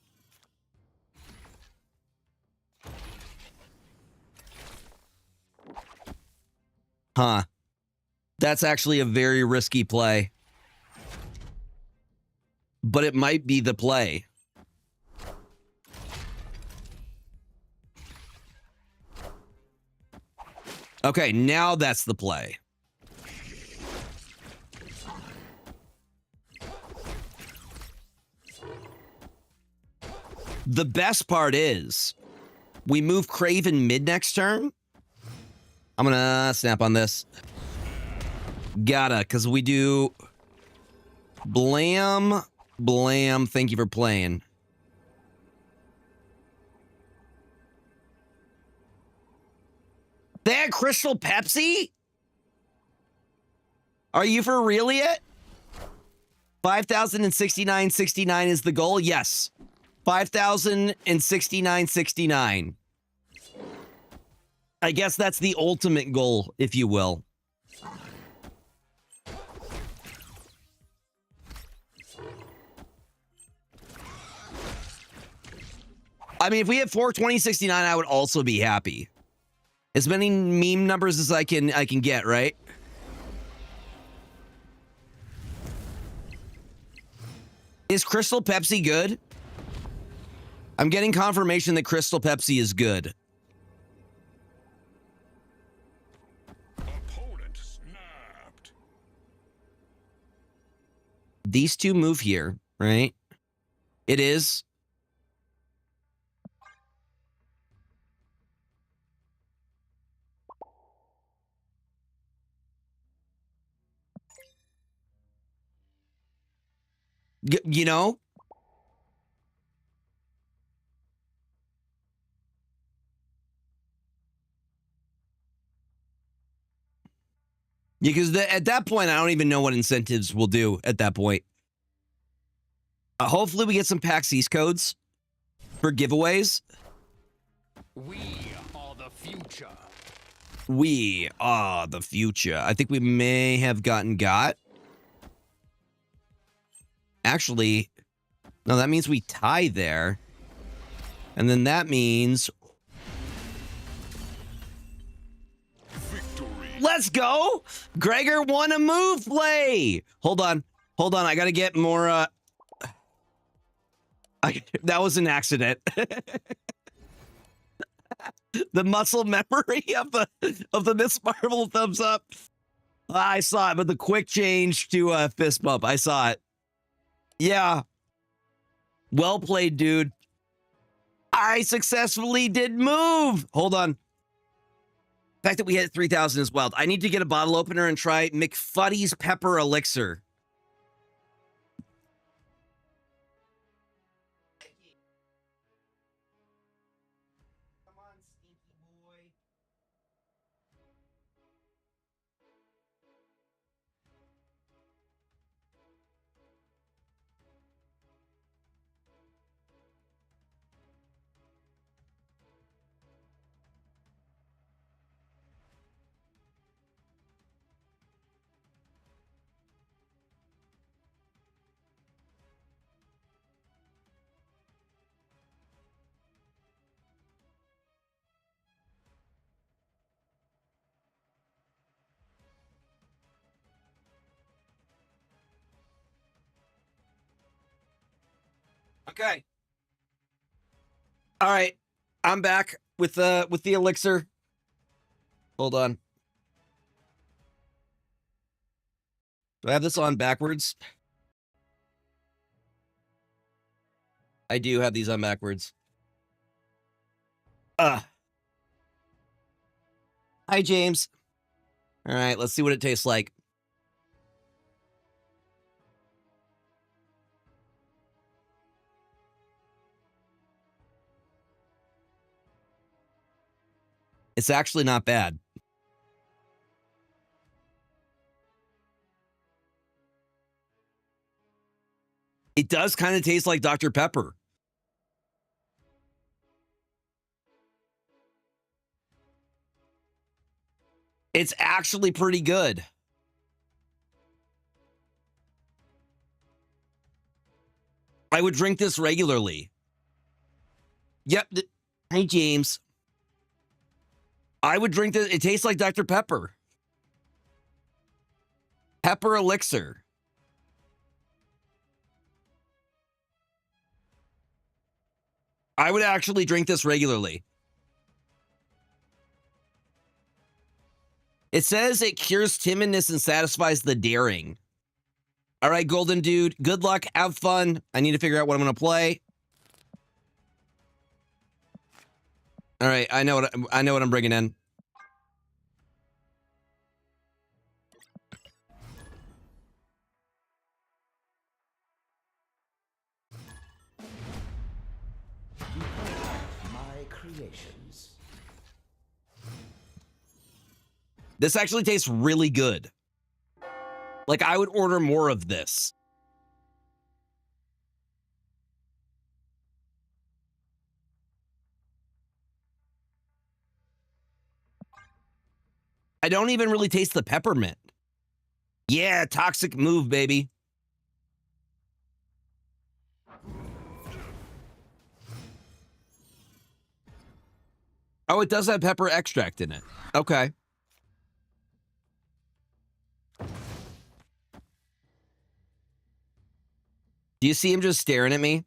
Huh. That's actually a very risky play. But it might be the play. Okay, now that's the play. The best part is we move Craven mid next turn. I'm gonna snap on this. Gotta, because we do blam, blam. Thank you for playing. They had Crystal Pepsi? Are you for real yet? 5,069.69 is the goal? Yes. 5,069.69. I guess that's the ultimate goal, if you will. I mean, if we had 420.69, I would also be happy. As many meme numbers as I can get, right? Is Crystal Pepsi good? I'm getting confirmation that Crystal Pepsi is good. Opponent snapped. These two move here, right? It is. You know? Because at that point, I don't even know what incentives will do at that point. Hopefully we get some PAX East codes for giveaways. We are the future. We are the future. I think we may have got. Actually, no, that means we tie there. And then that means... Victory. Let's Let's go. Gregor won a move play. Hold on. I got to get more. That was an accident. The muscle memory of the Miss Marvel thumbs up. I saw it, but the quick change to fist bump. I saw it. Yeah. Well played, dude. I successfully did move. Hold on. The fact that we hit 3,000 is wild. I need to get a bottle opener and try McFuddy's Pepper Elixir. Come on, stinky boy. Okay. All right. I'm back with the elixir. Hold on. Do I have this on backwards? I do have these on backwards. Hi, James. All right, let's see what it tastes like. It's actually not bad. It does kind of taste like Dr. Pepper. It's actually pretty good. I would drink this regularly. Yep. Hey, James. I would drink this. It tastes like Dr. Pepper. Pepper Elixir. I would actually drink this regularly. It says it cures timidness and satisfies the daring. All right, Golden Dude. Good luck. Have fun. I need to figure out what I'm going to play. All right, I know what I'm bringing in. My creations. This actually tastes really good. Like, I would order more of this. I don't even really taste the peppermint. Yeah, toxic move, baby. Oh, it does have pepper extract in it. Okay. Do you see him just staring at me?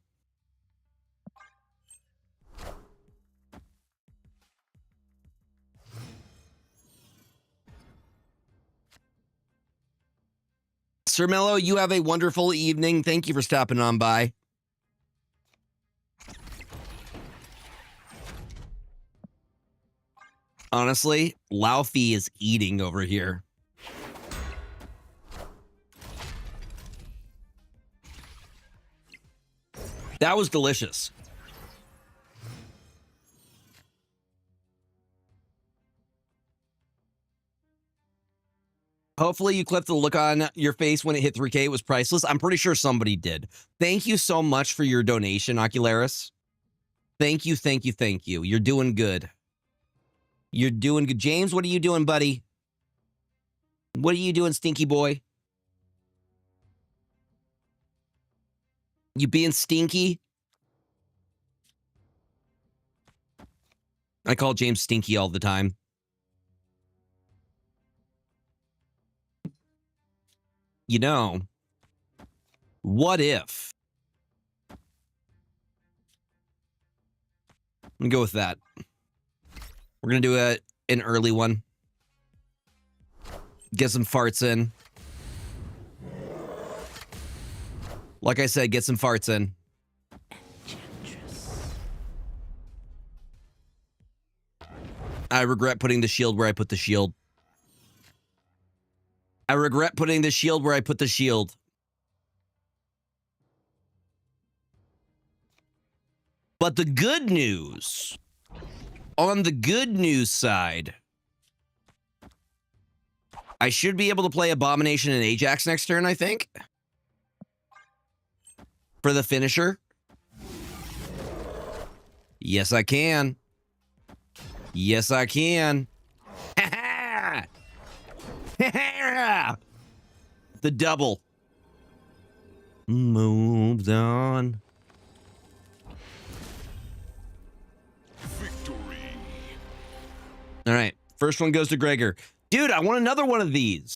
Sir Mello, you have a wonderful evening. Thank you for stopping on by. Honestly, Laufey is eating over here. That was delicious. Hopefully you clipped the look on your face when it hit 3K. It was priceless. I'm pretty sure somebody did. Thank you so much for your donation, Ocularis. Thank you, thank you, thank you. You're doing good. You're doing good. James, what are you doing, buddy? What are you doing, stinky boy? You being stinky? I call James stinky all the time. you know, what if? I'm gonna go with that. We're gonna do an early one. Get some farts in. Like I said, get some farts in. I regret putting the shield where I put the shield. I regret putting the shield where I put the shield. But the good news, on the good news side, I should be able to play Abomination and Ajax next turn, I think. For the finisher. Yes, I can. Yes, I can. The double. Moved on. Victory. All right. First one goes to Gregor. Dude, I want another one of these.